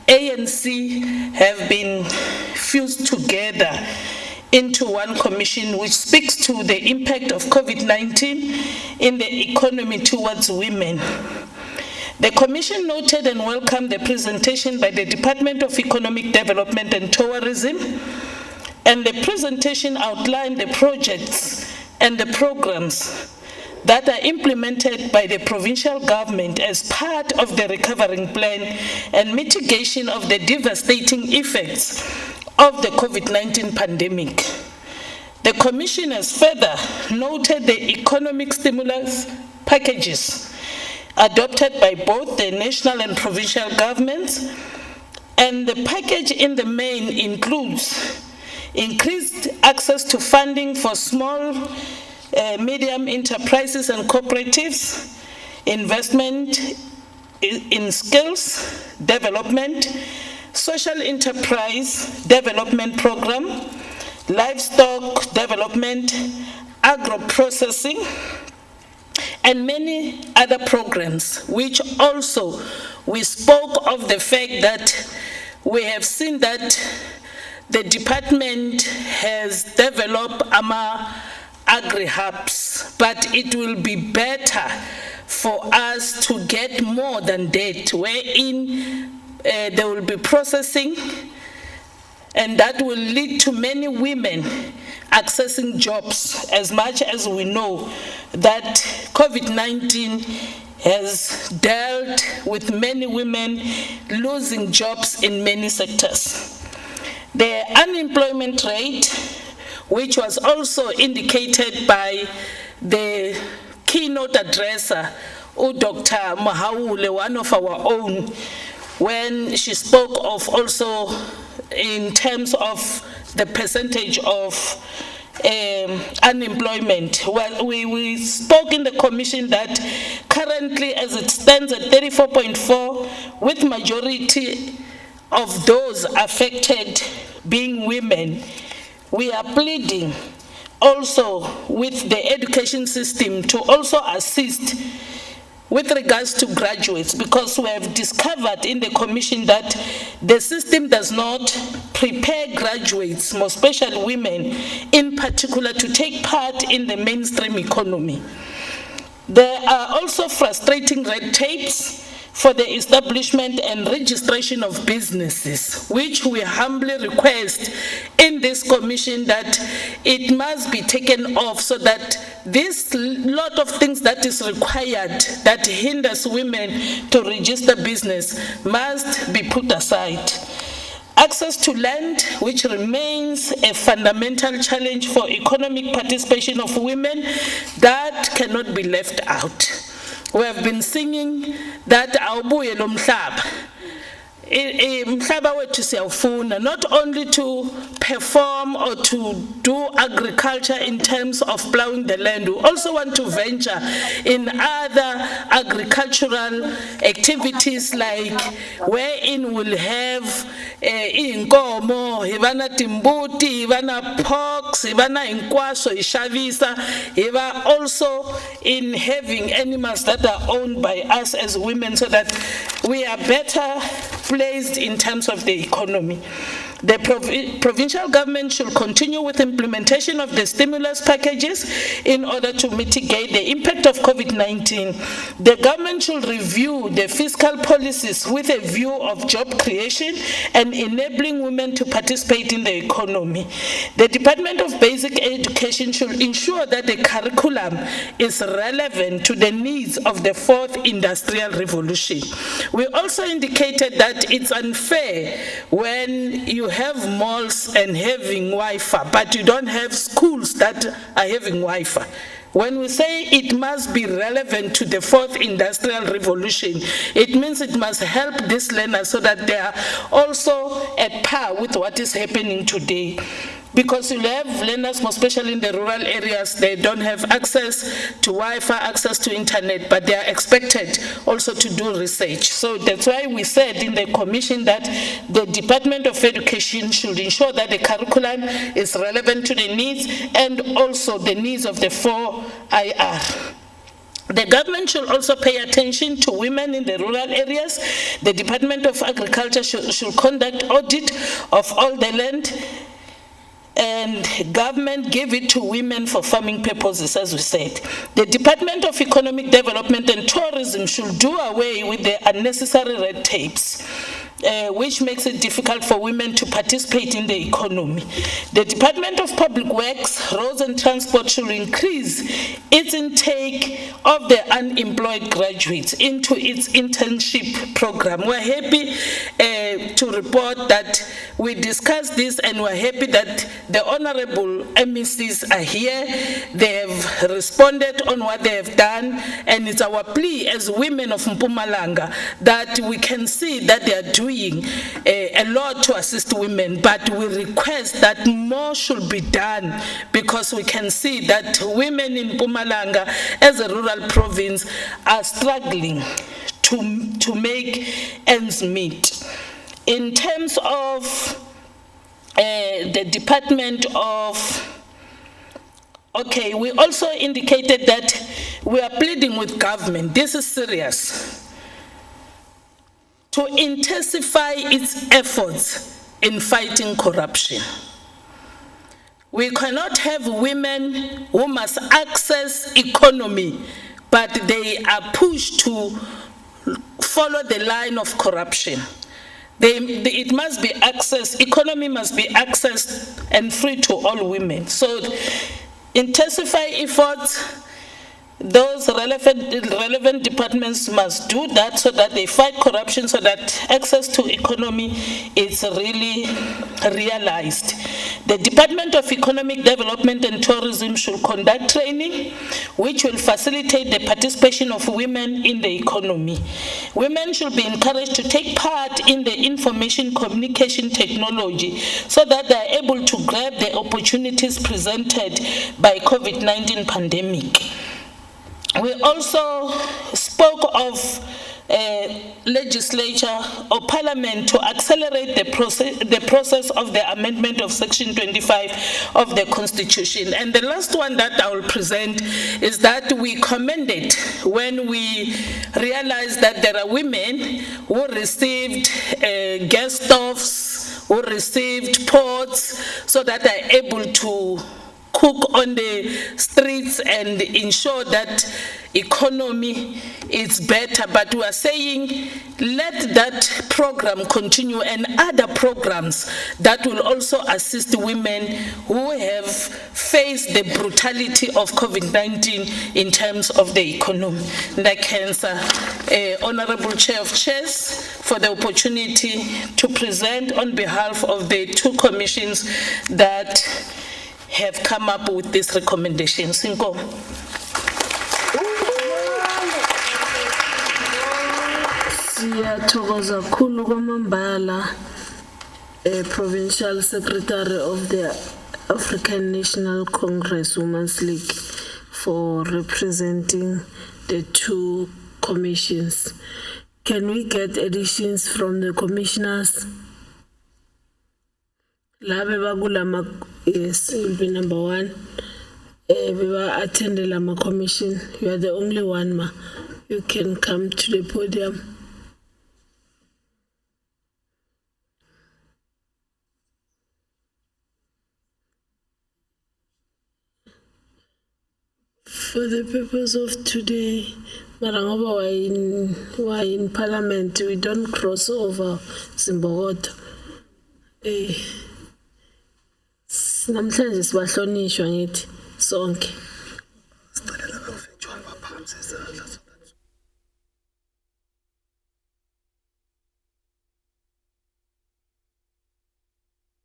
ANC have been fused together into one commission, which speaks to the impact of COVID-19 in the economy towards women. The Commission noted and welcomed the presentation by the Department of Economic Development and Tourism, and the presentation outlined the projects and the programs that are implemented by the provincial government as part of the recovering plan and mitigation of the devastating effects of the COVID-19 pandemic. The Commission has further noted the economic stimulus packages adopted by both the national and provincial governments, and the package in the main includes increased access to funding for small, medium enterprises and cooperatives, investment in skills development, social enterprise development program, livestock development, agro-processing, and many other programs, which also we spoke of the fact that we have seen that the department has developed agri-hubs, but it will be better for us to get more than that, wherein there will be processing, and that will lead to many women accessing jobs, as much as we know that COVID-19 has dealt with many women losing jobs in many sectors. The unemployment rate, which was also indicated by the keynote addresser, Dr. Mahaule, one of our own, when she spoke of also in terms of the percentage of unemployment. Well, we spoke in the commission that currently, as it stands at 34.4, with majority of those affected being women, we are pleading also with the education system to also assist with regards to graduates, because we have discovered in the commission that the system does not prepare graduates, more especially women in particular, to take part in the mainstream economy. There are also frustrating red tapes for the establishment and registration of businesses, which we humbly request in this commission that it must be taken off, so that this lot of things that is required that hinders women to register business must be put aside. Access to land, which remains a fundamental challenge for economic participation of women, that cannot be left out. We have been singing that awubuye lo mhlaba. Mhlaba wethu siyawufuna, not only to perform or to do agriculture in terms of plowing the land, we also want to venture in other agricultural activities, like wherein we'll have inkomo, ivana timbuti, ivana porks, ivana inkwaso, ishavisa, iva also in having animals that are owned by us as women, so that we are better placed in terms of the economy. The provincial government should continue with implementation of the stimulus packages in order to mitigate the impact of COVID-19. The government should review the fiscal policies with a view of job creation and enabling women to participate in the economy. The Department of Basic Education should ensure that the curriculum is relevant to the needs of the fourth industrial revolution. We also indicated that it's unfair when you have malls and having Wi-Fi, but you don't have schools that are having Wi-Fi. When we say it must be relevant to the fourth industrial revolution, it means it must help these learners so that they are also at par with what is happening today. Because you have learners, especially in the rural areas, they don't have access to Wi-Fi, access to internet, but they are expected also to do research. So that's why we said in the commission that the Department of Education should ensure that the curriculum is relevant to the needs and also the needs of the 4IR. The government should also pay attention to women in the rural areas. The Department of Agriculture should conduct audit of all the land, and government gave it to women for farming purposes, as we said. The Department of Economic Development and Tourism should do away with the unnecessary red tapes, which makes it difficult for women to participate in the economy. The Department of Public Works, Roads and Transport should increase its intake of the unemployed graduates into its internship program. We're happy to report that we discussed this, and we're happy that the honorable MECs are here. They have responded on what they have done, and it's our plea as women of Mpumalanga that we can see that they are doing a lot to assist women, but we request that more should be done, because we can see that women in Mpumalanga as a rural province are struggling to make ends meet. In terms of the Department of, okay, we also indicated that we are pleading with government, this is serious, to intensify its efforts in fighting corruption. We cannot have women who must access economy, but they are pushed to follow the line of corruption. It must be accessed, economy must be accessed and free to all women. So intensify efforts. Those relevant departments must do that so that they fight corruption, so that access to economy is really realized. The Department of Economic Development and Tourism should conduct training which will facilitate the participation of women in the economy. Women should be encouraged to take part in the information communication technology so that they are able to grab the opportunities presented by COVID-19 pandemic. We also spoke of legislature or parliament to accelerate the process of the amendment of section 25 of the constitution. And the last one that I will present is that we commended when we realized that there are women who received gas stoves, who received pots, so that they are able to cook on the streets and ensure that economy is better, but we are saying let that program continue and other programs that will also assist women who have faced the brutality of COVID-19 in terms of the economy. Like cancer, Honorable Chair of Chairs, for the opportunity to present on behalf of the two commissions that have come up with these recommendations. Siyathokoza kakhulu kwamambala, Provincial Secretary of the African National Congress Women's League, for representing the two commissions. Can we get additions from the commissioners? Yes, you'll be number one. We will attend the Lama Commission. You are the only one, ma. You can come to the podium. For the purpose of today, Marangoba, we're in Parliament. We don't cross over Zimbogoto. Namhlanje sibahlonishwa ngithi sonke.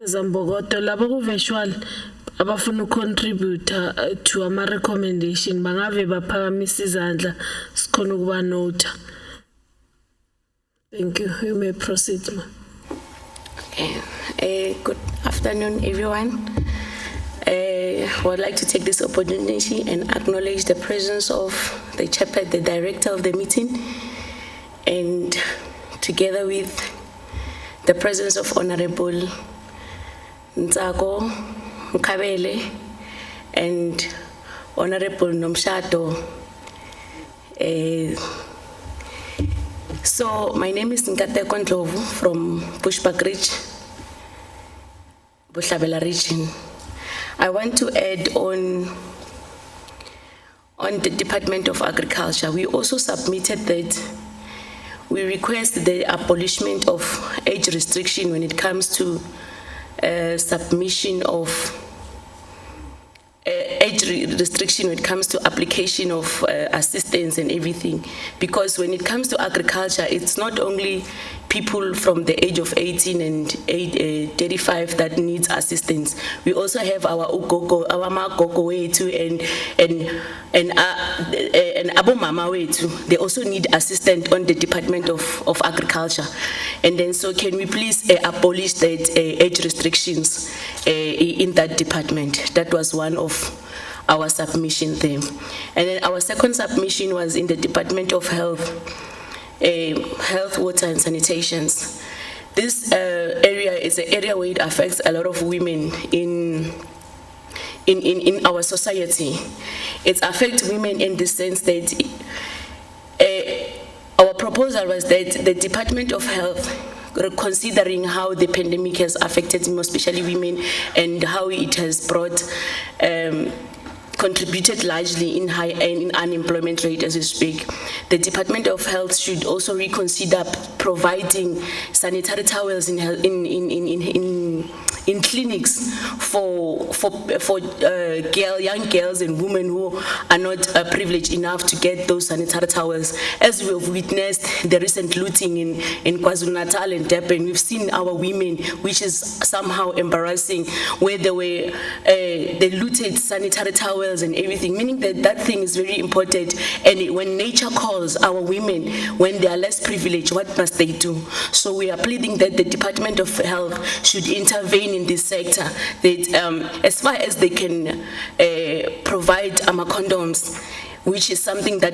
Zambogoto labo ku virtual abafuna contribute to ama recommendation bangave baphakamisa izandla sikhona ukuba note. Thank you. You may proceed, ma. Okay. Good afternoon, everyone. I would like to take this opportunity and acknowledge the presence of the chairperson, the director of the meeting, and together with the presence of Honorable Ntsako Mkabele and Honorable Nomshato. So my name is Nkate Kondlovu from Bushbuck Ridge, Bushabela region. I want to add on the Department of Agriculture. We also submitted that we request the abolishment of age restriction when it comes to submission of age restriction when it comes to application of assistance and everything, because when it comes to agriculture, it's not only people from the age of 18 and 35 that needs assistance. We also have our ugogo, our magogo wetu and abo mama wetu. They also need assistance on the Department of Agriculture. And then, so can we please abolish that age restrictions in that department? That was one of our submission there. And then our second submission was in the Department of Health, Water and Sanitations. This area is an area where it affects a lot of women in our society. It affects women in the sense that our proposal was that the Department of Health, considering how the pandemic has affected more especially women and how it has brought contributed largely in unemployment rate as we speak, the Department of Health should also reconsider providing sanitary towels in clinics for young girls and women who are not privileged enough to get those sanitary towels. As we have witnessed the recent looting in KwaZulu-Natal and Durban, we've seen our women, which is somehow embarrassing, where they looted sanitary towels and everything, meaning that thing is very important. And when nature calls our women, when they are less privileged, what must they do? So we are pleading that the Department of Health should intervene in this sector, that as far as they can provide condoms which is something that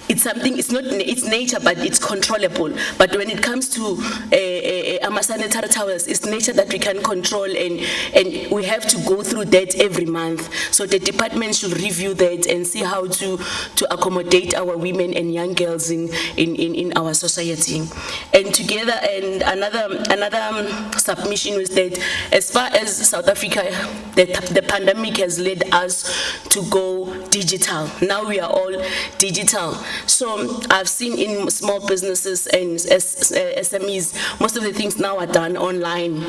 it's nature, but it's controllable. But when it comes to sanitary towels, it's nature that we can control, and we have to go through that every month. So the department should review that and see how to accommodate our women and young girls in our society. And together, and another submission was that as far as South Africa, the pandemic has led us to go digital. Now we are all digital. So I've seen in small businesses and SMEs, most of the things now are done online.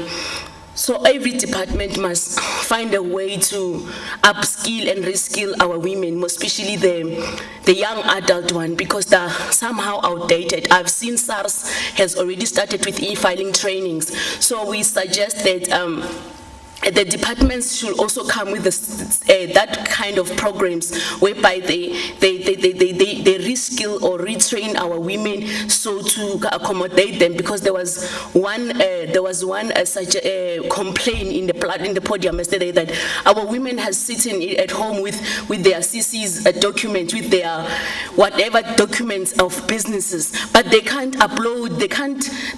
So every department must find a way to upskill and reskill our women, especially the young adult one, because they're somehow outdated. I've seen SARS has already started with e-filing trainings. So we suggest that the departments should also come with that kind of programs whereby they reskill or retrain our women, so to accommodate them. Because there was one such a complaint in the podium yesterday that our women has sitting at home with their CC's documents, with their whatever documents of businesses, but they can't upload,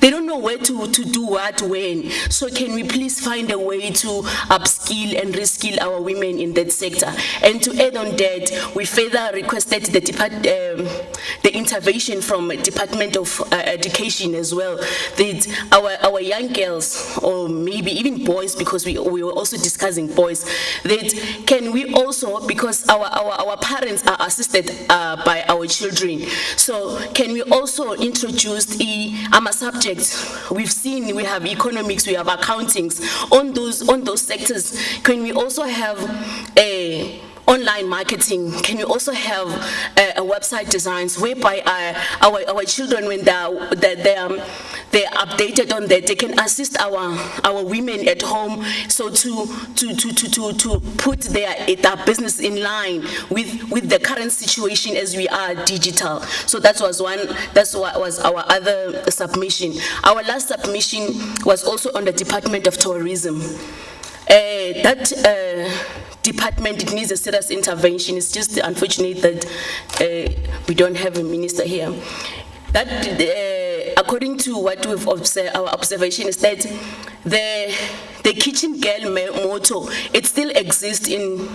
they don't know where to do what when. So can we please find a way to upskill and reskill our women in that sector? And to add on that, we further requested the intervention from Department of Education as well, that our young girls, or maybe even boys, because we were also discussing boys, that can we also, because our parents are assisted by our children, so can we also introduce subjects? We've seen we have economics, we have accountings. On those sectors, can we also have online marketing? Can we also have a website designs whereby our children, when they're updated on that, they can assist our women at home, so to put their business in line with the current situation as we are digital. So that's what was our other submission. Our last submission was also on the Department of Tourism. That department, it needs a serious intervention. It's just unfortunate that we don't have a minister here. That, according to what we've observed, our observation is that the kitchen girl motto, it still exists in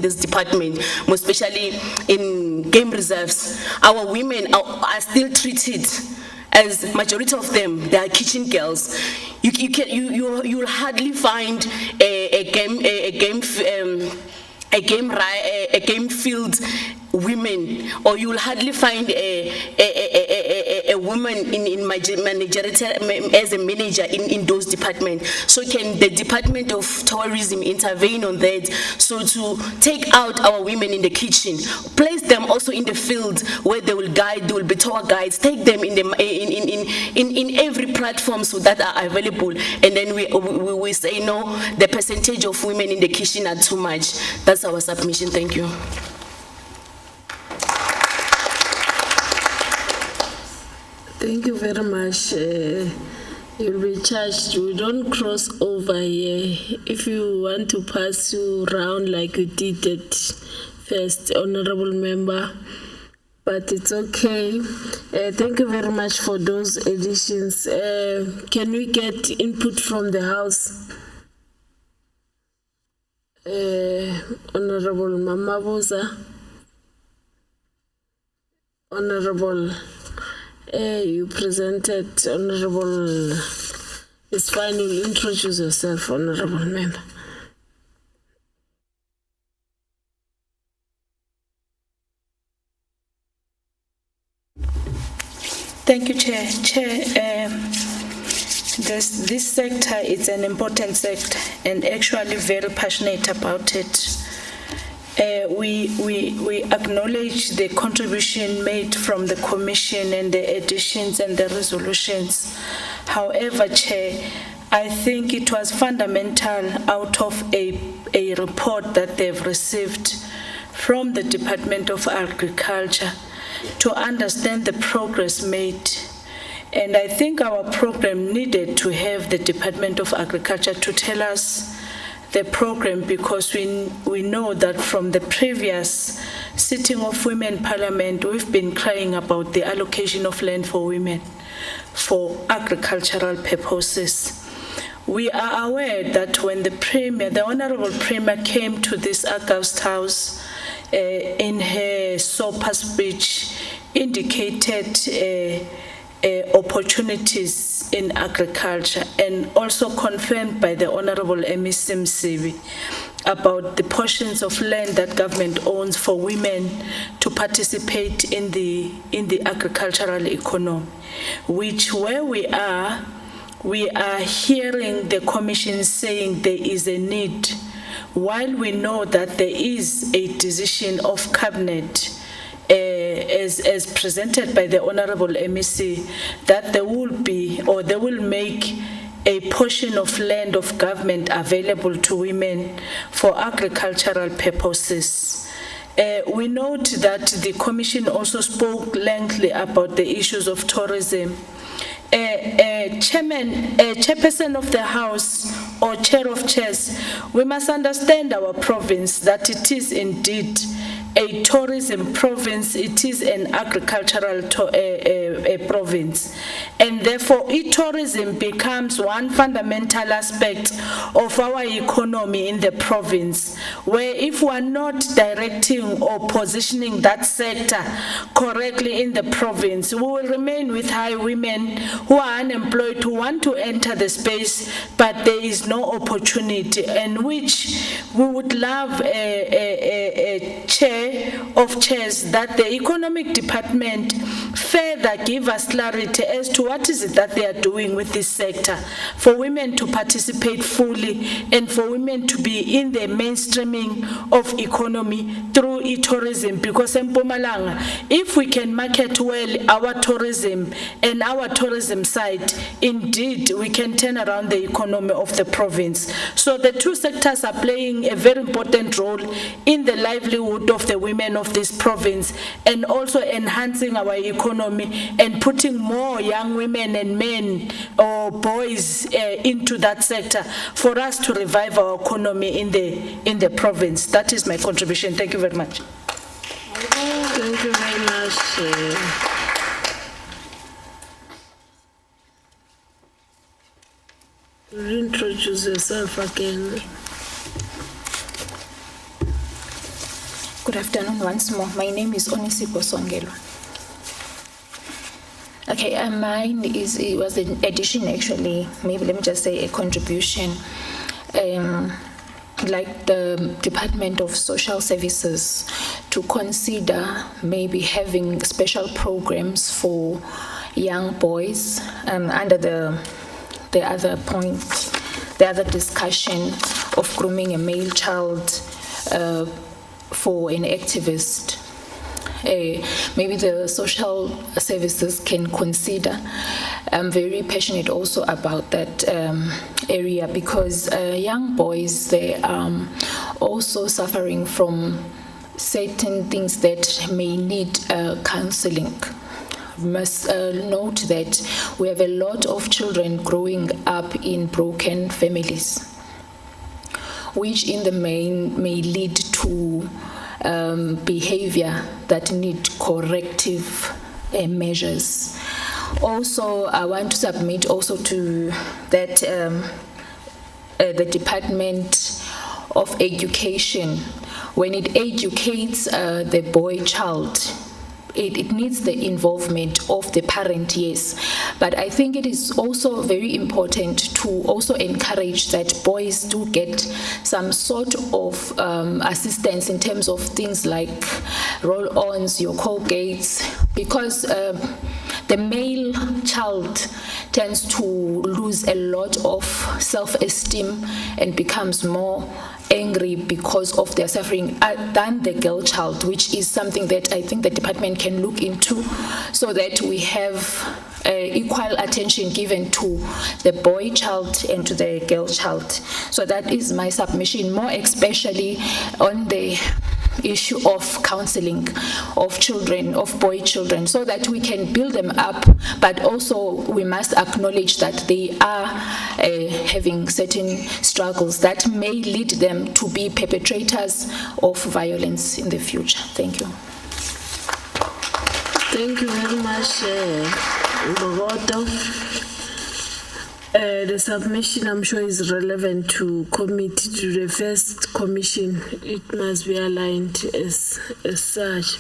this department, most especially in game reserves. Our women are still treated as majority of them, they are kitchen girls. You'll hardly find a game field women, or you will hardly find a woman in managerial as a manager in those departments. So can the Department of Tourism intervene on that, so to take out our women in the kitchen, place them also in the field where they will guide, there will be tour guides, take them in every platform so that are available, and then we say no, the percentage of women in the kitchen are too much. That's our submission. Thank you. Thank you very much. You'll be charged. We don't cross over here. If you want to pass you round like you did at first, honorable member, but it's okay. Thank you very much for those additions. Can we get input from the House? Honorable Mamabuza, Honorable, you presented, Honorable, it's fine, you'll introduce yourself, Honorable Member. Thank you, Chair. Chair, this sector is an important sector, and actually very passionate about it. We acknowledge the contribution made from the Commission and the additions and the resolutions. However, Chair, I think it was fundamental out of a report that they've received from the Department of Agriculture to understand the progress made. And I think our program needed to have the Department of Agriculture to tell us the program because we know that from the previous sitting of Women Parliament, we've been crying about the allocation of land for women for agricultural purposes. We are aware that when the Honorable Premier came to this August House in her SOPA speech, indicated opportunities in agriculture and also confirmed by the Honorable MEC Msibi about the portions of land that government owns for women to participate in the agricultural economy, which where we are hearing the Commission saying there is a need, while we know that there is a decision of Cabinet as presented by the Honorable MEC, that there will be, or they will make a portion of land of government available to women for agricultural purposes. We note that the Commission also spoke lengthily about the issues of tourism. Chairperson of the House or Chair of Chairs, we must understand our province, that it is indeed a tourism province, it is an agricultural province. And therefore, tourism becomes one fundamental aspect of our economy in the province, where if we are not directing or positioning that sector correctly in the province, we will remain with high women who are unemployed, who want to enter the space, but there is no opportunity, and which we would love a chair of chairs that the economic department further give us clarity as to what is it that they are doing with this sector for women to participate fully and for women to be in the mainstreaming of economy through tourism, because in Mpumalanga, if we can market well our tourism and our tourism side, indeed we can turn around the economy of the province. So the two sectors are playing a very important role in the livelihood of the women of this province, and also enhancing our economy and putting more young women and men or boys into that sector for us to revive our economy in the province. That is my contribution. Thank you very much. Thank you very much. Reintroduce yourself again. Good afternoon once more. My name is Onisipo Songelo. Okay, mine was an addition actually, maybe let me just say a contribution. Like the Department of Social Services to consider maybe having special programs for young boys under the other point, the other discussion of grooming a male child for an activist. Maybe the social services can consider. I'm very passionate also about that area, because young boys, they are also suffering from certain things that may need counseling. We must note that we have a lot of children growing up in broken families, which in the main may lead to behavior that need corrective measures. Also, I want to submit also to that the Department of Education, when it educates the boy child, it needs the involvement of the parent, yes. But I think it is also very important to also encourage that boys do get some sort of assistance in terms of things like roll-ons, your Colgates, because the male child tends to lose a lot of self-esteem and becomes more angry because of their suffering than the girl child, which is something that I think the department can look into, so that we have equal attention given to the boy child and to the girl child. So that is my submission, more especially on the issue of counseling of children, of boy children, so that we can build them up, but also we must acknowledge that they are having certain struggles that may lead them to be perpetrators of violence in the future. Thank you. Thank you very much, Bogoto. The submission, I'm sure, is relevant to committee, to the first commission. It must be aligned as such.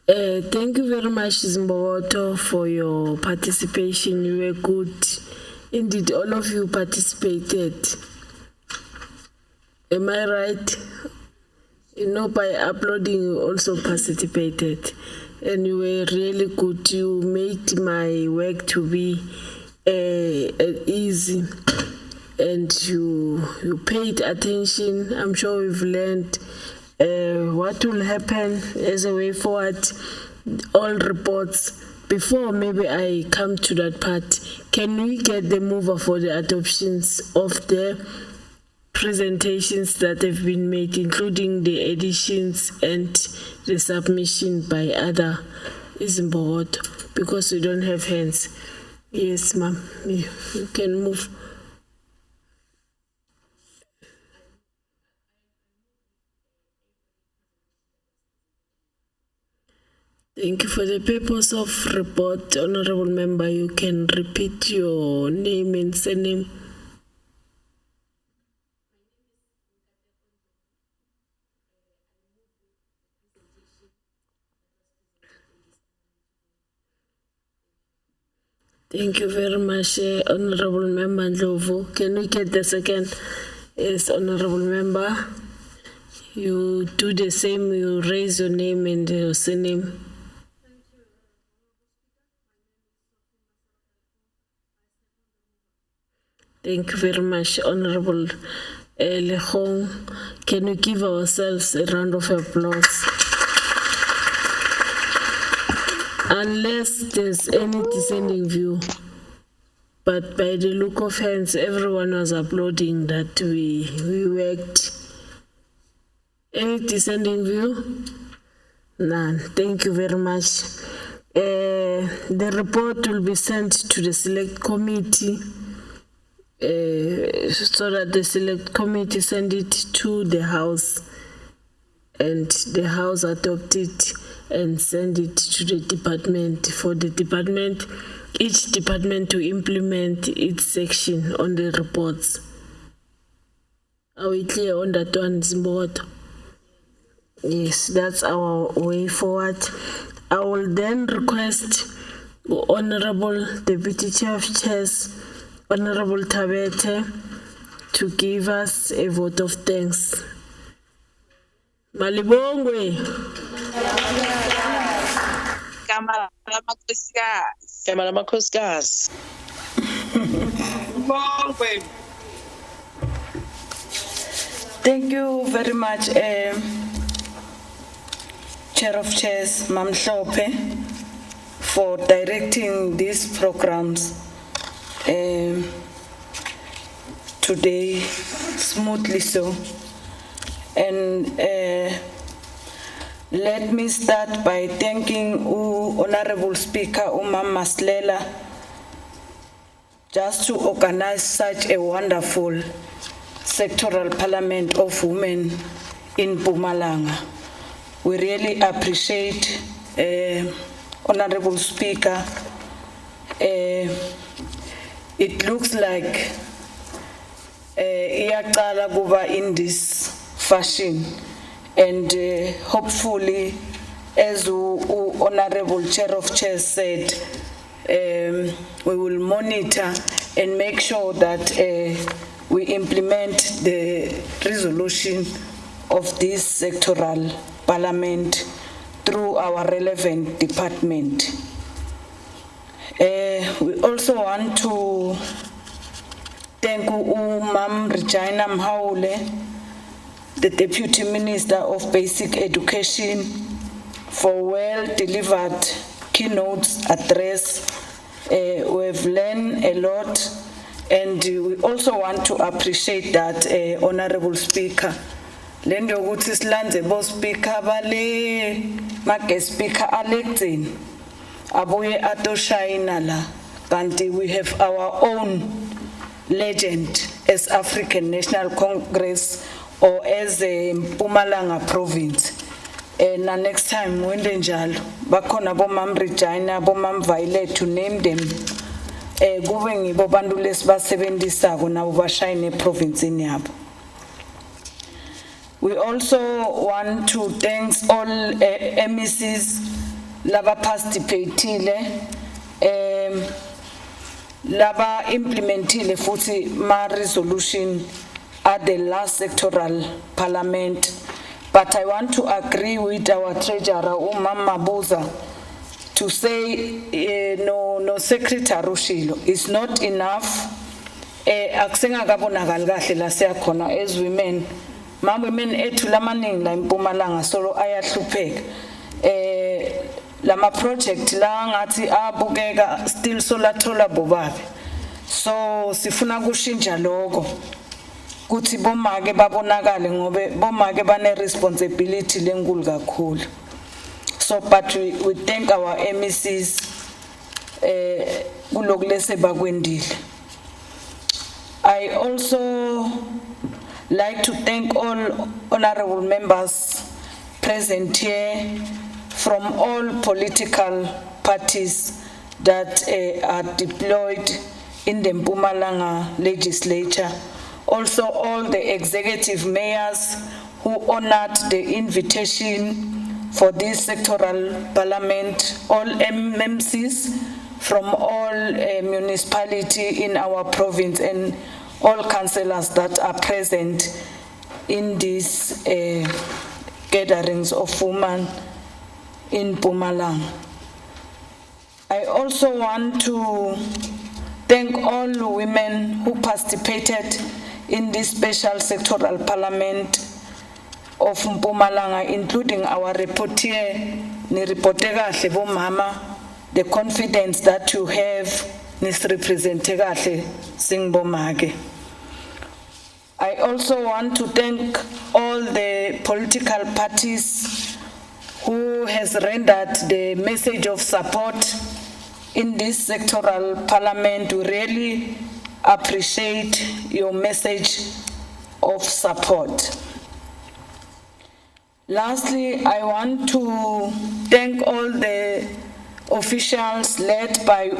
Thank you very much, Zimbogoto, for your participation. You were good. Indeed, all of you participated. Am I right? You know, by uploading, you also participated. And you were really good. You made my work to be easy, and you paid attention. I'm sure we've learned what will happen as a way forward. All reports. Before maybe I come to that part, can we get the mover for the adoptions of the presentations that have been made, including the additions and the submission by other Izimbogoto, because we don't have hands. Yes, ma'am. You can move. Thank you. For the purpose of report, Honorable Member, you can repeat your name and surname. Thank you very much, Honorable Member Ndlovu. Can we get the second? Yes, Honorable Member. You do the same, you raise your name and your surname. Thank you very much, Honorable Lehong. Can we give ourselves a round of applause? Unless there's any dissenting view, but by the look of hands, everyone was applauding that we worked. Any dissenting view? None. Thank you very much. The report will be sent to the select committee, so that the select committee send it to the House, and the House adopt it and send it to the department, for the department, each department to implement its section on the reports. Are we clear on that one, Zimbogoto? Yes, that's our way forward. I will then request Honorable Deputy Chair of Chairs, Honorable Tabete, to give us a vote of thanks. Malibongwe. Kamala Makhosikazi. Thank you very much, Chair of Chairs, Mam Hlophe, for directing these programs today smoothly so. And let me start by thanking Honorable Speaker Umam Maslela just to organize such a wonderful sectoral parliament of women in Mpumalanga. We really appreciate Honorable Speaker. It looks like iyaqala kuba in this fashion, and hopefully, as Honorable Chair of Chairs said, we will monitor and make sure that we implement the resolution of this sectoral parliament through our relevant department. We also want to thank Ma'am Regina Mhaule, the Deputy Minister of Basic Education, for well-delivered keynote address. We've learned a lot, and we also want to appreciate that Honorable Speaker lento ukuthi silandze bo speaker bale ma guest speaker alekuzini abuye atoshayina la kanti we have our own legend as African National Congress or as a Mpumalanga province. Na next time wende njalo bakhona bo Mam Regina bo Mam Violet to name them kube ngibo bantu lesibasebenzisako nabo bashayine province yabo. We also want to thank all MECs laba participated laba implementile futhi ma resolution at the last sectoral parliament. But I want to agree with our treasurer Umama Buza to say no secretary Rushilo is not enough. Akusengakabonakali kahle la siyakhona as women ma women ethu lamaningi la eMpumalanga solo ayahlupheka lama project la ngathi abukeka still solathola bobabe so sifuna kushintsha lokho kuthi bomake babonakale ngobe bomake bane responsibility lenkulu kakhulu. So but we thank our MECs kulokulese bakwendile. I also like to thank all honorable members present here from all political parties that are deployed in the Mpumalanga legislature. Also all the executive mayors who honored the invitation for this sectoral parliament, all MMCs from all municipalities in our province and all councillors that are present in these gatherings of women in Mpumalanga. I also want to thank all the women who participated in this special sectoral parliament of Mpumalanga, including our reporter, the confidence that you have, I also want to thank all the political parties who has rendered the message of support in this sectoral parliament. We really appreciate your message of support. Lastly, I want to thank all the officials led by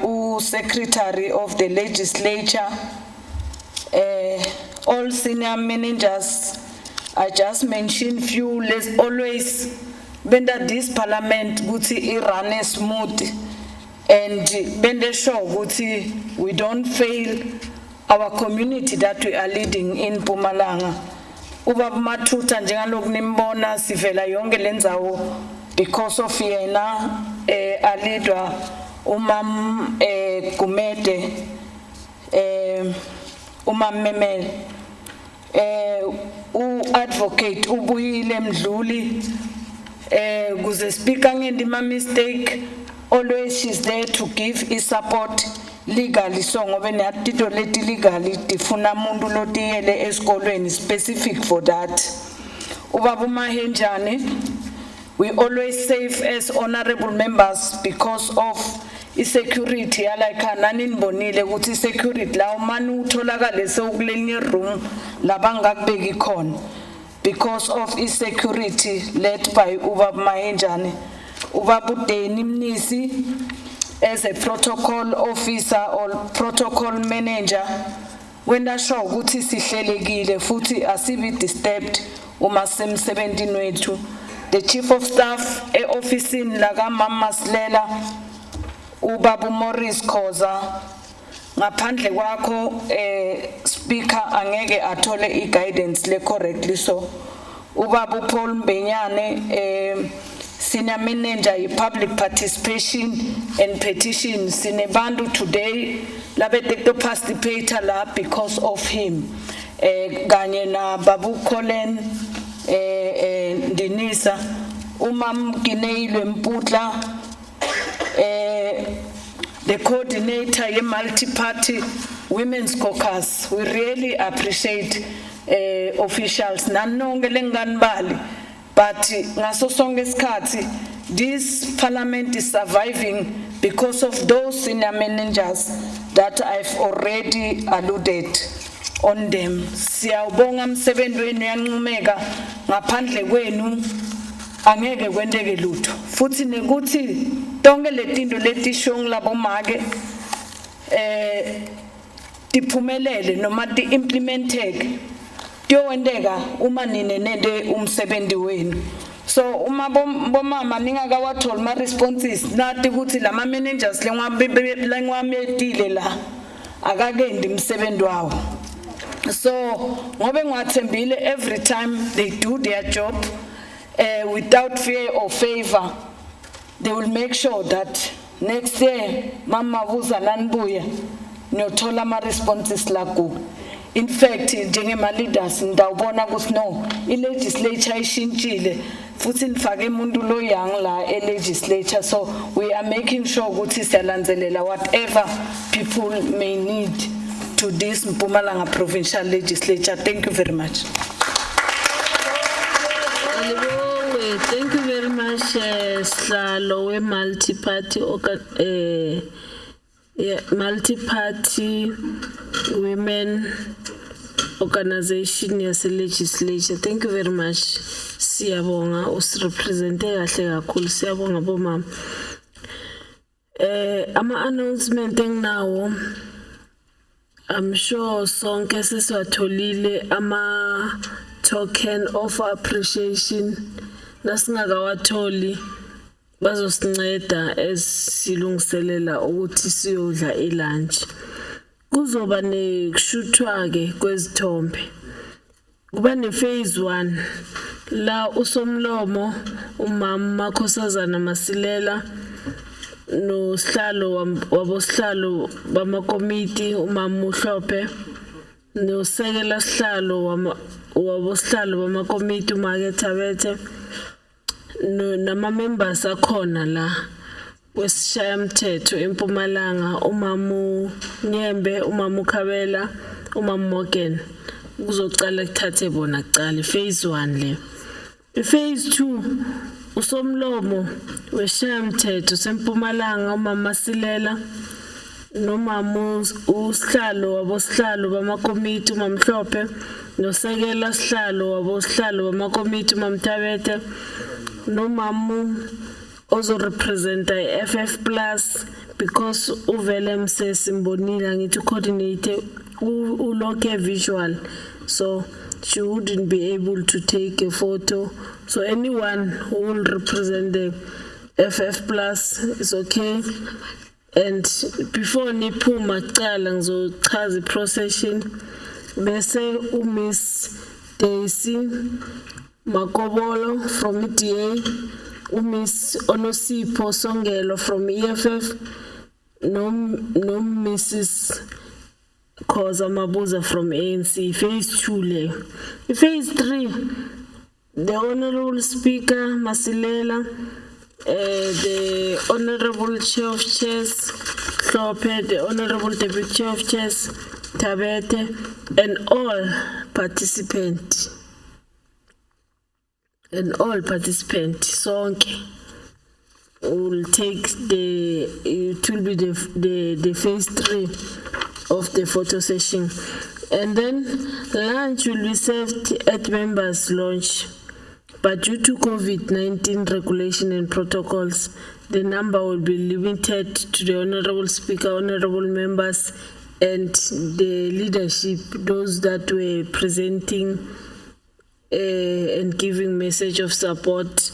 Secretary of the Legislature, all senior managers. I just mentioned few. Let's always benda this parliament guti run smooth and benda show guti we don't fail our community that we are leading in Mpumalanga. Uba mathuta njengaloku nimbona sivela yonke lendzawo because of yena alidwa umam Gumede umam Memel advocate ubuyile Mdluli kuze speaker ngendima mistake always she's there to give his support legally so ngobe netito leti legally tifuna umuntu lotiyele esikolweni specific for that. Ubaba Mahenjane, we always save as honorable members because of insecurity like nanin bonile ukuthi security la umani utholakale sewukulenye room labangakubeki khona because of insecurity led by Ubaba Mahenjane. Ubaba Udeni Mnisi as a protocol officer or protocol manager when I show ukuthi sihlelekile futhi asibi disturbed uma semsebentini wethu. The chief of staff officeini la kaMama Silela Ubaba Morris Khoza, ngaphandle kwakho speaker angeke athole i-guidance le correctly so Ubaba Paul Mbenyane senior manager public participation and petition sinebantu today labete to participate la because of him kanye na Babu Colin Denisa Umam Gineilwe Mputla the coordinator ye multi-party women's caucus. We really appreciate officials nanonke lenganibali, but ngaso sonke isikhathi this parliament is surviving because of those senior managers that I've already alluded on them. Siyabonga umsebenzi wenu yanqumeka, ngaphandle kwenu angeke kwenteke lutho. Futhi nekuthi tonke letinto letisho ngilabo make tiphumelele noma ti-implementeke tiyowenteka uma nine nende umsebenzi wenu. So uma bomama ningakawatholi ma responses nathi ukuthi lama managers lengwametile la akakendi umsebenzi wawo. So ngobe ngiwathembile every time they do their job without fear or favor, they will make sure that next year mama buza nanibuya niyothola ama responses la ku. In fact, njengema leaders ndawubona ukuthi no, i-legislature ishintshile futhi nifake umuntu lo young la e-legislature, so we are making sure ukuthi siyalandzelela whatever people may need to this Mpumalanga provincial legislature. Thank you very much. Thank you very much, Slalowe multi-party women organization yase legislature. Thank you very much. Siyabonga usirepresente kahle kakhulu. Siyabonga bomama. Ama announcement enginawo, I'm sure sonke seswatholile ama token of appreciation nasingakawatholi bazosinceda esilungiselela ukuthi siyodla ilunch. Kuzoba nekushuthwa ke kwezithombe. Kuba ne phase 1 la usomlomo umama Makhosazana Masilela no sihlalo wabosihlalo bamakomiti umama Mhlophe no sekela sihlalo wabosihlalo bamakomiti uMake Thabethe no nama members akhona la wesishayamthetho eMpumalanga umama Nyembe umama Khabela umama Morgan kuzocala kuthathe bona kucala phase 1 le. Phase 2 usomlomo weshayamthetho seMpumalanga umama Silela nomama usihlalo wabosihlalo bamakomiti umama Mhlophe nosekela sihlalo wabosihlalo bamakomiti umama Thabethe nomama ozo represent FF plus because uvele msesimbonile ngithi coordinate uloke visual, so she wouldn't be able to take a photo. So anyone who will represent the FF plus is okay. And before niphuma kuqala ngizochaza procession bese uMiss Daisy Makobolo from EDA, Miss Onosipho Songelo from EFF, no Mrs. Khoza Mabuza from ANC. Phase 2 le. Phase 3, the Honorable Speaker Masilela, the Honorable Chair of Chairs Hlope, the Honorable Deputy Chair of Chairs Thabethe, and all participants. Sonke will take it will be the phase 3 of the photo session, and then lunch will be served at members' lounge. But due to COVID-19 regulation and protocols, the number will be limited to the Honorable Speaker, honorable members, and the leadership, those that were presenting and giving message of support,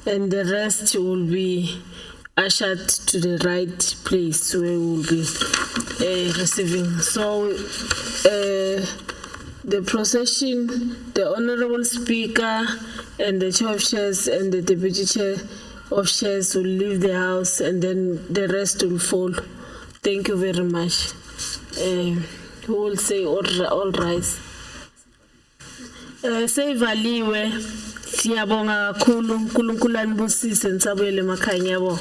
and the rest will be ushered to the right place where we will be receiving. So the procession, the Honorable Speaker and the Chair of Chairs and the Deputy Chair of Chairs will leave the house, and then the rest will follow. Thank you very much. Who will say all rise? Sevaliwe siyabonga kakhulu uNkulunkulu anibusise nisabuyele emakhaya yabo.